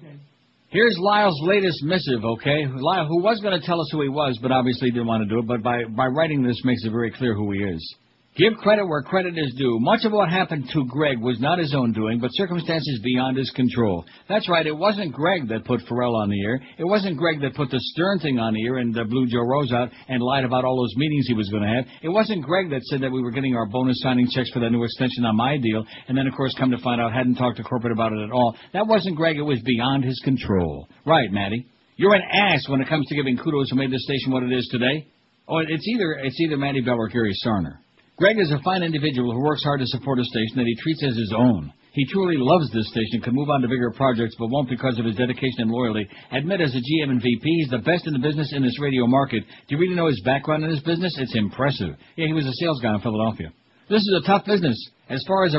Here's Lyle's latest missive, okay? Lyle, who was going to tell us who he was, but obviously didn't want to do it, but by writing this makes it very clear who he is. Give credit where credit is due. Much of what happened to Greg was not his own doing, but circumstances beyond his control. That's right, it wasn't Greg that put Pharrell on the air. It wasn't Greg that put the Stern thing on the air and blew Joe Rose out and lied about all those meetings he was going to have. It wasn't Greg that said that we were getting our bonus signing checks for that new extension on my deal, and then, of course, come to find out, hadn't talked to corporate about it at all. That wasn't Greg. It was beyond his control. Right, Maddie? You're an ass when it comes to giving kudos who made this station what it is today. Oh, it's either Maddie Bell or Gary Sarner. Greg is a fine individual who works hard to support a station that he treats as his own. He truly loves this station, could move on to bigger projects, but won't because of his dedication and loyalty. Admit as a GM and VP, he's the best in the business in this radio market. Do you really know his background in this business? It's impressive. Yeah, he was a sales guy in Philadelphia. This is a tough business. As far as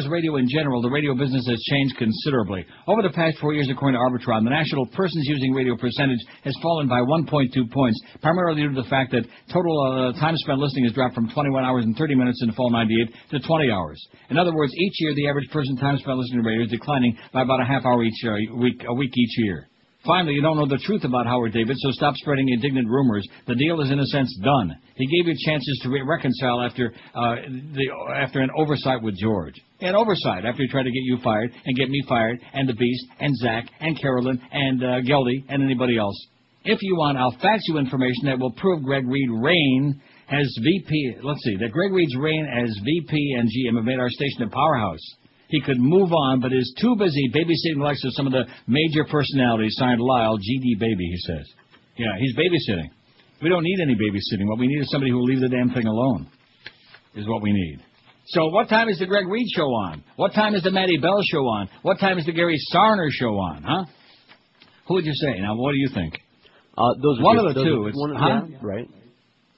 radio in general, the radio business has changed considerably. Over the past 4 years, according to Arbitron, the national persons using radio percentage has fallen by 1.2 points, primarily due to the fact that total time spent listening has dropped from 21 hours and 30 minutes in the fall 98 to 20 hours. In other words, each year, the average person time spent listening to radio is declining by about a half hour a week each year. Finally, you don't know the truth about Howard David, so stop spreading indignant rumors. The deal is, in a sense, done. He gave you chances to reconcile after an oversight with George. An oversight after he tried to get you fired and get me fired and the Beast and Zach and Carolyn and Geldy and anybody else. If you want, I'll fax you information that will prove Greg Reed reign as VP. Let's see, that Greg Reed's reign as VP and GM have made our station a powerhouse. He could move on, but is too busy babysitting the likes of some of the major personalities. Signed Lyle, GD Baby, he says. Yeah, he's babysitting. We don't need any babysitting. What we need is somebody who will leave the damn thing alone, is what we need. So what time is the Greg Reed show on? What time is the Maddie Bell show on? What time is the Gary Sarner show on, huh? Who would you say? Now, what do you think? Those are one good. of the two. Yeah, right.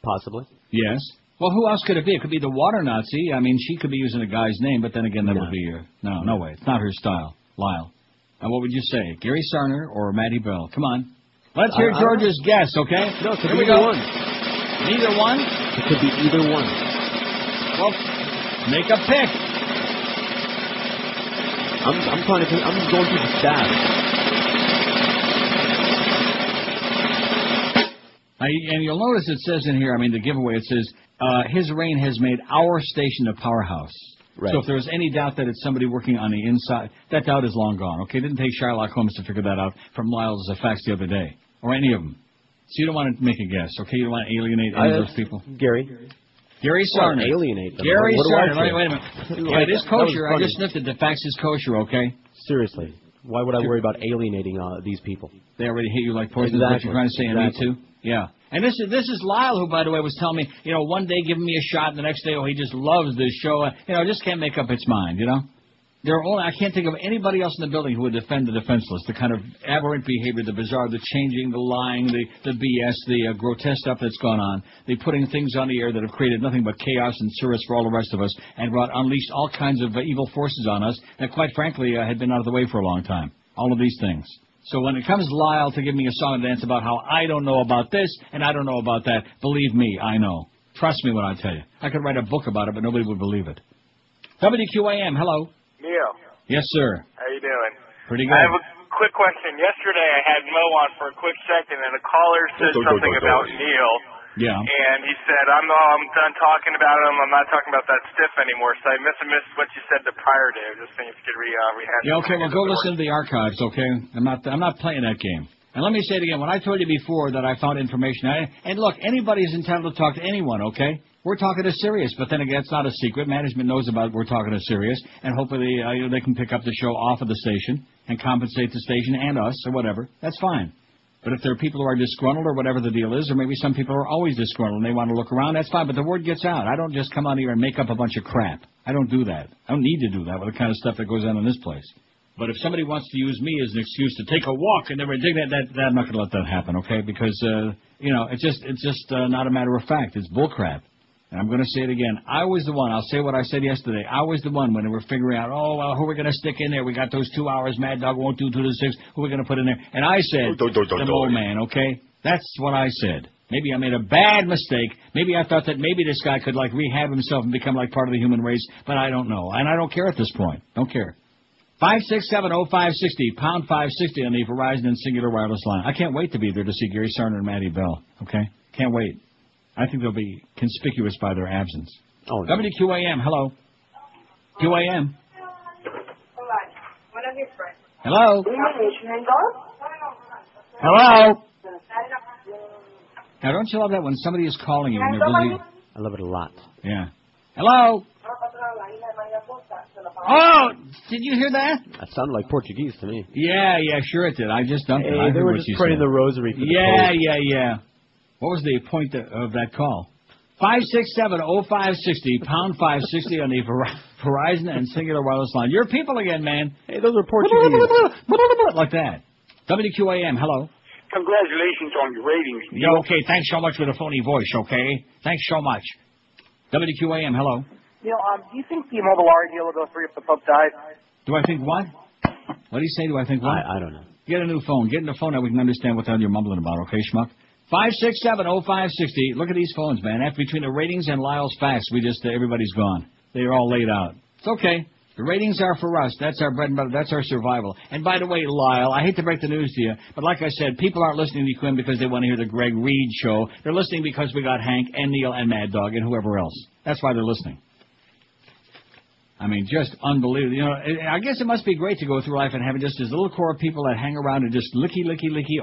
Possibly. Yes. Well, who else could it be? It could be the water Nazi. I mean, she could be using a guy's name, but then again, that would be no way. It's not her style. Lyle. Now, what would you say? Gary Sarner or Maddie Bell? Come on. Let's hear George's guess, okay? No, it could Here be we go. either one. Neither one? It could be either one. Well, make a pick. I'm trying to think. I'm going through the stats. And you'll notice it says in here, I mean, the giveaway, it says, his reign has made our station a powerhouse. Right. So if there was any doubt that it's somebody working on the inside, that doubt is long gone. Okay, it didn't take Sherlock Holmes to figure that out from Lyle's facts the other day, or any of them. So you don't want to make a guess, okay? You don't want to alienate any of those people. Gary Sarner. Alienate them. Gary What do I Sarner. say? Wait a minute. Yeah, it is kosher. I just sniffed it. The fax is kosher, okay? Seriously. Why would I worry about alienating these people? They already hate you like poison. Exactly. What you're trying to say, and me too? Yeah. And this is Lyle, who, by the way, was telling me, one day giving me a shot, and the next day, he just loves this show. Just can't make up its mind, I can't think of anybody else in the building who would defend the defenseless, the kind of aberrant behavior, the bizarre, the changing, the lying, the BS, the grotesque stuff that's gone on, the putting things on the air that have created nothing but chaos and service for all the rest of us and unleashed all kinds of evil forces on us that, quite frankly, had been out of the way for a long time. All of these things. So when it comes Lyle to give me a song and dance about how I don't know about this and I don't know about that, believe me, I know. Trust me when I tell you. I could write a book about it, but nobody would believe it. WQAM, hello. Neil. Yes, sir. How you doing? Pretty good. I have a quick question. Yesterday I had Mo on for a quick second, and a caller said something about Neil. Yeah. And he said, I'm done talking about him. I'm not talking about that stiff anymore. So I missed what you said the prior day. I was just saying if you could rehash. Yeah, okay, well, go listen to the archives, okay? I'm not playing that game. And let me say it again. When I told you before that I found information, and look, anybody's entitled to talk to anyone, okay? We're talking to Sirius, but then again, it's not a secret. Management knows about we're talking to Sirius, and hopefully they can pick up the show off of the station and compensate the station and us or whatever. That's fine. But if there are people who are disgruntled or whatever the deal is, or maybe some people are always disgruntled and they want to look around, that's fine. But the word gets out. I don't just come out here and make up a bunch of crap. I don't do that. I don't need to do that with the kind of stuff that goes on in this place. But if somebody wants to use me as an excuse to take a walk and never dig that I'm not going to let that happen, okay? Because, it's just not a matter of fact. It's bullcrap. And I'm going to say it again. I was the one. I'll say what I said yesterday. I was the one when they were figuring out, who are we going to stick in there? We got those 2 hours. Mad Dog won't do 2 to 6. Who are we going to put in there? And I said, the Mole Man, okay? That's what I said. Maybe I made a bad mistake. Maybe I thought that maybe this guy could, rehab himself and become, part of the human race. But I don't know. And I don't care at this point. Don't care. 567-0560, pound 560 on the Verizon and Singular Wireless line. I can't wait to be there to see Gary Sarner and Maddie Bell, okay? Can't wait. I think they'll be conspicuous by their absence. Oh, WQAM, hello. QAM. Hello. Hello. Now, don't you love that when somebody is calling you and they're busy? I love it a lot. Yeah. Hello. Oh, did you hear that? That sounded like Portuguese to me. Yeah, sure it did. I just dumped it. I they heard were what just she praying said. the rosary for the Pope. Yeah. What was the point of that call? 567-0560, pound 560 on the Verizon and Singular Wireless line. Your people again, man. Hey, those are Portuguese. Like that. WQAM, hello. Congratulations on your ratings. Yeah, okay, thanks so much for the phony voice, okay? Thanks so much. WQAM, hello. Neil, do you think the Mobiliar deal will go through if the Pope dies? Do I think what? What do you say? Do I think what? I don't know. Get a new phone. Get in the phone that we can understand what the hell you're mumbling about, okay, schmuck? 567-0560. Look at these phones, man. After between the ratings and Lyle's facts, everybody's gone. They're all laid out. It's okay. The ratings are for us. That's our bread and butter. That's our survival. And by the way, Lyle, I hate to break the news to you, but like I said, people aren't listening to Quinn because they want to hear the Greg Reed show. They're listening because we got Hank and Neil and Mad Dog and whoever else. That's why they're listening. I mean, just unbelievable. I guess it must be great to go through life and having just this little core of people that hang around and just licky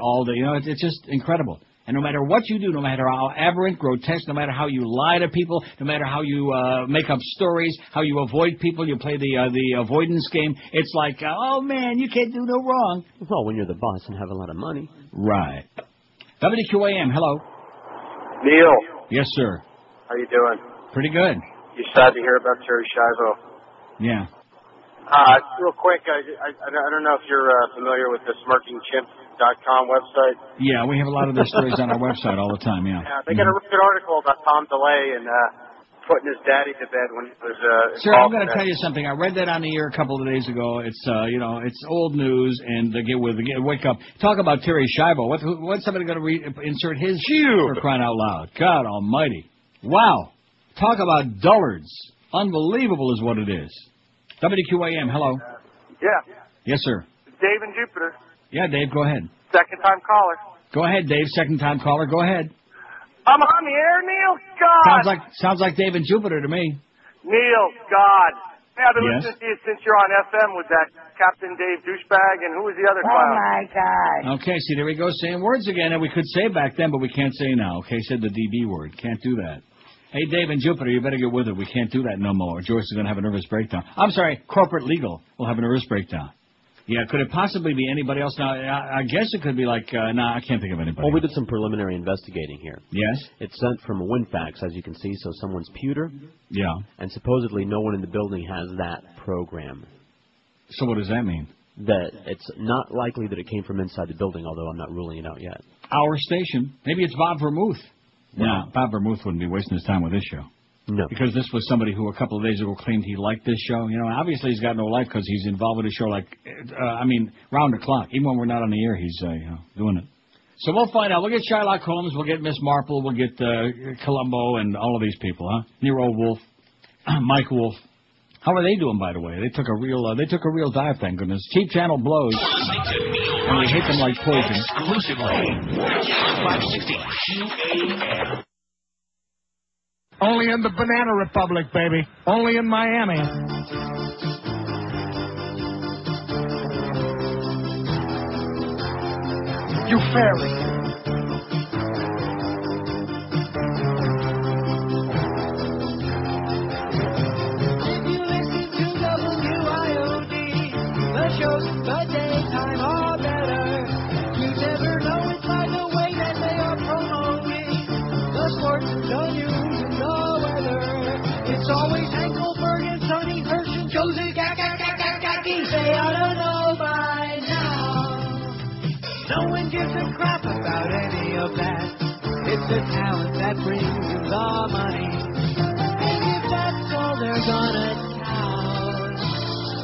all day. It's just incredible. And no matter what you do, no matter how aberrant, grotesque, no matter how you lie to people, no matter how you make up stories, how you avoid people, you play the avoidance game, it's like, oh, man, you can't do no wrong. Well, when you're the boss and have a lot of money. Right. WQAM, hello. Neil. Yes, sir. How you doing? Pretty good. You sad to hear about Terry Schiavo. Yeah. Real quick, I don't know if you're familiar with the Smirking Chimp .com website. Yeah, we have a lot of their stories on our website all the time, yeah. Yeah, they got a really good article about Tom DeLay and putting his daddy to bed when he was. Sir, I'm going to tell you something. I read that on the air a couple of days ago. It's it's old news, and wake up. Talk about Terry Schiavo. What's somebody going to insert his for crying out loud? God Almighty! Wow! Talk about dullards. Unbelievable is what it is. WQAM. Hello. Yeah. Yes, sir. Dave in Jupiter. Yeah, Dave. Go ahead. Second time caller. Go ahead, Dave. Second time caller. Go ahead. I'm on the air, Neil. God. Sounds like Dave in Jupiter to me. Neil, God. Hey, I've been Yes? listening to you since you're on FM with that Captain Dave douchebag, and who was the other clown? Oh, my God. Okay, see, there we go, saying words again that we could say back then, but we can't say now. Okay, said the DB word. Can't do that. Hey, Dave in Jupiter, you better get with it. We can't do that no more. Joyce is going to have a nervous breakdown. I'm sorry, corporate legal will have a nervous breakdown. Yeah, could it possibly be anybody else? Now, I guess it could be like, I can't think of anybody. Well, we did some preliminary investigating here. Yes? It's sent from a WinFax, as you can see, so someone's pewter. Yeah. And supposedly no one in the building has that program. So what does that mean? That it's not likely that it came from inside the building, although I'm not ruling it out yet. Our station. Maybe it's Bob Vermouth. No, Bob Vermouth wouldn't be wasting his time with this show. No. Because this was somebody who a couple of days ago claimed he liked this show. You know, obviously he's got no life because he's involved with the show round the clock. Even when we're not on the air, he's doing it. So we'll find out. We'll get Sherlock Holmes. We'll get Miss Marple. We'll get Columbo and all of these people, huh? Nero Wolfe, Mike Wolfe. How are they doing, by the way? They took a real dive, thank goodness. Cheap Channel blows. And we hate them like poison. Exclusively. 560 QAM. Only in the Banana Republic, baby. Only in Miami. You fairy. Always Hank Goldberg and Sonny Hirsch and Josie say I don't know by now. No one gives a crap about any of that. It's the talent that brings you the money. And if that's all they're gonna tout,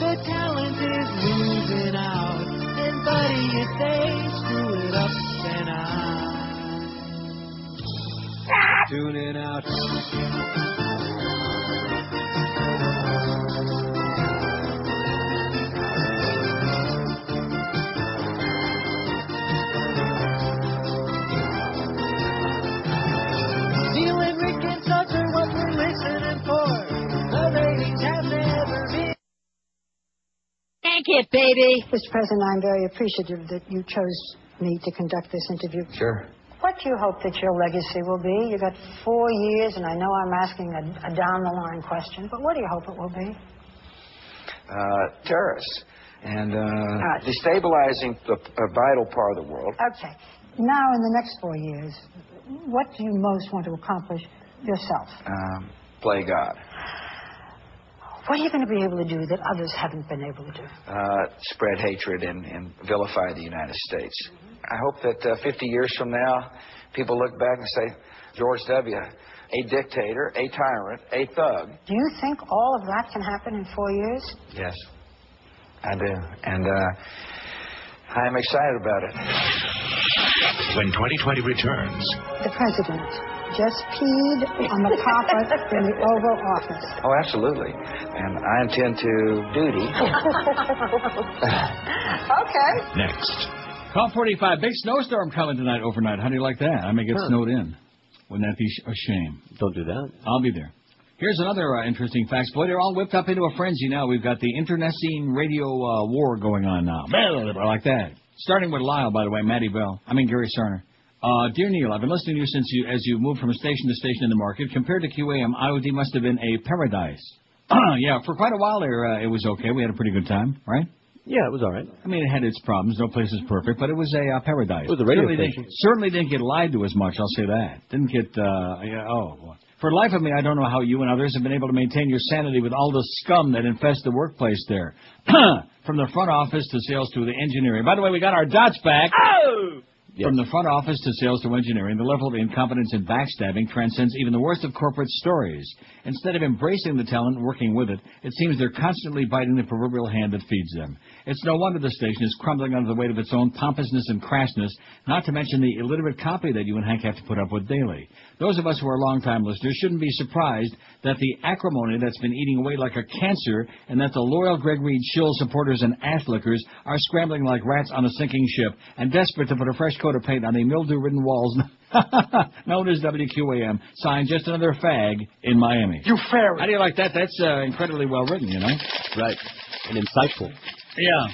the talent is losing out. And buddy, if they screw it up, then I'm tuning out. Thank you, baby. Mr. President, I'm very appreciative that you chose me to conduct this interview. Sure. What do you hope that your legacy will be? You've got 4 years, and I know I'm asking a down-the-line question, but what do you hope it will be? Terrorists and destabilizing a vital part of the world. Okay. Now, in the next 4 years, what do you most want to accomplish yourself? Play God. What are you going to be able to do that others haven't been able to do? Spread hatred and vilify the United States. I hope that 50 years from now, people look back and say, George W., a dictator, a tyrant, a thug. Do you think all of that can happen in 4 years? Yes, I do. And I am excited about it. When 2020 returns. The president just peed on the carpet in the Oval Office. Oh, absolutely. And I intend to duty. Okay. Next. Call 45. Big snowstorm coming tonight overnight. How do you like that? I may get snowed in. Wouldn't that be a shame? Don't do that. I'll be there. Here's another interesting fact. Boy, they're all whipped up into a frenzy now. We've got the internecine radio war going on now. Like that. Starting with Lyle, by the way, Gary Sarner. Dear Neil, I've been listening to you as you moved from station to station in the market. Compared to QAM, IOD must have been a paradise. Yeah, for quite a while there, it was okay. We had a pretty good time, right? Yeah, it was all right. I mean, it had its problems. No place is perfect, but it was a paradise. It was a radio station. Certainly didn't get lied to as much, I'll say that. Didn't get, For the life of me, I don't know how you and others have been able to maintain your sanity with all the scum that infests the workplace there. From the front office to sales to the engineering. By the way, we got our dots back. Oh! Yes. From the front office to sales to engineering, the level of incompetence and backstabbing transcends even the worst of corporate stories. Instead of embracing the talent and working with it, it seems they're constantly biting the proverbial hand that feeds them. It's no wonder the station is crumbling under the weight of its own pompousness and crassness, not to mention the illiterate copy that you and Hank have to put up with daily. Those of us who are long-time listeners shouldn't be surprised that the acrimony that's been eating away like a cancer and that the loyal Greg Reed shill supporters and ass-lickers are scrambling like rats on a sinking ship and desperate to put a fresh coat of paint on the mildew-ridden walls known as WQAM, signed just another fag in Miami. You fairy. How do you like that? That's incredibly well written, you know? Right. And insightful. Yeah.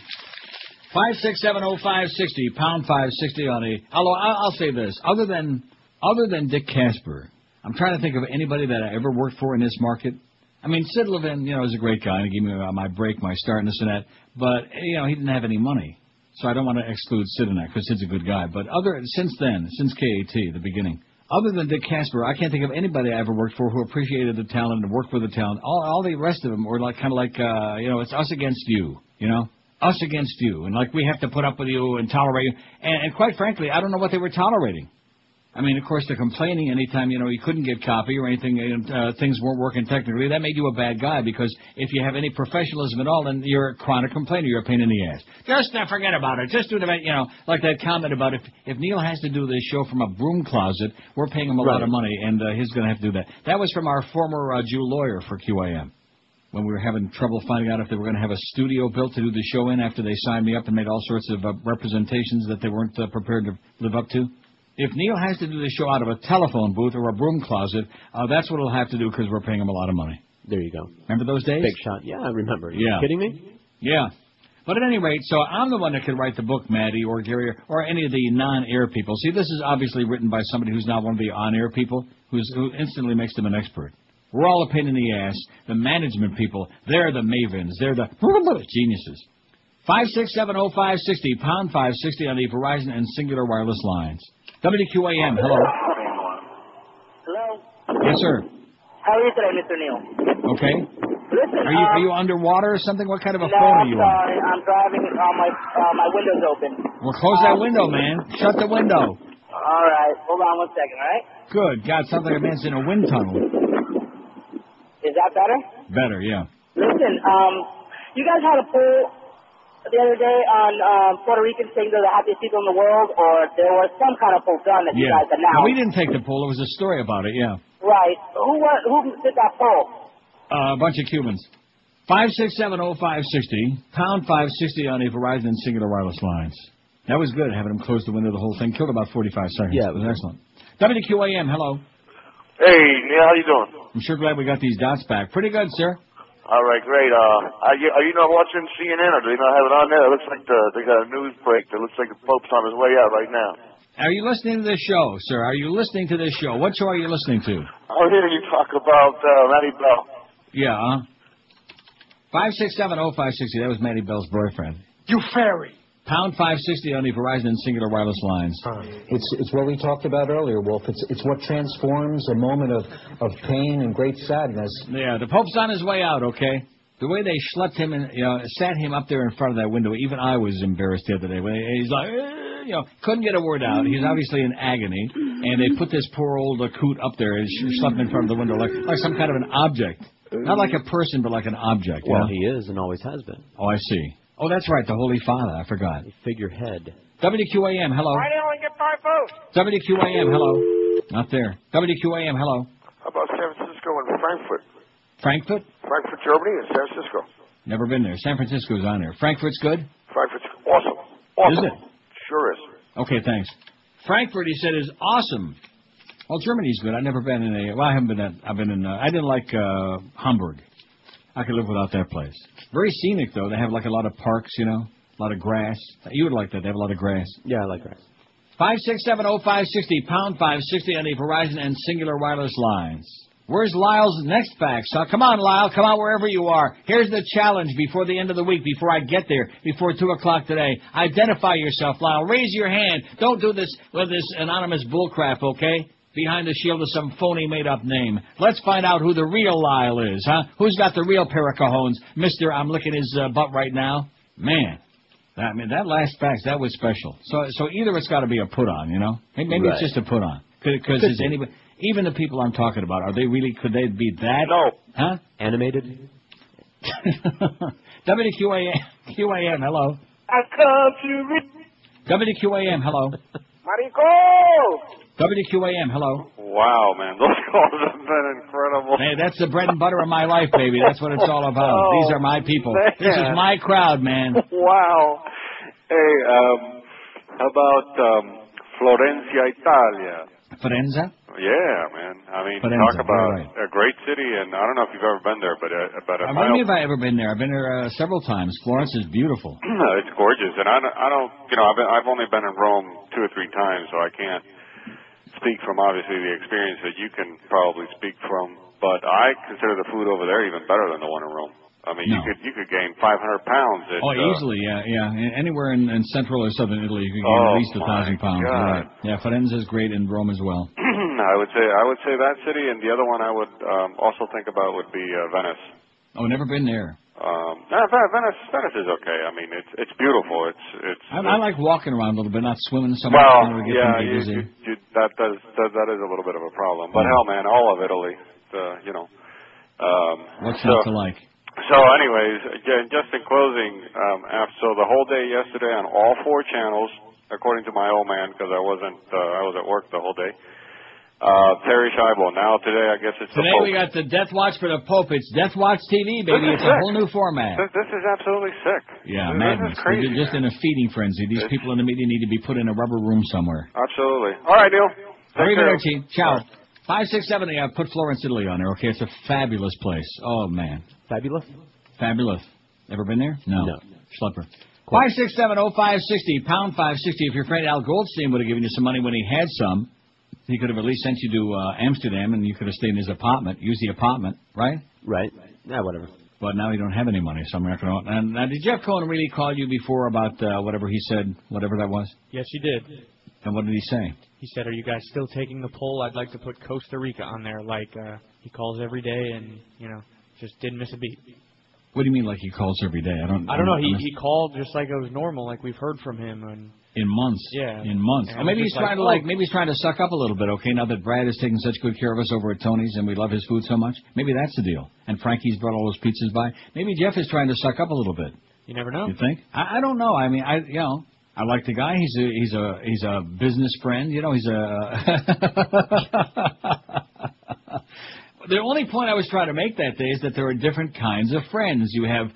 5670560, pound 560 on a... Although I'll say this, other than Dick Casper, I'm trying to think of anybody that I ever worked for in this market. I mean, Sid Levin, you know, is a great guy, and he gave me my break, my start, and this and that. But, you know, he didn't have any money. So I don't want to exclude Sid in that, because Sid's a good guy. But since then, since KAT, the beginning, other than Dick Casper, I can't think of anybody I ever worked for who appreciated the talent and worked with the talent. All the rest of them were like kind of like, you know, it's us against you, you know? Us against you. And like we have to put up with you and tolerate you. And quite frankly, I don't know what they were tolerating. I mean, of course, they're complaining anytime, you know, you couldn't get copy or anything, things weren't working technically. That made you a bad guy because if you have any professionalism at all, then you're a chronic complainer. You're a pain in the ass. Just forget about it. Just do the, you know, like that comment about if Neil has to do this show from a broom closet, we're paying him a lot of money, and he's going to have to do that. That was from our former Jew lawyer for QAM. When we were having trouble finding out if they were going to have a studio built to do the show in after they signed me up and made all sorts of representations that they weren't prepared to live up to. If Neil has to do the show out of a telephone booth or a broom closet, that's what he'll have to do because we're paying him a lot of money. There you go. Remember those days? Big shot. Yeah, I remember. Are you kidding me? Yeah. But at any rate, so I'm the one that could write the book, Maddie, or Gary, or any of the non-air people. See, this is obviously written by somebody who's not one of the on-air people, who instantly makes them an expert. We're all a pain in the ass. The management people, they're the mavens. They're the geniuses. 5670560, pound 560 on the Verizon and Singular Wireless lines. WQAM, hello. Hello. Yes, sir. How are you today, Mr. Neil? Okay. Listen, Are you underwater or something? What kind of a no, phone are you on? sorry. I'm driving. My window's open. Well, close that window, man. Shut the window. All right. Hold on 1 second, all right? Good. God, sounds like a man's in a wind tunnel. Is that better? Better, yeah. Listen, you guys had a poll the other day on Puerto Ricans saying they're the happiest people in the world, or there was some kind of poll done that you guys announced. No, we didn't take the poll. There was a story about it, yeah. Right. Who did that poll? A bunch of Cubans. 5670560, pound 560 on the Verizon and Singular Wireless lines. That was good, having them close the window the whole thing. Killed about 45 seconds. Yeah, it was excellent. WQAM, hello. Hey, Neil, how you doing? I'm sure glad we got these dots back. Pretty good, sir. All right, great. Are you not watching CNN, or do you not have it on there? It looks like they got a news break. It looks like the Pope's on his way out right now. Are you listening to this show, sir? Are you listening to this show? What show are you listening to? I'm hearing you talk about Maddie Bell. Yeah, 5670560. That was Maddie Bell's boyfriend. You fairy. Pound 560 on the Verizon and Singular Wireless lines. It's what we talked about earlier, Wolf. It's what transforms a moment of pain and great sadness. Yeah, the Pope's on his way out, okay? The way they schlepped him and sat him up there in front of that window, even I was embarrassed the other day. He's like, couldn't get a word out. He's obviously in agony, and they put this poor old coot up there and schlepped him in front of the window like some kind of an object. Not like a person, but like an object. Well, he is and always has been. Oh, I see. Oh, that's right, the Holy Father. I forgot. Figurehead. WQAM, hello. Why don't we get my vote? WQAM, hello. Not there. WQAM, hello. How about San Francisco and Frankfurt? Frankfurt? Frankfurt, Germany, and San Francisco. Never been there. San Francisco's on there. Frankfurt's good? Frankfurt's awesome. Awesome. Is it? Sure is. Okay, thanks. Frankfurt, he said, is awesome. Well, Germany's good. I've never been in a... Well, I haven't been in... I didn't like Hamburg. I could live without that place. Very scenic, though. They have, like, a lot of parks, a lot of grass. You would like that. They have a lot of grass. Yeah, I like grass. 5670560, pound 560 on the Verizon and Singular Wireless lines. Where's Lyle's next fax? Come on, Lyle. Come out wherever you are. Here's the challenge before the end of the week, before I get there, before 2 o'clock today. Identify yourself, Lyle. Raise your hand. Don't do this with this anonymous bullcrap, okay? behind the shield of some phony made-up name. Let's find out who the real Lyle is, huh? Who's got the real pair of cojones? Mr. I'm licking his butt right now. Man, that last fax, that was special. So either it's got to be a put-on, you know? Maybe it's just a put-on. Because is anybody, even the people I'm talking about, are they really, could they be that? No. Huh? Animated? WQAM, hello. I come to WQAM, hello. Marico! WQAM, hello. Wow, man, those calls have been incredible. Hey, that's the bread and butter of my life, baby. That's what it's all about. Oh, these are my people. man. This is my crowd, man. Wow. Hey, how about Florencia, Italia? Firenze? Yeah, man. I mean, Firenze, talk about right. a great city, and I don't know if you've ever been there, but What do you mean have I ever been there? I've been there several times. Florence is beautiful. It's gorgeous, and I don't, you know, I've only been in Rome 2 or 3 times, so I can't speak from obviously the experience that you can probably speak from. But I consider the food over there even better than the one in Rome. I mean, No. you could gain 500 pounds. Easily, yeah. Anywhere in central or southern Italy, you could gain at least 1,000 pounds. God. Right. Yeah, Firenze is great in Rome as well. I would say that city, and the other one I would also think about would be Venice. Oh, never been there. Venice is okay. I mean, it's beautiful. I like walking around a little bit, not swimming so much. Well, Get yeah, busy. that is a little bit of a problem. But hell, man, all of Italy, you know. What's not to like? So, anyways, just in closing, so the whole day yesterday on all 4 channels, according to my old man, because I was at work the whole day. Terry Scheibe. Now today, I guess it's today the Pope. we got the Death Watch for the Pope. It's Death Watch TV, baby. It's a whole new format. This is absolutely sick. Yeah, this madness. is crazy. They're just in a feeding frenzy. These people in the media need to be put in a rubber room somewhere. Absolutely. All right, Neil. Take care. Arrivederci. Ciao. 567. I put Florence, Italy on there. Okay, it's a fabulous place. Oh man, fabulous. Fabulous. Ever been there? No. Schlepper. Cool. 567-0560, pound 560. If your friend Al Goldstein would have given you some money when he had some, he could have at least sent you to Amsterdam, and you could have stayed in his apartment, used the apartment, right? Right. Yeah, whatever. But now you don't have any money, so I'm not going to. And now, did Jeff Cohen really call you before about whatever he said, whatever that was? Yes, he did. And what did he say? He said, "Are you guys still taking the poll? I'd like to put Costa Rica on there." Like he calls every day, and just didn't miss a beat. What do you mean, like he calls every day? I don't know. He called just like it was normal, like we've heard from him. And in months. Yeah. In months. And Or maybe he's trying to maybe he's trying to suck up a little bit. Okay, now that Brad is taking such good care of us over at Tony's, and we love his food so much, maybe that's the deal. And Frankie's brought all those pizzas by. Maybe Jeff is trying to suck up a little bit. You never know. You think? I don't know. I mean, I like the guy. He's a business friend. He's The only point I was trying to make that day is that there are different kinds of friends. You have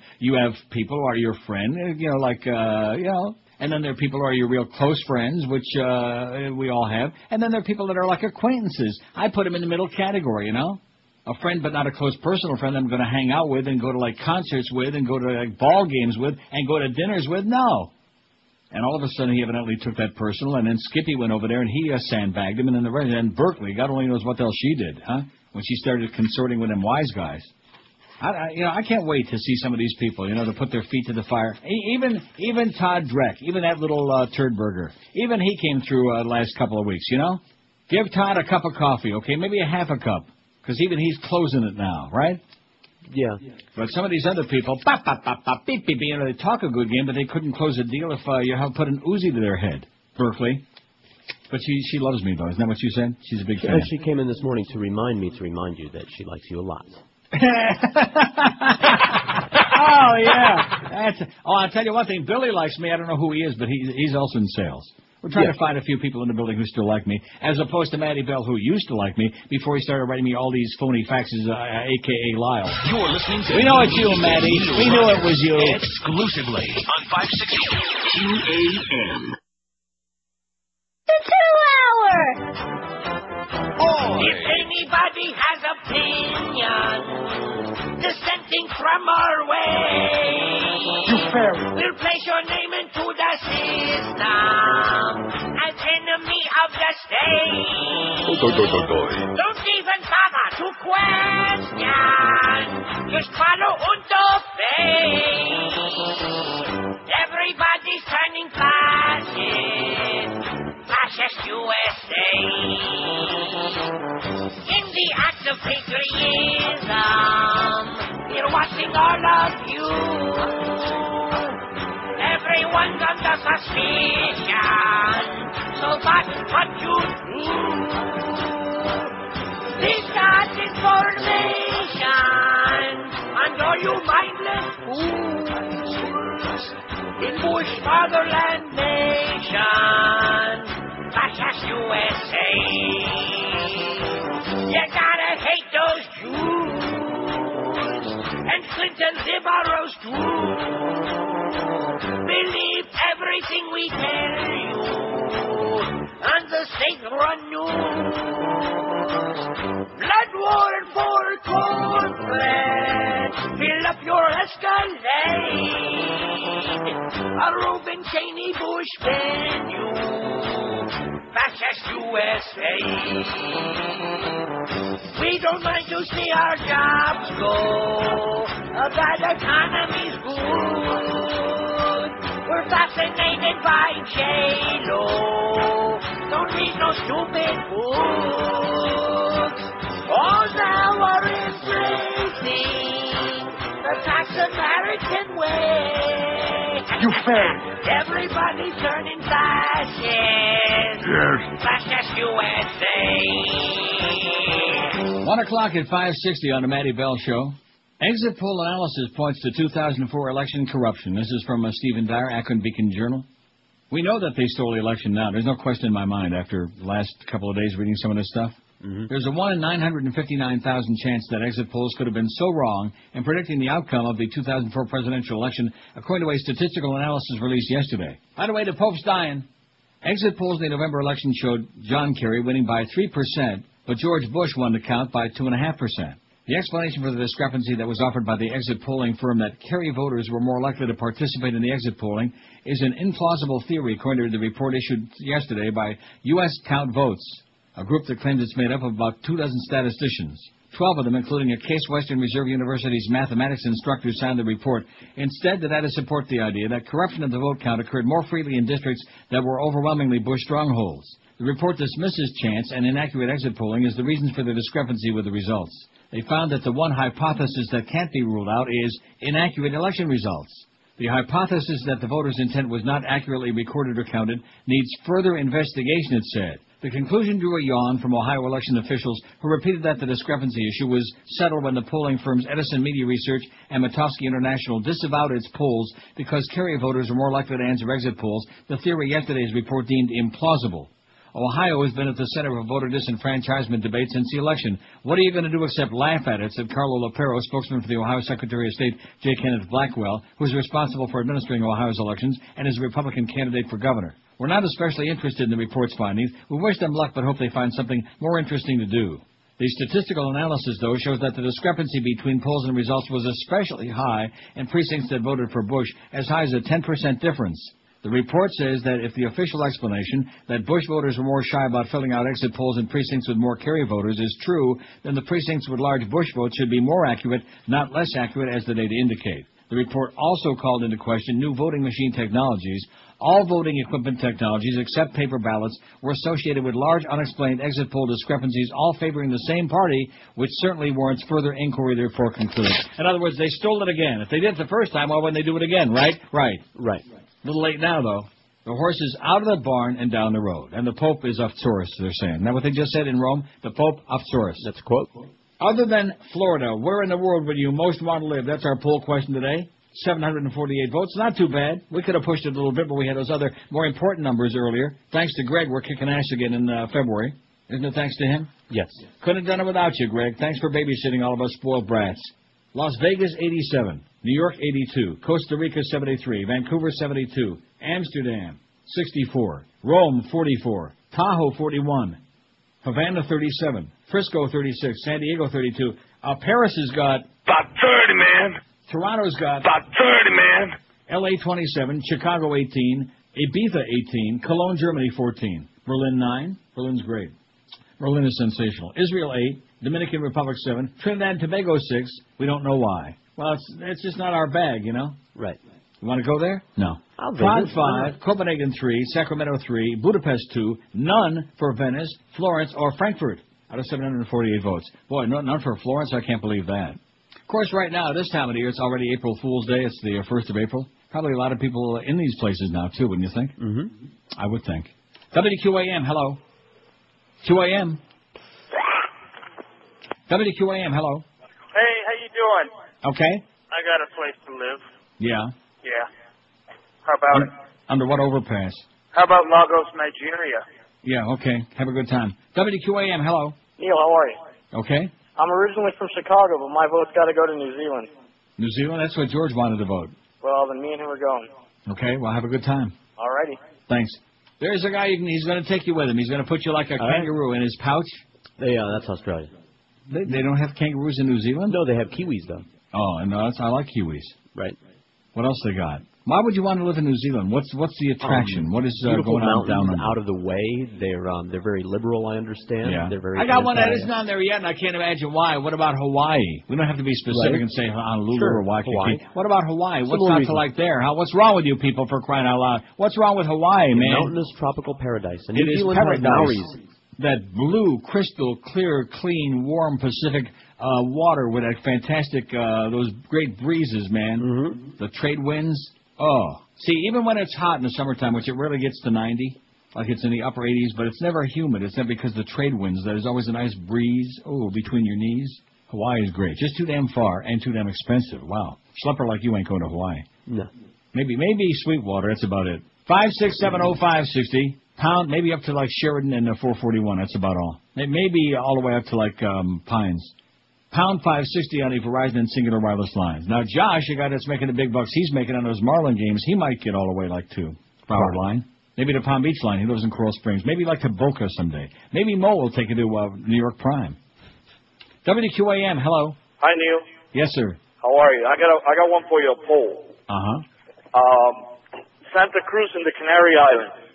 people who are your friend, and then there are people who are your real close friends, which we all have, and then there are people that are like acquaintances. I put them in the middle category, a friend but not a close personal friend that I'm going to hang out with and go to like concerts with and go to like ball games with and go to dinners with. No. And all of a sudden, he evidently took that personal, and then Skippy went over there, and he sandbagged him, and then Berkeley, God only knows what else she did, huh? When she started consorting with them wise guys. I can't wait to see some of these people, to put their feet to the fire. Even Todd Dreck, even that little turd burger, even he came through the last couple of weeks, Give Todd a cup of coffee, okay? Maybe a half a cup, because even he's closing it now, right? Yeah. But some of these other people, bop, bop, bop, bop, beep, beep, beep, they talk a good game, but they couldn't close a deal if you have put an Uzi to their head. Berkeley. But she loves me, though. Isn't that what you said? She's a big fan. She came in this morning to remind you that she likes you a lot. Oh, yeah. I'll tell you one thing. Billy likes me. I don't know who he is, but he's also in sales. We're trying to find a few people in the building who still like me, as opposed to Matty Bell, who used to like me before he started writing me all these phony faxes, a.k.a. Lyle. You're listening to... We know it's you, Matty. We knew it was you. Exclusively on 560 QAM. The 2 hour! If anybody has opinion dissenting from our way, You fairy. we'll place your name into the system as enemy of the state. Don't even bother to question. Just follow und obey. Everybody's turning fascist. Fascist USA. In the act of patriotism, we're watching all of you. Everyone's under suspicion, so that's what you do. This got information on all you mindless fools in Bush Motherland Nation, fascist USA. You gotta hate those Jews and Clinton's liberals too. Believe everything we tell you on the state-run news. Blood war and for cornbread, fill up your Escalade. A Reuben Cheney Bush venue, fascist USA. We don't mind to see our jobs go, that economy's good. We're fascinated by J-Lo, don't read no stupid books. All now are embracing the tax American way. You fail. Everybody's turning fascist. Yes. Fascist USA. 1 o'clock at 5:60 on the Matty Bell Show. Exit poll analysis points to 2004 election corruption. This is from Stephen Dyer, Akron Beacon Journal. We know that they stole the election now. There's no question in my mind after the last couple of days reading some of this stuff. There's a 1 in 959,000 chance that exit polls could have been so wrong in predicting the outcome of the 2004 presidential election, according to a statistical analysis released yesterday. By the way, the Pope's dying. Exit polls in the November election showed John Kerry winning by 3%, but George Bush won the count by 2.5%. The explanation for the discrepancy that was offered by the exit polling firm that Kerry voters were more likely to participate in the exit polling is an implausible theory, according to the report issued yesterday by U.S. Count Votes, a group that claims it's made up of about 24 statisticians. 12 of them, including a Case Western Reserve University's mathematics instructor, signed the report. Instead, the data support the idea that corruption of the vote count occurred more freely in districts that were overwhelmingly Bush strongholds. The report dismisses chance and inaccurate exit polling as the reasons for the discrepancy with the results. They found that the one hypothesis that can't be ruled out is inaccurate election results. The hypothesis that the voters' intent was not accurately recorded or counted needs further investigation, it said. The conclusion drew a yawn from Ohio election officials who repeated that the discrepancy issue was settled when the polling firms Edison Media Research and Mitofsky International disavowed its polls because Kerry voters were more likely to answer exit polls, the theory yesterday's report deemed implausible. Ohio has been at the center of a voter disenfranchisement debate since the election. What are you going to do except laugh at it, said Carlo Lapero, spokesman for the Ohio Secretary of State J. Kenneth Blackwell, who is responsible for administering Ohio's elections and is a Republican candidate for governor. We're not especially interested in the report's findings. We wish them luck, but hope they find something more interesting to do. The statistical analysis, though, shows that the discrepancy between polls and results was especially high in precincts that voted for Bush, as high as a 10% difference. The report says that if the official explanation that Bush voters were more shy about filling out exit polls in precincts with more Kerry voters is true, then the precincts with large Bush votes should be more accurate, not less accurate, as the data indicate. The report also called into question new voting machine technologies. All voting equipment technologies, except paper ballots, were associated with large unexplained exit poll discrepancies, all favoring the same party, which certainly warrants further inquiry, therefore concluded. In other words, they stole it again. If they did it the first time, why wouldn't they do it again, right? Right. A little late now, though. The horse is out of the barn and down the road. And the Pope is Opsaurus, they're saying. Isn't that what they just said in Rome? The Pope Opsaurus. That's a quote. Other than Florida, where in the world would you most want to live? That's our poll question today. 748 votes. Not too bad. We could have pushed it a little bit, but we had those other more important numbers earlier. Thanks to Greg, we're kicking ass again in February. Isn't it thanks to him? Yes. Couldn't have done it without you, Greg. Thanks for babysitting all of us spoiled brats. Las Vegas, 87. New York, 82. Costa Rica, 73. Vancouver, 72. Amsterdam, 64. Rome, 44. Tahoe, 41. Havana, 37. Frisco, 36. San Diego, 32. Paris has got... About 30, man. Toronto's got... About 30, man. L.A., 27. Chicago, 18. Ibiza, 18. Cologne, Germany, 14. Berlin, 9. Berlin's great. Berlin is sensational. Israel, 8. Dominican Republic, 7. Trinidad and Tobago, 6. We don't know why. Well, it's just not our bag, you know? Right. You want to go there? No. I'll Prague visit. 5, Copenhagen 3, Sacramento 3, Budapest 2, none for Venice, Florence, or Frankfurt out of 748 votes. Boy, none for Florence? I can't believe that. Of course, right now, this time of the year, it's already April Fool's Day. It's the 1st of April. Probably a lot of people in these places now, too, wouldn't you think? Mm-hmm. I would think. WQAM, hello. QAM. WQAM, hello. Hey, how you doing? Okay. I got a place to live. Yeah. Yeah. How about it? Under what overpass? How about Lagos, Nigeria? Yeah, okay. Have a good time. WQAM, hello. Neil, how are you? Okay. I'm originally from Chicago, but my vote's got to go to New Zealand. New Zealand? That's what George wanted to vote. Well, then me and him are going. Okay, well, have a good time. All righty. Thanks. There's a guy, he's going to take you with him. He's going to put you like a kangaroo in his pouch. That's Australia. They don't have kangaroos in New Zealand? No, they have kiwis, though. Oh, and I like kiwis. Right. What else they got? Why would you want to live in New Zealand? What's the attraction? What is beautiful going on down mountains there? out of the way. They're very liberal, I understand. Yeah. They're very I got one that isn't on there yet, and I can't imagine why. What about Hawaii? We don't have to be specific and say Honolulu or Waikiki. What about Hawaii? What's not to like there? What's wrong with you people, for crying out loud? What's wrong with Hawaii, man? Mountainous tropical paradise. And It New is Zealand has paradise. Maoris. That blue, crystal, clear, clean, warm Pacific water with that fantastic, those great breezes, man. Mm-hmm. The trade winds. Oh. See, even when it's hot in the summertime, which it rarely gets to 90, like it's in the upper 80s, but it's never humid. It's not because of the trade winds. There's always a nice breeze, between your knees. Hawaii is great. Just too damn far and too damn expensive. Wow. Schlepper like you ain't going to Hawaii. No. Maybe Sweetwater. That's about it. 5670560. Pound, maybe up to like Sheridan and 441. That's about all. Maybe all the way up to like Pines. Pound 560 on the Verizon and Singular Wireless lines. Now, Josh, the guy that's making the big bucks he's making on those Marlin games, he might get all the way like to Broward line. Maybe to Palm Beach line. He lives in Coral Springs. Maybe like to Boca someday. Maybe Mo will take you to New York Prime. WQAM, hello. Hi, Neil. Yes, sir. How are you? I got one for you, a poll. Uh-huh. Santa Cruz and the Canary Islands.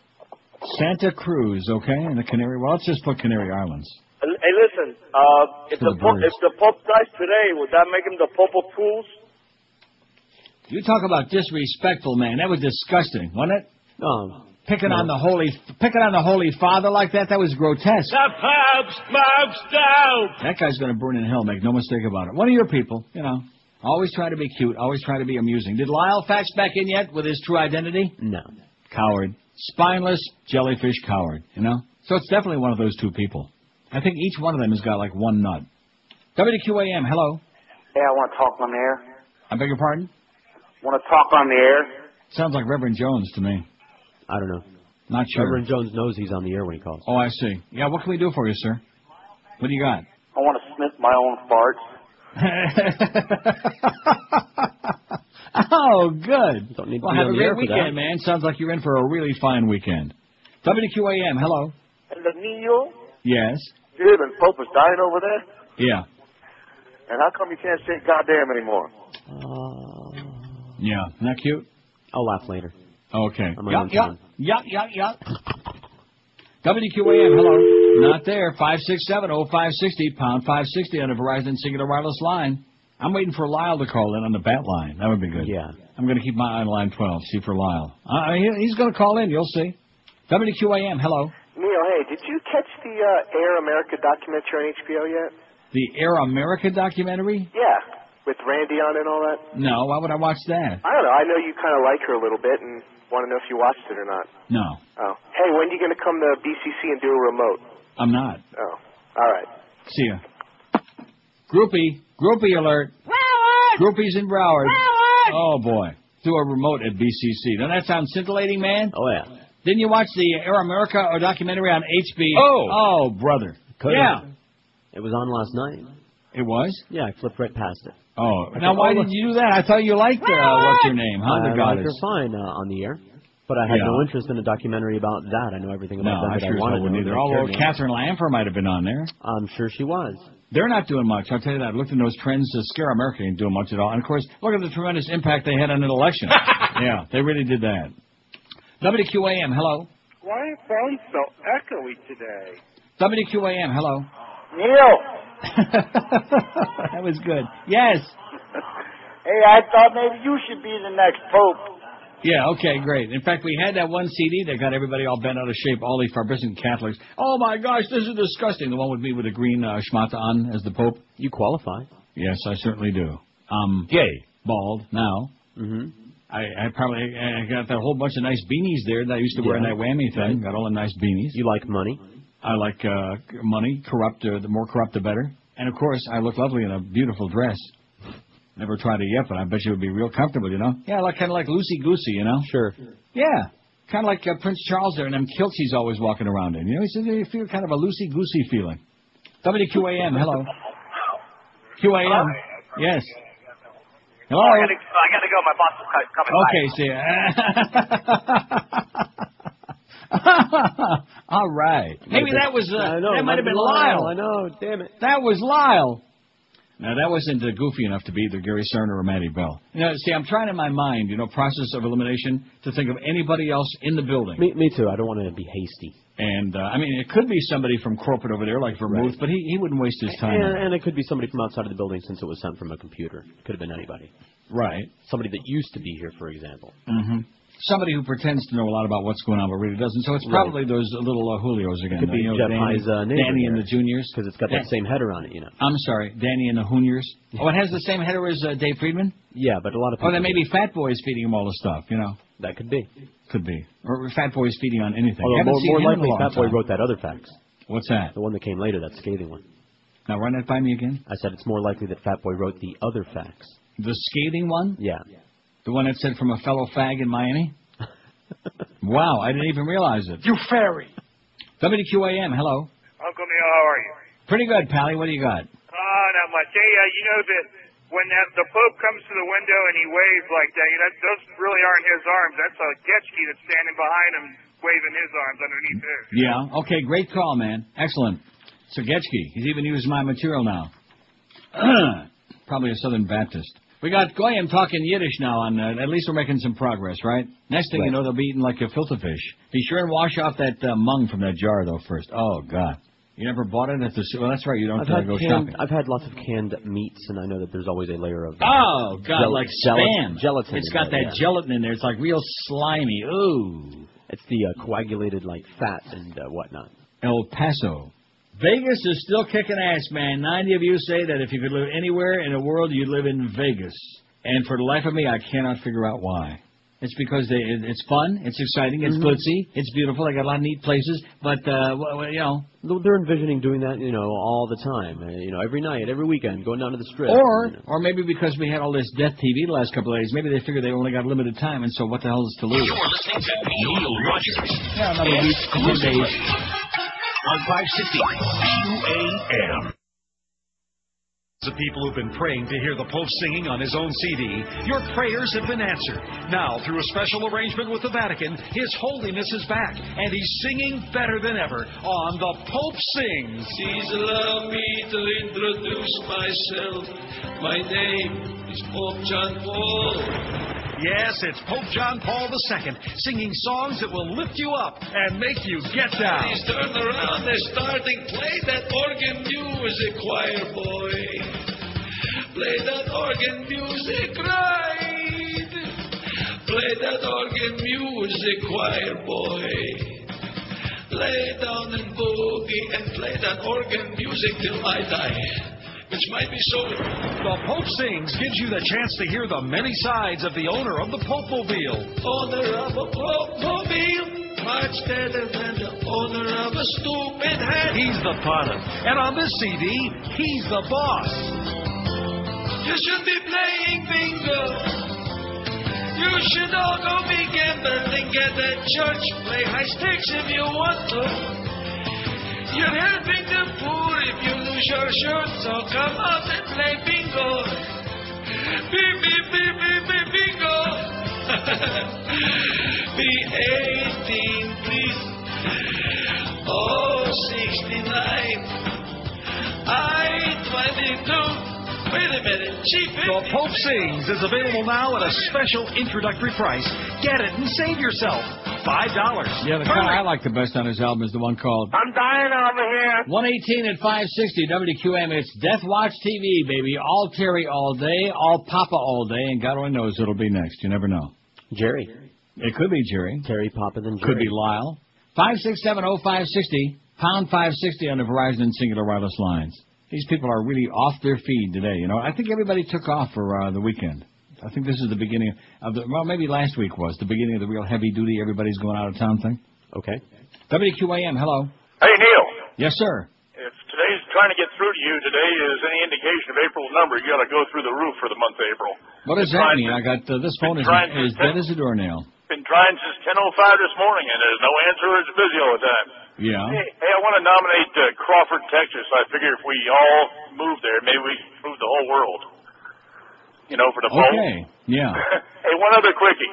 Santa Cruz, okay, and the Canary. Well, let's just put Canary Islands. Hey, listen. If the Pope dies today, would that make him the Pope of Fools? You talk about disrespectful, man. That was disgusting, wasn't it? Picking on the Holy Father like that. That was grotesque. The Pope's down. That guy's going to burn in hell. Make no mistake about it. One of your people, always try to be cute, always try to be amusing. Did Lyle fax back in yet with his true identity? No. Coward. Spineless jellyfish coward, So it's definitely one of those two people. I think each one of them has got like one nut. WQAM, hello. Hey, I want to talk on the air. I beg your pardon? Want to talk on the air? Sounds like Reverend Jones to me. I don't know. Not sure. Reverend Jones knows he's on the air when he calls. Oh, I see. Yeah, what can we do for you, sir? What do you got? I want to sniff my own farts. Oh, good. Don't need to well, be have on a the air great for weekend, man. Sounds like you're in for a really fine weekend. WQAM, hello. And the Neil? Yes. Dude, and Pope is dying over there? Yeah. And how come you can't say goddamn anymore? Yeah. Isn't that cute? I'll laugh later. Okay. Yuck. WQAM, hello. Not there. 5670560, pound 560 on a Verizon Singular Wireless line. I'm waiting for Lyle to call in on the bat line. That would be good. Yeah. I'm going to keep my eye on line 12, see for Lyle. He's going to call in. You'll see. WQAM, hello. Neil, hey, did you catch the Air America documentary on HBO yet? The Air America documentary? Yeah, with Randy on it and all that. No, why would I watch that? I don't know. I know you kind of like her a little bit and want to know if you watched it or not. No. Oh. Hey, when are you going to come to BCC and do a remote? I'm not. Oh. All right. See ya. Groupie alert. Broward! Groupies in Broward. Broward! Oh, boy. Do a remote at BCC. Doesn't that sound scintillating, man? Oh, yeah. Didn't you watch the Air America documentary on HBO? Oh, brother. Yeah. It was on last night. It was? Yeah, I flipped right past it. Oh. Now, why did you do that? I thought you liked, what's her name, huh? The I goddess. liked her fine on the air. But I had no interest in a documentary about that. I know everything about No, I that. sure I wanted to wouldn't either. Although Catherine Lanfer might have been on there. I'm sure she was. They're not doing much. I'll tell you that. I looked in those trends. Scare America ain't doing much at all. And, of course, look at the tremendous impact they had on an election. Yeah, they really did that. WQAM, hello. Why are phones so echoey today? WQAM, hello. Neil! That was good. Yes. Hey, I thought maybe you should be the next pope. Yeah, okay, great. In fact, we had that one CD that got everybody all bent out of shape, all the Farbissant Catholics. Oh, my gosh, this is disgusting. The one with me with the green schmata on as the Pope. You qualify. Yes, I certainly do. Gay. Bald, now. Mm-hmm. I got that whole bunch of nice beanies there that I used to wear in that whammy thing. Got all the nice beanies. You like money? I like money. Corrupt, the more corrupt, the better. And, of course, I look lovely in a beautiful dress. Never tried it yet, but I bet you it would be real comfortable, you know? Yeah, kind of like loosey-goosey, you know? Sure. Yeah. Kind of like Prince Charles there and them kilts he's always walking around in. You know, he says you feel kind of a loosey-goosey feeling. WQAM, hello. QAM, yes. Hello. I gotta go. My boss is coming back. Okay, see. All right. Maybe that was, that might have been Lyle. I know, damn it. That was Lyle. Now, that wasn't goofy enough to be either Gary Cerner or Matty Bell. You know, see, I'm trying in my mind, process of elimination, to think of anybody else in the building. Me too. I don't want to be hasty. And, it could be somebody from corporate over there, like Vermouth, but he wouldn't waste his time. And it could be somebody from outside of the building since it was sent from a computer. It could have been anybody. Right. Somebody that used to be here, for example. Mm-hmm. Somebody who pretends to know a lot about what's going on but really doesn't. So it's probably those little Julios again. It could be Jeff High's neighbor. Danny and the Juniors. Because it's got that same header on it, I'm sorry, Danny and the Hooniers. Oh, it has the same header as Dave Friedman? Yeah, but a lot of people... Oh, then maybe Fat Boy's feeding him all the stuff, That could be. Could be. Or Fat Boy's feeding on anything. Although more likely Fat Boy wrote that other fax. What's that? The one that came later, that scathing one. Now run that by me again? I said it's more likely that Fat Boy wrote the other fax. The scathing one? Yeah. The one that said from a fellow fag in Miami? Wow, I didn't even realize it. You fairy. WQAM, hello. Uncle Neil, how are you? Pretty good, Pally. What do you got? Not much. Hey, you know that when the Pope comes to the window and he waves like that, those really aren't his arms. That's a Getchke that's standing behind him waving his arms underneath his. Yeah, okay, great call, man. Excellent. So Getchke, he's even used my material now. Probably a Southern Baptist. We got Goyim talking Yiddish now. At least we're making some progress, right? Next thing you know, they'll be eating like a filter fish. Be sure and wash off that mung from that jar, though, first. Oh, God. You never bought it at the... Well, that's right. You don't go shopping. I've had lots of canned meats, and I know that there's always a layer of... Oh, God, like Spam. Gelatin. It's got that gelatin in there. It's like real slimy. Ooh. It's the coagulated, fat and whatnot. El Paso. Vegas is still kicking ass, man. 90 of you say that if you could live anywhere in the world, you'd live in Vegas. And for the life of me, I cannot figure out why. It's because it's fun, it's exciting, it's glitzy, it's beautiful. They got a lot of neat places, but they're envisioning doing that, all the time. Every night, every weekend, going down to the Strip. Or maybe because we had all this death TV the last couple of days, maybe they figure they only got limited time, and so what the hell is to lose? You're listening to Neil Rogers. Yeah, another week, 2 days. On 560 QAM. The people who've been praying to hear the Pope singing on his own CD, your prayers have been answered. Now, through a special arrangement with the Vatican, His Holiness is back, and he's singing better than ever on The Pope Sings. Please allow me to introduce myself. My name is Pope John Paul. Yes, it's Pope John Paul II, singing songs that will lift you up and make you get down. Please turn around and play that organ music, choir boy. Play that organ music right. Play that organ music, choir boy. Lay down and boogie and play that organ music till I die. Which might be so. The Pope Sings gives you the chance to hear the many sides of the owner of the Pope-mobile. Owner of a Pope-mobile, much better than the owner of a stupid head. He's the pilot, and on this CD, he's the boss. You should be playing bingo. You should all go be gambling, get that church, play high stakes if you want to. You're helping the poor if you lose your shirt, so come out and play bingo. Bingo. Be 18, please. Oh, 69. I 22. Wait a minute. The Pope Sings is available now at a special introductory price. Get it and save yourself $5. Yeah, the kind I like the best on his album is the one called I'm dying over here. 118 at 560 WQAM. It's Death Watch TV, baby. All Terry all day, all Papa all day, and God only knows what'll be next. You never know. Jerry. It could be Jerry. Terry, Papa, then Jerry. Could be Lyle. 5670560, pound 560 on the Verizon and Singular Wireless lines. These people are really off their feed today. You know, I think everybody took off for the weekend. I think this is the beginning of the, well, maybe last week was the beginning of the real heavy duty, everybody's going out of town thing. Okay. WQAM, hello. Hey, Neil. Yes, sir. If today's trying to get through to you, today is any indication of April's number, you got to go through the roof for the month of April. What does that mean? I got this phone is dead as a doornail. Been trying since 10:05 this morning, and there's no answer. It's busy all the time. Yeah. Hey, I want to nominate Crawford, Texas. I figure if we all move there, maybe we can move the whole world. You know, for the poll. Okay. Yeah. Hey, one other quickie.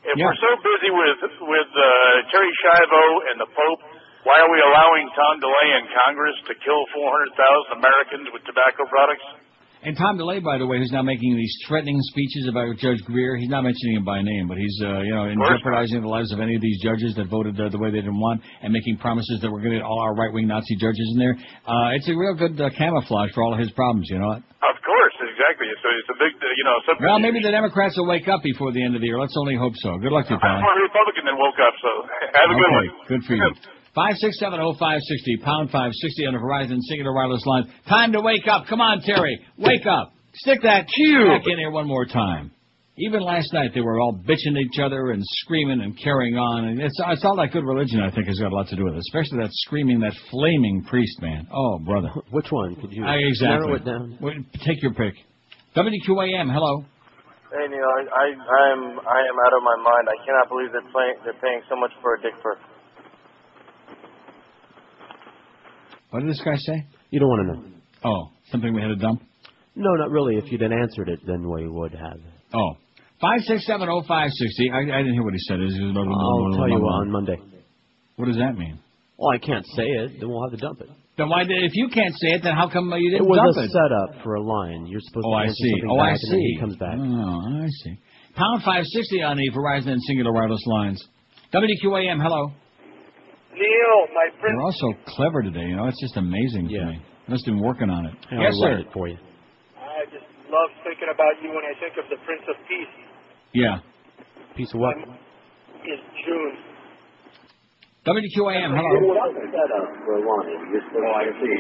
If we're so busy with Terry Schiavo and the Pope, why are we allowing Tom DeLay in Congress to kill 400,000 Americans with tobacco products? And Tom DeLay, by the way, who's now making these threatening speeches about Judge Greer. He's not mentioning him by name, but he's, jeopardizing the lives of any of these judges that voted the way they didn't want, and making promises that we're going to get all our right-wing Nazi judges in there. It's a real good camouflage for all of his problems, you know. Of course, exactly. So it's a big, Well, maybe the Democrats will wake up before the end of the year. Let's only hope so. Good luck to you, pal. I'm a Republican that woke up, so have a good one. Good for you. 5670560, pound 560 on the Verizon Singular Wireless line. Time to wake up. Come on, Terry. Wake up. Stick that cue back in here one more time. Even last night they were all bitching at each other and screaming and carrying on. And it's all that good religion, I think, has got a lot to do with it. Especially that screaming, that flaming priest, man. Oh, brother. Which one? Could you exactly. narrow it down? Take your pick. WQAM, hello. Hey, Neil, I am out of my mind. I cannot believe they're paying so much for a dick perk. What did this guy say? You don't want to know. Oh, something we had to dump? No, not really. If you'd answered it, then we would have. Oh. 5670560. I didn't hear what he said. I'll tell you on Monday. What does that mean? Well, I can't say it. Then we'll have to dump it. Then why? If you can't say it, then how come you didn't dump it? It was a setup for a line. You're supposed to answer something back, and then he comes back. Oh, I see. Pound 560 on the Verizon and Singular Wireless lines. WQAM, hello. Neil, my friend. You're all so clever today, you know. It's just amazing to me. I must have been working on it. Yes, sir. It for you. I just love thinking about you when I think of the Prince of Peace. Yeah. Peace of what? In June. WQAM, hello.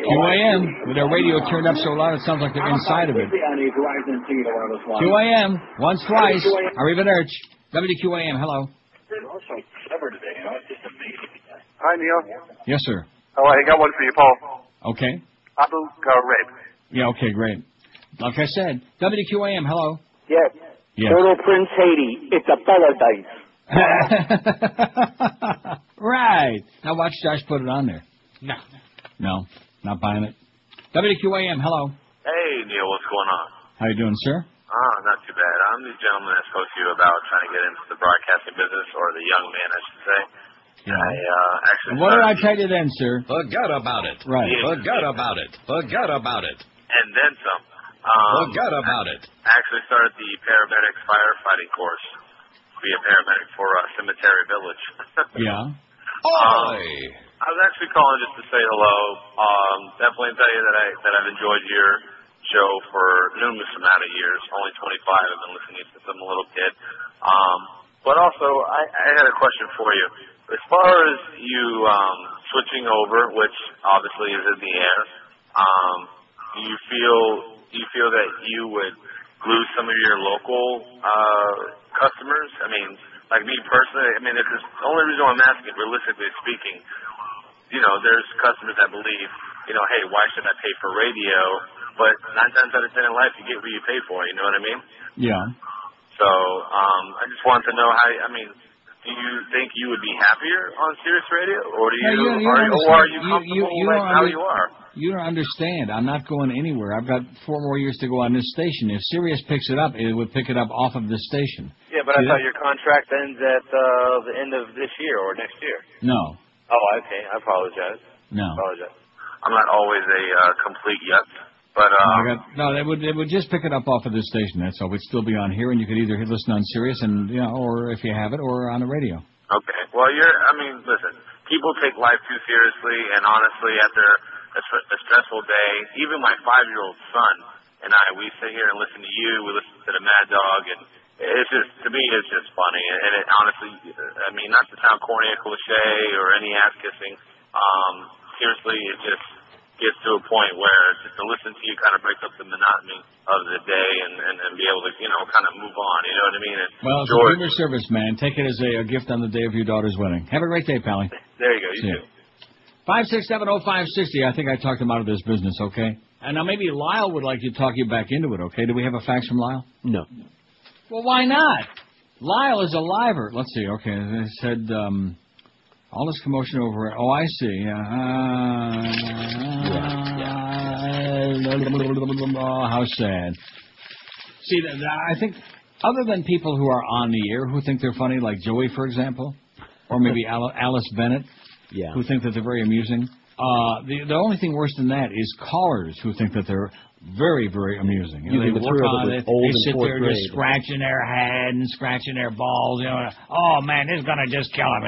QAM, with their radio turned up so loud it sounds like they're inside of it. QAM, once, twice. Arrivederci. WQAM, hello. Hi, Neil. Yes, sir. Oh, I got one for you, Paul. Okay. Abu Ghraib. Yeah, okay, great. Like I said, WQAM, hello. Yes. Little Prince Haiti, it's a paradise. Right. Now watch Josh put it on there. No, not buying it. WQAM, hello. Hey, Neil, what's going on? How you doing, sir? Not too bad. I'm the gentleman that spoke to you about trying to get into the broadcasting business, or the young man, I should say. Yeah. Actually what did I tell you then, sir? Forget about it. Right. Forget about it. Forget about it. And then some. Forget about it. I actually started the paramedics firefighting course to be a paramedic for Cemetery Village. Yeah. I was actually calling just to say hello. Definitely tell you that I've enjoyed your show for numerous amount of years. Only 25. I've been listening since I'm a little kid. But also, I had a question for you. As far as you switching over, which obviously is in the air, do you feel that you would lose some of your local customers? I mean, like me personally, it's the only reason why I'm asking, realistically speaking, there's customers that believe, hey, why should I pay for radio? But 9 times out of 10 in life, you get what you pay for, you know what I mean? Yeah. So, I just wanted to know do you think you would be happier on Sirius Radio, or are you comfortable with how you are? You don't understand. I'm not going anywhere. I've got 4 more years to go on this station. If Sirius picks it up, it would pick it up off of this station. Yeah, but I thought your contract ends at the end of this year or next year. No. Oh, okay. I apologize. No. I apologize. I'm not always a complete yes, But they would just pick it up off of this station. That's all. We'd still be on here, and you could either listen on Sirius, and or if you have it, or on the radio. Okay. Well, listen. People take life too seriously, and honestly, after a stressful day, even my 5-year-old son and I, we sit here and listen to you. We listen to the Mad Dog, and it's just, to me, it's just funny. And it honestly, not to sound corny or cliche or any ass kissing, seriously, it just gets to a point where just to listen to you kind of breaks up the monotony of the day and be able to, kind of move on. You know what I mean? And well, it's a your service, man. Take it as a gift on the day of your daughter's wedding. Have a great day, Pally. There you go. You too. 5670560. I think I talked him out of this business, okay? And now maybe Lyle would like to talk you back into it, okay? Do we have a fax from Lyle? No. Well, why not? Lyle is a liver. Let's see. Okay, they said all this commotion over. Oh, I see. Oh, how sad. See, I think other than people who are on the air who think they're funny, like Joey, for example, or maybe Alice Bennett, who think that they're very amusing. The only thing worse than that is callers who think that they're very, very amusing. They work on it. They sit there just scratching their head and scratching their balls. Oh man, this is gonna just kill him.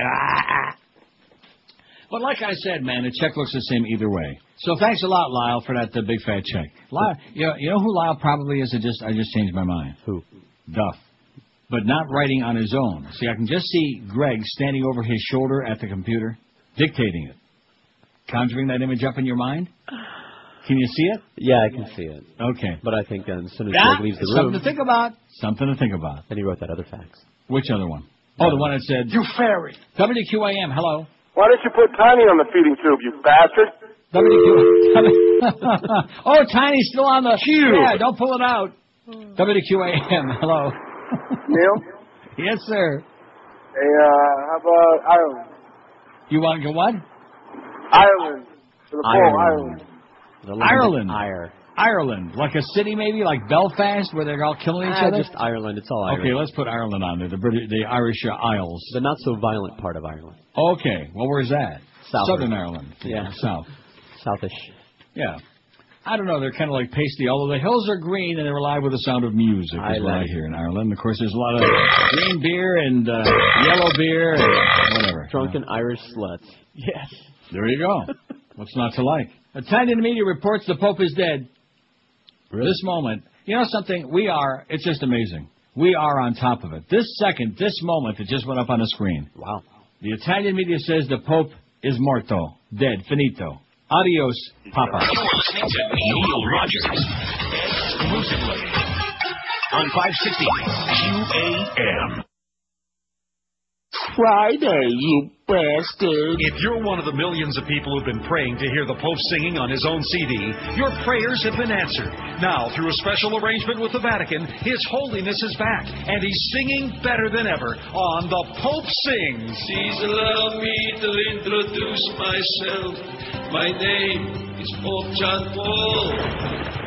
But like I said, man, the check looks the same either way. So thanks a lot, Lyle, for that big fat check. Lyle, you know who Lyle probably is? I just changed my mind. Who? Duff. But not writing on his own. See, I can just see Greg standing over his shoulder at the computer, dictating it. Conjuring that image up in your mind? Can you see it? Yeah, I can see it. Okay. But I think as soon as Greg leaves the room... Something to think about. Something to think about. Then he wrote that other fax. Which other one? Oh, the one that said... You fairy. WQAM, hello. Why don't you put Tiny on the feeding tube, you bastard? Oh, Tiny's still on the... Yeah, don't pull it out. WQAM, hello. Neil? Yes, sir. Hey, how about Ireland? You want to go what? Ireland. For the poll, Ireland. Ireland. Like a city maybe? Like Belfast where they're all killing each other? Just Ireland. It's all Ireland. Okay, let's put Ireland on there. The Irish Isles. The not-so-violent part of Ireland. Okay. Well, where's that? South. Southern Ireland. Yeah. South. Southish. Yeah. I don't know. They're kind of like pasty. Although the hills are green and they're alive with the sound of music. Is what I hear in Ireland. Of course, there's a lot of green beer and yellow beer and whatever. Drunken Irish sluts. Yes. There you go. What's not to like? Italian media reports the Pope is dead. Really? This moment. You know something? It's just amazing. We are on top of it. This moment, it just went up on the screen. Wow. The Italian media says the Pope is morto. Dead. Finito. Adios, Papa. You're listening to Neil Rogers exclusively on 560 QAM. Friday, you bastard. If you're one of the millions of people who've been praying to hear the Pope singing on his own CD, your prayers have been answered. Now, through a special arrangement with the Vatican, His Holiness is back, and he's singing better than ever on The Pope Sings. Please allow me to introduce myself. My name is Pope John Paul.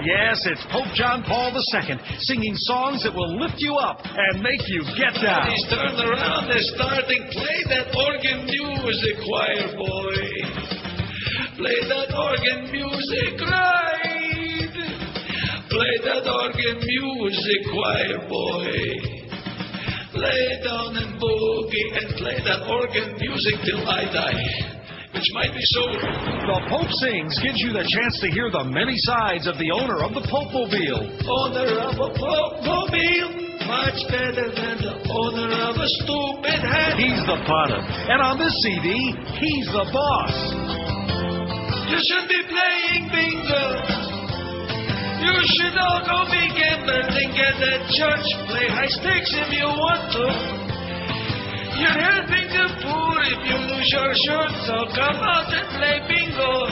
Yes, it's Pope John Paul II, singing songs that will lift you up and make you get down. Please turn around and starting play that organ music, choir boy. Play that organ music right. Play that organ music, choir boy. Lay down and boogie and play that organ music till I die. Which might be so. The Pope Sings gives you the chance to hear the many sides of the owner of the Pope-mobile. Owner of a Pope-mobile, much better than the owner of a stupid hat. He's the potter, and on this CD, he's the boss. You should be playing bingo. You should all go be gamblers and get that church. Play high stakes if you want to. You're helping the poor if you lose your shirt, so come out and play bingo.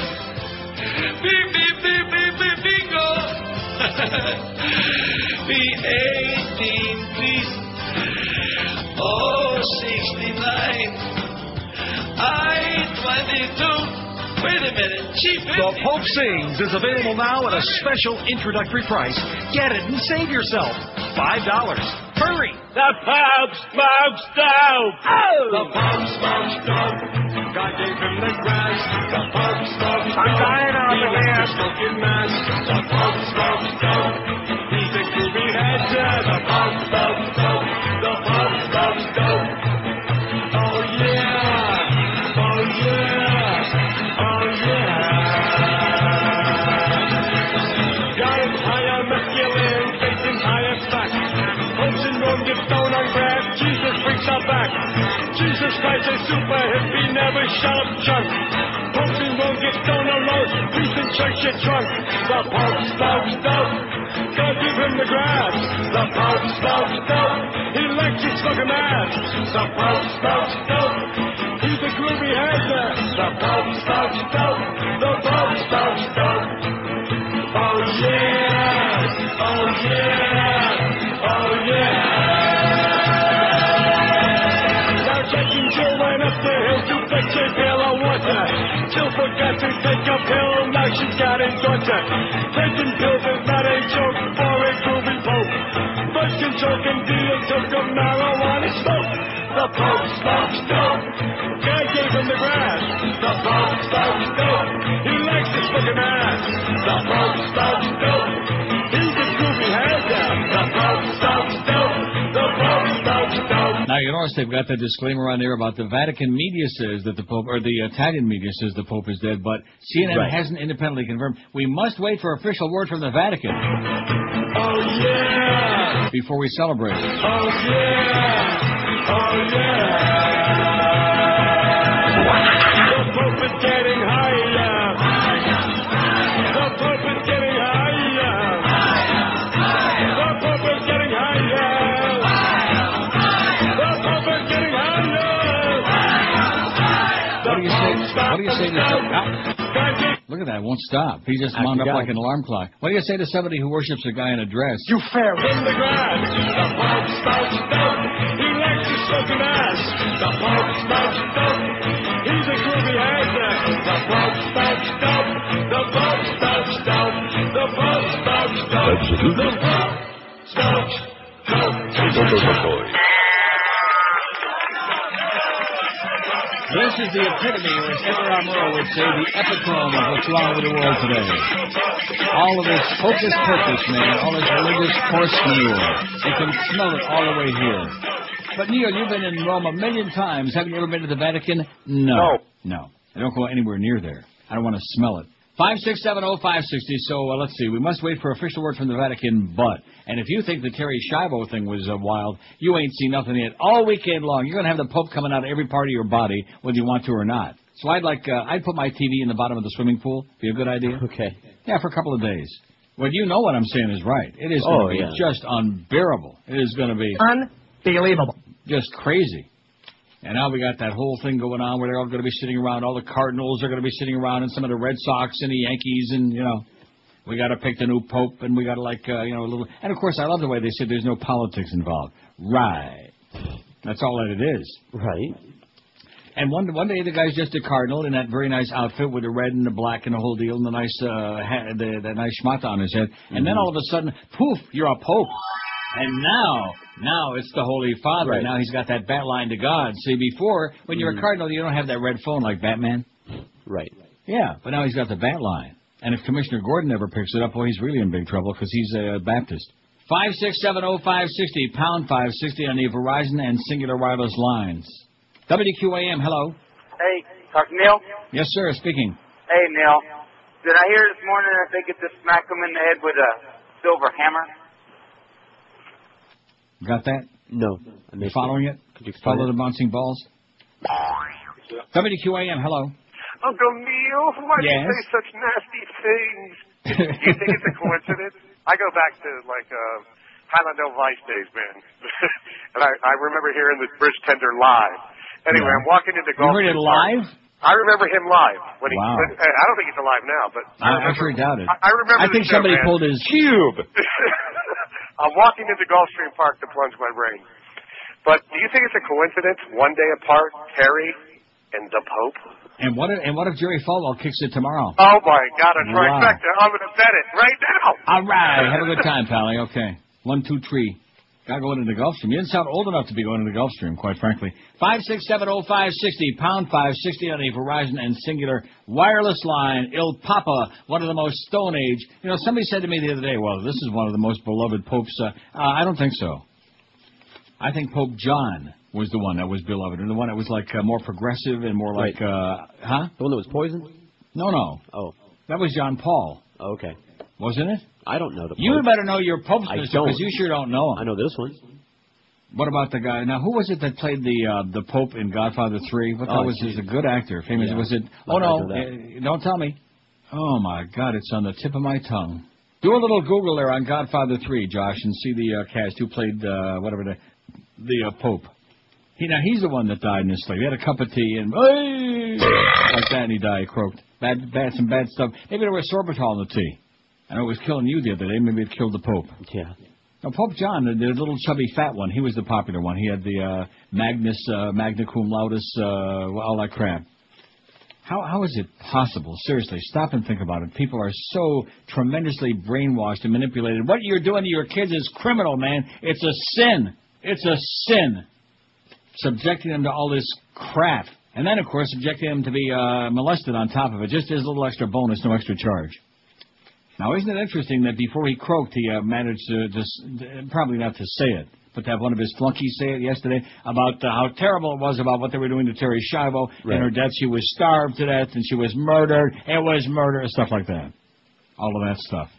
Beep, beep, beep, beep, beep, bingo. Be 18, please. Oh, 69. I 22. Wait a minute. Cheap. The Pope Sings is available now at a special introductory price. Get it and save yourself $5. Hurry! The Pope smokes dope! Oh! The Pope smokes dope. God gave him the grace. The Pope smokes dope. I'm dying over here. there smoking mass. The Pope smokes dope. He's a groovy head. The Pope smokes dope. The Pope smokes dope. Oh yeah. Oh yeah. Oh yeah. Got him high on masculine, facing high and fat. Popes in Rome get stoned on grass. Jesus freaks out back. Jesus Christ, a super hippie, never shut up junk. Popes in Rome get stoned on road. Priests in church get drunk. The Pope smokes dope. God give him the grass. The Pope smokes dope. He likes his fucking ass. The Pope smokes dope. He's a groovy head there. The Pope smokes dope. The Pope smokes dope. Oh yeah. Oh yeah. Oh yeah. Now Captain Jill went up the hill to fetch a pail of water. Jill forgot to take a pill. Now she's got a daughter. Taking pills is not a joke for a groovy Pope. Birth control can deal took a marijuana smoke. The Pope smokes dope. God gave him the grass. The Pope smokes dope. He likes his fucking ass. The Pope smokes dope. He's a groovy head down. The Pope smokes dope. The Pope smokes dope. Now, you notice they've got the disclaimer on there about the Vatican media says that the Pope, or the Italian media says the Pope is dead, but CNN hasn't independently confirmed. We must wait for official word from the Vatican. Oh, yeah. Before we celebrate. Oh, yeah. Oh, yeah. The Pope is getting higher. The Pope is getting higher. The Pope is getting higher. The Pope is getting higher. What do you say? What do you say to look at that, it won't stop. He just wound up like an alarm clock. What do you say to somebody who worships a guy in a dress? You fair in the grass. The Pope smokes dope. He likes his smoking ass. The Pope smokes dope. He's a groovy actor. The Pope smokes dope. The Pope smokes dope. The Pope smokes dope. The Pope smokes dope. This is the epitome, or as Edgar Allan would say, the epitome of what's wrong with the world today. All of this hocus-pocus, man, all this religious horse manure. You can smell it all the way here. But, Neil, you've been in Rome a million times. Haven't you ever been to the Vatican? No. I don't go anywhere near there. I don't want to smell it. 5670560, so let's see. We must wait for official word from the Vatican, but, and if you think the Terry Schiavo thing was wild, you ain't seen nothing yet. All weekend long, you're going to have the Pope coming out of every part of your body, whether you want to or not. So I'd put my TV in the bottom of the swimming pool. Be a good idea? Okay. Yeah, for a couple of days. Well, you know what I'm saying is right. It is going to be just unbearable. It is going to be unbelievable. Just crazy. And now we got that whole thing going on where they're all going to be sitting around. All the Cardinals are going to be sitting around, and some of the Red Sox and the Yankees, and, you know, we got to pick the new Pope, and we got to, a little... And, of course, I love the way they said there's no politics involved. Right. That's all that it is. Right. And one day the guy's just a Cardinal in that very nice outfit with the red and the black and the whole deal, and the nice the nice schmata on his head. And then all of a sudden, poof, you're a Pope. And now it's the Holy Father. Right. Now he's got that bat line to God. See, before, when you're a Cardinal, you don't have that red phone like Batman. Right. Yeah, but now he's got the bat line. And if Commissioner Gordon ever picks it up, well, he's really in big trouble because he's a Baptist. 5670560, pound 560 on the Verizon and Singular Wireless lines. WQAM, hello. Hey, talk to Neil? Yes, sir, speaking. Hey, Neil. Did I hear this morning that they get to smack him in the head with a silver hammer? Got that? No. You following it? Could you explain Follow the bouncing balls? WQAM, hello. Uncle Neil, why do you Yes? say such nasty things? Do you think it's a coincidence? I go back to, Highlandale Vice days, man. And I remember hearing the bridge tender live. Anyway, I'm walking into Gulf. You heard it live? I remember him live. When Wow. I don't think he's alive now, but I sure doubt it. I remember I think the show, somebody man. pulled his cube. I'm walking into Gulfstream Park to plunge my brain. But do you think it's a coincidence? One day apart, Terry and the Pope? And what if Jerry Falwell kicks it tomorrow? Oh, my God, a Wow. trifecta. I'm going to bet it right now. All right. Have a good time, Pally. Okay. 1, 2, 3. Got going into the Gulfstream. You didn't sound old enough to be going into the Gulfstream, quite frankly. 5670560, pound 560 on a Verizon and Singular wireless line. Il Papa, one of the most Stone Age. You know, somebody said to me the other day, well, this is one of the most beloved popes. I don't think so. I think Pope John was the one that was beloved, and the one that was like more progressive and more like, The one that was poisoned? No. Oh. That was John Paul. Oh, okay. Wasn't it? I don't know the Pope. You better know your popes, I because don't. you sure don't know him. I know this one. What about the guy? Now, who was it that played the Pope in Godfather 3? What was his? A good actor, famous. Yeah. Was it? Oh no! Don't tell me. Oh my God! It's on the tip of my tongue. Do a little Google there on Godfather 3, Josh, and see the cast who played whatever the Pope. He's the one that died in his sleep. He had a cup of tea and like that, and he died. He croaked. Some bad stuff. Maybe there was sorbitol in the tea. I know it was killing you the other day. Maybe it killed the Pope. Yeah. Now, Pope John, the little chubby fat one, he was the popular one. He had the magna cum laude, all that crap. How is it possible? Seriously, stop and think about it. People are so tremendously brainwashed and manipulated. What you're doing to your kids is criminal, man. It's a sin. It's a sin. Subjecting them to all this crap. And then, of course, subjecting them to be molested on top of it. Just as a little extra bonus, no extra charge. Now, isn't it interesting that before he croaked, he managed to just, probably not to say it, but to have one of his flunkies say it yesterday about how terrible it was about what they were doing to Terry Schiavo and her death. She was starved to death and she was murdered. It was murder and stuff like that. All of that stuff.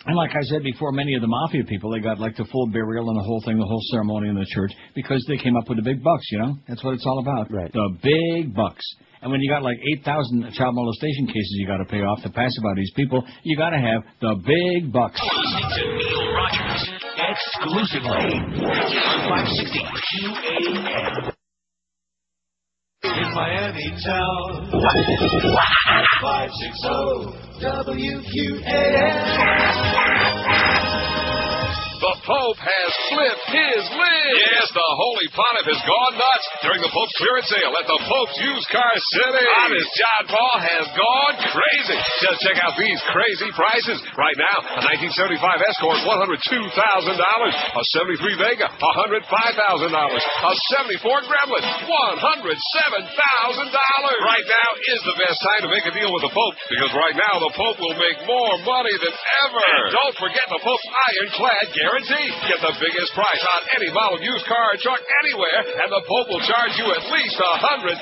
And like I said before, many of the mafia people, they got like the full burial and the whole thing, the whole ceremony in the church, because they came up with the big bucks, you know? That's what it's all about. Right. The big bucks. And when you got like 8,000 child molestation cases you got to pay off to pacify these people, you got to have the big bucks. Listening to Neil Rogers exclusively. 560 QAM. In Miami town, 560 WQAM. The Pope has flipped his lid. Yes, the Holy Pontiff has gone nuts during the Pope's clearance sale at the Pope's Used Car City. Honest John Paul has gone crazy. Just check out these crazy prices. Right now, a 1975 Escort, $102,000. A 73 Vega, $105,000. A 74 Gremlin, $107,000. Right now is the best time to make a deal with the Pope, because right now the Pope will make more money than ever. And don't forget the Pope's ironclad guarantee. Get the biggest price on any model used car or truck anywhere, and the Pope will charge you at least $100,000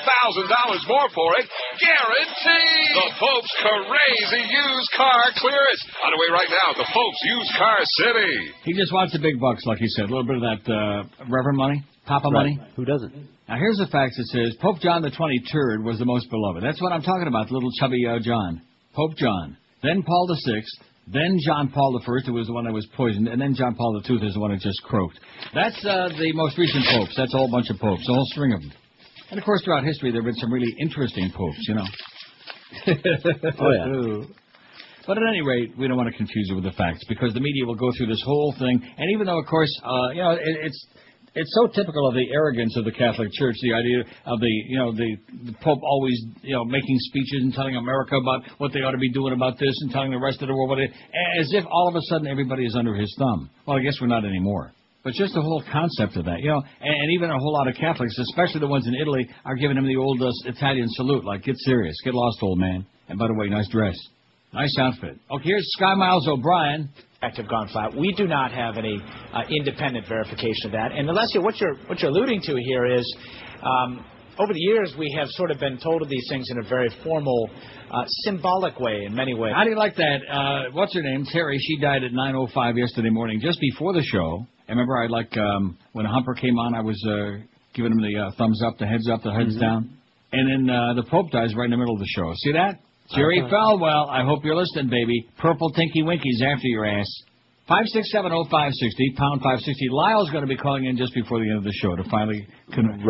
more for it. Guaranteed! The Pope's crazy used car clearance. Underway right now at the Pope's Used Car City. He just wants the big bucks, like he said. A little bit of that reverend money, Papa money. Who doesn't? Now, here's the facts. It says Pope John the 23rd was the most beloved. That's what I'm talking about, little chubby John. Pope John. Then Paul VI. Then John Paul I, who was the one that was poisoned, and then John Paul II is the one that just croaked. That's the most recent popes. That's a whole bunch of popes, a whole string of them. And, of course, throughout history, there have been some really interesting popes, you know. Oh, yeah. But at any rate, we don't want to confuse it with the facts, because the media will go through this whole thing. And even though, of course, you know, it's so typical of the arrogance of the Catholic Church, the idea of the Pope always, making speeches and telling America about what they ought to be doing about this and telling the rest of the world as if all of a sudden everybody is under his thumb. Well, I guess we're not anymore. But just the whole concept of that, and even a whole lot of Catholics, especially the ones in Italy, are giving him the old Italian salute, like, get serious, get lost, old man. And by the way, nice dress. Nice outfit. Okay, here's Sky Miles O'Brien. Have gone flat. We do not have any independent verification of that. And Alessio, what you're alluding to here is, over the years, we have sort of been told of these things in a very formal, symbolic way in many ways. How do you like that? What's her name? Terry. She died at 9:05 yesterday morning, just before the show. And remember, when Humper came on, I was giving him the thumbs up, the heads up, the heads down. And then the Pope dies right in the middle of the show. See that? Jerry Falwell, I hope you're listening, baby. Purple Tinky Winkies after your ass. 5670560, pound 560. Lyle's going to be calling in just before the end of the show to finally...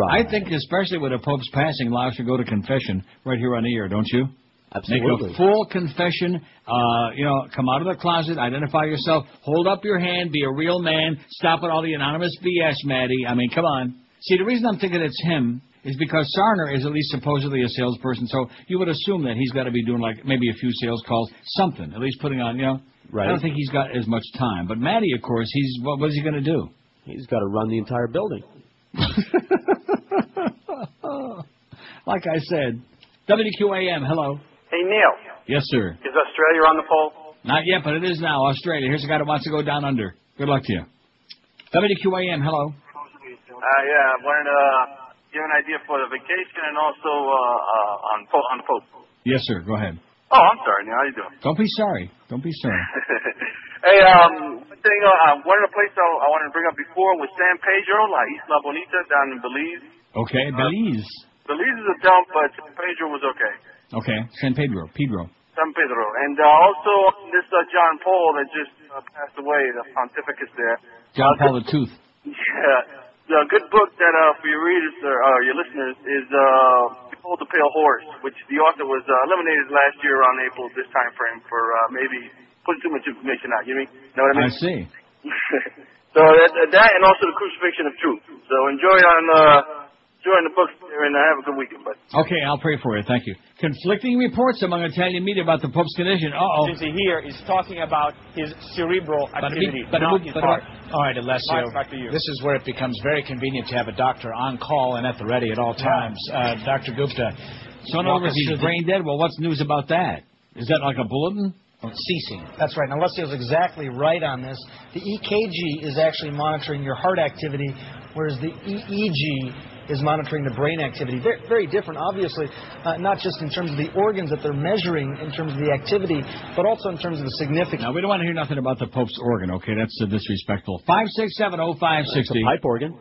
I think, especially with the Pope's passing, Lyle should go to confession right here on the air, don't you? Absolutely. Make a full confession. Come out of the closet, identify yourself, hold up your hand, be a real man, stop with all the anonymous BS, Maddie. I mean, come on. See, the reason I'm thinking it's him is because Sarner is at least supposedly a salesperson, so you would assume that he's got to be doing like maybe a few sales calls, something, at least putting on, Right. I don't think he's got as much time. But Maddie, of course, what is he going to do? He's got to run the entire building. Like I said, WQAM, hello. Hey, Neil. Yes, sir. Is Australia on the poll? Not yet, but it is now. Australia. Here's a guy that wants to go down under. Good luck to you. WQAM, hello. Yeah, I wanted to give an idea for the vacation and also on the Pope. Yes, sir. Go ahead. Oh, I'm sorry, Neil. How you doing? Don't be sorry. Don't be sorry. Hey, one thing, one of the places I wanted to bring up before was San Pedro, like Isla Bonita down in Belize. Okay, Belize. Belize is a dump, but San Pedro was okay. Okay, San Pedro. San Pedro. And also, this John Paul that just passed away, the pontificus there. John Paul the Tooth. Yeah. The good book that for your readers or your listeners is Behold the Pale Horse, which the author was eliminated last year around April this time frame for maybe putting too much information out. You know what I mean? I see. So that and also the Crucifixion of Truth. So enjoy the books and have a good weekend, bud. Okay, I'll pray for you. Thank you. Conflicting reports among Italian media about the Pope's condition. Here is talking about his cerebral activity, not his heart. All right, Alessio, back to you. This is where it becomes very convenient to have a doctor on call and at the ready at all times. Dr. Gupta. So in other words, he's brain dead. Well, what's news about that? Is that like a bulletin? Ceasing. That's right. Now, Alessio's exactly right on this. The EKG is actually monitoring your heart activity, whereas the EEG is monitoring the brain activity. Very, very different, obviously, not just in terms of the organs that they're measuring in terms of the activity, but also in terms of the significance. Now, we don't want to hear nothing about the Pope's organ, okay? That's disrespectful. 5670560. It's a pipe organ.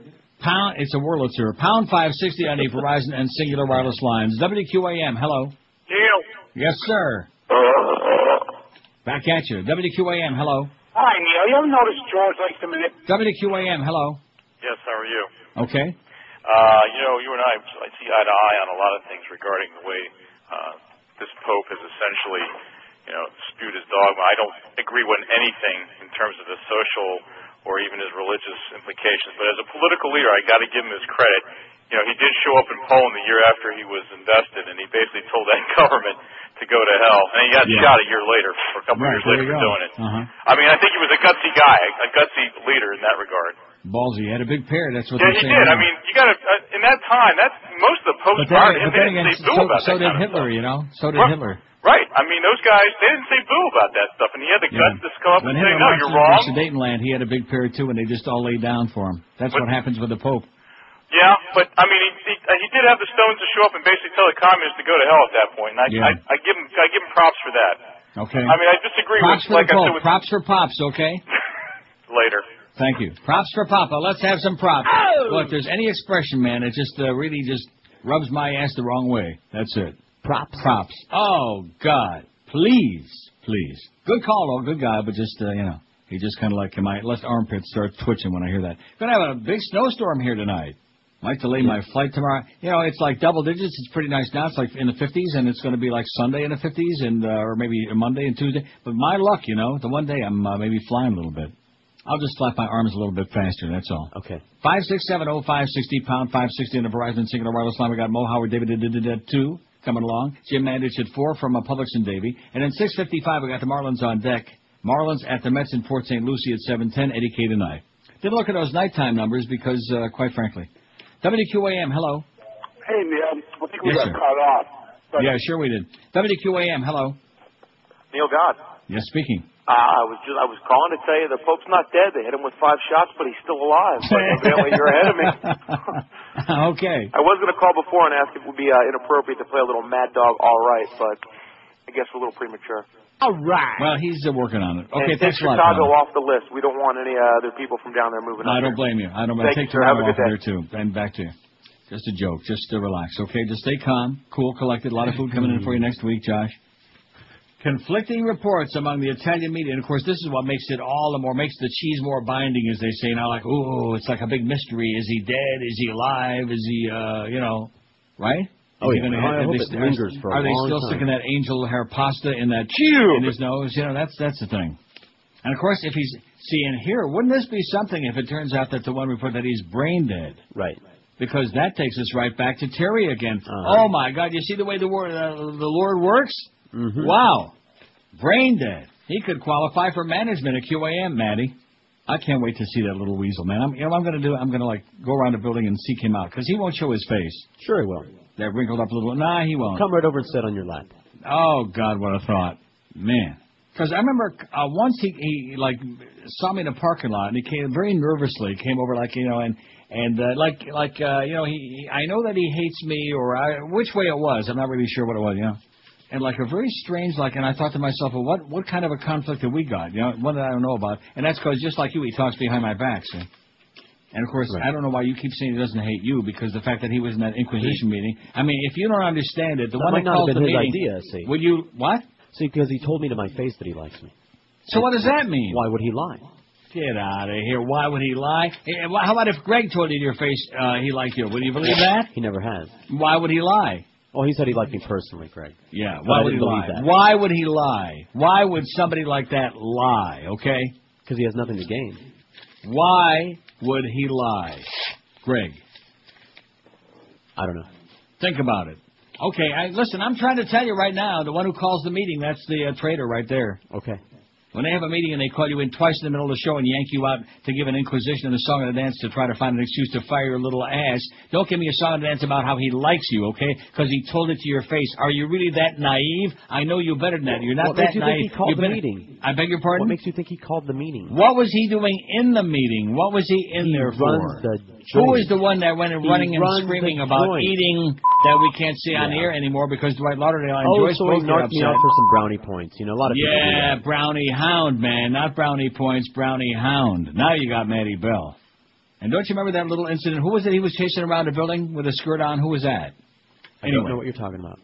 It's a Wurlitzer. Pound 560 on the Verizon and Singular Wireless lines. WQAM, hello. Neil. Yes, sir. Back at you. WQAM, hello. Hi, Neil. You ever notice George likes to manipulate? WQAM, hello. Yes, how are you? Okay. You and I see eye to eye on a lot of things regarding the way this Pope has essentially, spewed his dogma. I don't agree with anything in terms of the social or even his religious implications. But as a political leader, I got to give him his credit. He did show up in Poland the year after he was invested, and he basically told that government to go to hell. And he got shot a year later, or a couple of years later for doing it. I mean, I think he was a gutsy guy, a gutsy leader in that regard. Ballsy. He had a big pair. That's what they're saying. Yeah, he did. I mean, you got to, in that time, that's most of the popes prior to him, they didn't say boo about that. So did Hitler, So did Hitler. Right. I mean, those guys, they didn't say boo about that stuff. And he had the guts to come up and say, no, you're wrong. When Hitler marched to Sudetenland, he had a big pair, too, and they just all laid down for him. That's what happens with the Pope. Yeah, but, I mean, he did have the stones to show up and basically tell the communists to go to hell at that point. And I give him props for that. Okay. I mean, I disagree props with, like I said, with... Props for Pops, okay? Later. Thank you. Props for Papa. Let's have some props. Well, if there's any expression, man, it just really just rubs my ass the wrong way. That's it. Props. Oh, God. Please. Good call, though. Good guy, but just, he just kind of like, my left armpit starts twitching when I hear that. Going to have a big snowstorm here tonight. Might delay my flight tomorrow. It's like double digits. It's pretty nice now. It's like in the 50s, and it's going to be like Sunday in the 50s, and or maybe Monday and Tuesday. But my luck, the one day I'm maybe flying a little bit. I'll just flap my arms a little bit faster, that's all. Okay. 5670560, pound 560 on the Verizon Singular Wireless line. We got Mo Howard, David 2 coming along. Jim Mandich at 4 from Publix and Davie. And then 6:55, we got the Marlins on deck. Marlins at the Mets in Port St. Lucie at 7:10, Eddie K tonight. Didn't look at those nighttime numbers because, quite frankly. WQAM, hello. Hey, Neil. I think we Yes, got sir. cut off. But Yeah, sure we did. WQAM, hello. Neil God. Yes, speaking. I was calling to tell you the Pope's not dead. They hit him with 5 shots, but he's still alive. But evidently you're ahead of me. Okay. I was going to call before and ask if it would be inappropriate to play a little Mad Dog All Right, but I guess we're a little premature. All right. Well, he's working on it. Okay, and thanks a lot. Chicago Tom. off the list. We don't want any other people from down there moving up. I don't blame you. I take Toronto off there too. And back to you. Just a joke. Just to relax. Okay, just stay calm, cool, collected. A lot of food coming in for you next week, Josh. Conflicting reports among the Italian media, and of course, this is what makes it all the more, makes the cheese more binding, as they say now. Like, ooh, it's like a big mystery. Is he dead? Is he alive? Is he, right? Oh, yeah. I hope it lingers for a long time. Are they still sticking that angel hair pasta in that in his nose? That's the thing. And of course, if he's seeing here, wouldn't this be something if it turns out that the one report that he's brain dead? Right. Because that takes us right back to Terry again. Oh my God! You see the way the Lord works? Mm-hmm. Wow, brain dead. He could qualify for management at QAM, Maddie. I can't wait to see that little weasel, man. I'm going to like go around the building and seek him out because he won't show his face. Sure he will. That wrinkled up little. Nah, he won't. Come right over and sit on your lap. Oh God, what a thought, man. Because I remember once he like saw me in the parking lot and he came very nervously. Came over like and I know that he hates me or which way it was. I'm not really sure what it was, And like a very strange, and I thought to myself, well, what kind of a conflict have we got? One that I don't know about. And that's because just like you, he talks behind my back, see? And of course, I don't know why you keep saying he doesn't hate you, because the fact that he was in that Inquisition meeting. I mean, if you don't understand it, the one that calls the meeting. Idea, see? Would you, what? See, because he told me to my face that he likes me. So what does that mean? Why would he lie? Get out of here. Why would he lie? How about if Greg told you to your face he liked you? Would you believe that? He never has. Why would he lie? Oh, he said he liked me personally, Greg. Yeah, why would he lie? Why would he lie? Why would somebody like that lie, okay? Because he has nothing to gain. Why would he lie? Greg. I don't know. Think about it. Okay, listen, I'm trying to tell you right now, the one who calls the meeting, that's the traitor right there. Okay. When they have a meeting and they call you in twice in the middle of the show and yank you out to give an inquisition and a song and a dance to try to find an excuse to fire your little ass, don't give me a song and dance about how he likes you, okay? Because he told it to your face. Are you really that naive? I know you better than that. You're not that naive. What makes you think he called the meeting? I beg your pardon? What makes you think he called the meeting? What was he doing in the meeting? What was he in there for? Who is the one that went running and screaming about eating that we can't see on air anymore because Dwight Lauderdale and Joyce so he knocked me out for some brownie points. A lot of people do that. Brownie Hound, man. Not brownie points, Brownie Hound. Now you got Maddie Bell. And don't you remember that little incident? Who was it he was chasing around the building with a skirt on? Who was that? I don't know what you're talking about.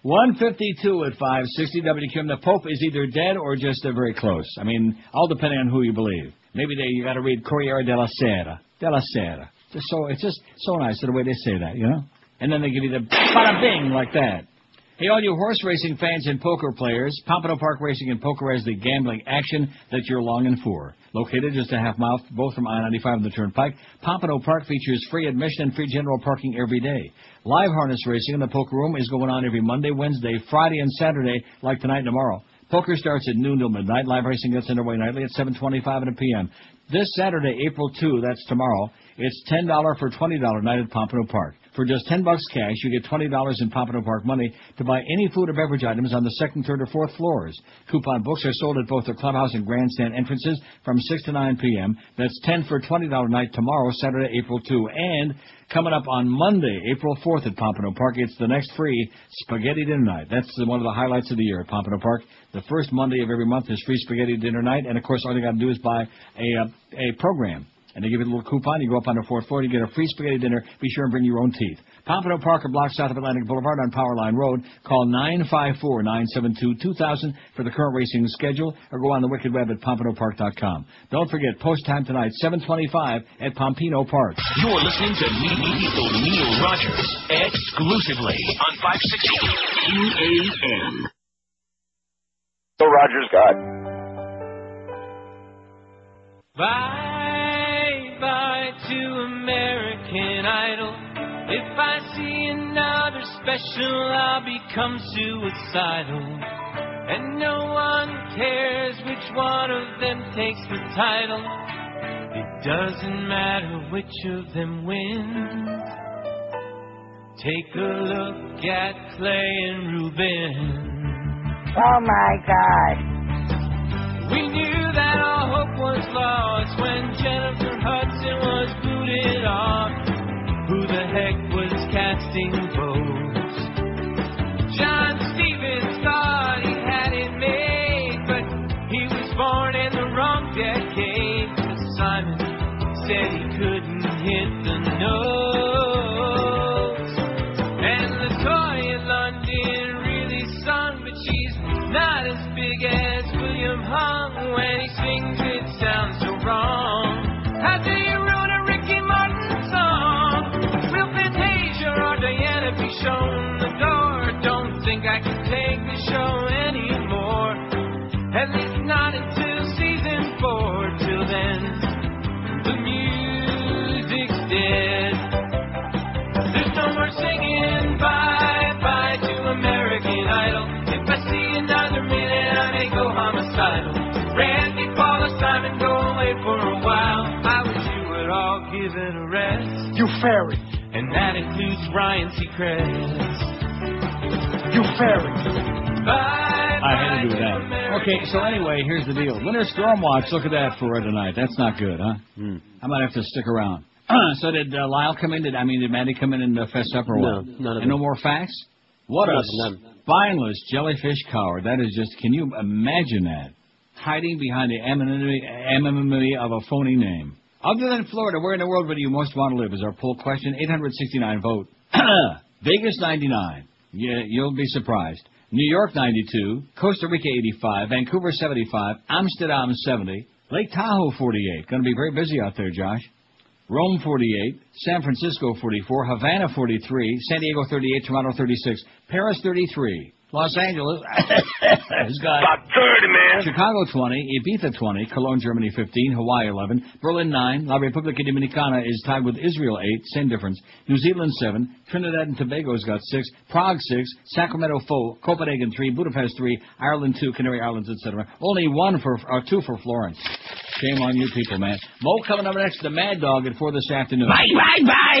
152 at 560 WQM. The Pope is either dead or just very close. I mean, all depending on who you believe. Maybe you got to read Corriere della Sera. Della Sera. It's just so nice the way they say that, And then they give you the bada bing like that. Hey, all you horse racing fans and poker players, Pompano Park Racing and Poker has the gambling action that you're longing for. Located just a half mile both from I-95 and the Turnpike, Pompano Park features free admission and free general parking every day. Live harness racing in the poker room is going on every Monday, Wednesday, Friday, and Saturday, like tonight and tomorrow. Poker starts at noon till midnight. Live racing gets underway nightly at 7:25 and a p.m. This Saturday, April 2, that's tomorrow, it's $10 for $20 night at Pompano Park. For just $10 cash, you get $20 in Pompano Park money to buy any food or beverage items on the second, third, or fourth floors. Coupon books are sold at both the clubhouse and grandstand entrances from 6 to 9 p.m. That's $10 for $20 night tomorrow, Saturday, April 2. And coming up on Monday, April 4th at Pompano Park, it's the next free spaghetti dinner night. That's one of the highlights of the year at Pompano Park. The first Monday of every month is free spaghetti dinner night. And, of course, all you got to do is buy a program. And they give you a little coupon. You go up on the fourth floor, you get a free spaghetti dinner. Be sure and bring your own teeth. Pompano Park, a block south of Atlantic Boulevard on Powerline Road. Call 954-972-2000 for the current racing schedule, or go on the wicked web at pompanopark.com. Don't forget, post time tonight, 7:25 at Pompano Park. You're listening to Neil Rogers exclusively on 560 EAM. So Rogers got. Bye to American Idol. If I see another special, I'll become suicidal. And no one cares which one of them takes the title. It doesn't matter which of them wins. Take a look at Clay and Ruben. Oh my God. We knew that all hope was lost when Jennifer Hudson was booted off. Who the heck was casting votes? John Stevens thought he had it made, but he was born in the wrong decade. Simon said he couldn't hit the notes. And LaToya London really sung, but she's not as big as William Hung. When he sings, it sounds so wrong. How do you ruin a Ricky Martin song? Will Fantasia or Diana be shown the door? Don't think I can take the show anymore. At least not until season 4. Till then, the music's dead. give it a rest. You fairy. And that includes Ryan Seacrest. You fairy. I had to do that. Okay, so anyway, here's the deal. Winter Storm Watch, look at that for tonight. That's not good, huh? I might have to stick around. So did Lyle come in? Did Maddie come in and fess up or what? No, none of And it. no more facts? What a spineless jellyfish coward. That is just, can you imagine that? Hiding behind the anonymity of a phony name. Other than Florida, where in the world would you most want to live is our poll question. 869 vote. Vegas 99. Yeah, you'll be surprised. New York 92. Costa Rica 85. Vancouver 75. Amsterdam 70. Lake Tahoe 48. Going to be very busy out there, Josh. Rome 48. San Francisco 44. Havana 43. San Diego 38. Toronto 36. Paris 33. Los Angeles has got about 30, man. Chicago 20, Ibiza 20, Cologne, Germany 15, Hawaii 11, Berlin 9, La Repubblica Dominicana is tied with Israel 8, same difference, New Zealand 7, Trinidad and Tobago's got 6, Prague 6, Sacramento 4, Copenhagen 3, Budapest 3, Ireland 2, Canary Islands, etc. Only 2 for Florence. Shame on you people, man. Mo coming up next, the Mad Dog at 4 this afternoon. Bye, bye, bye.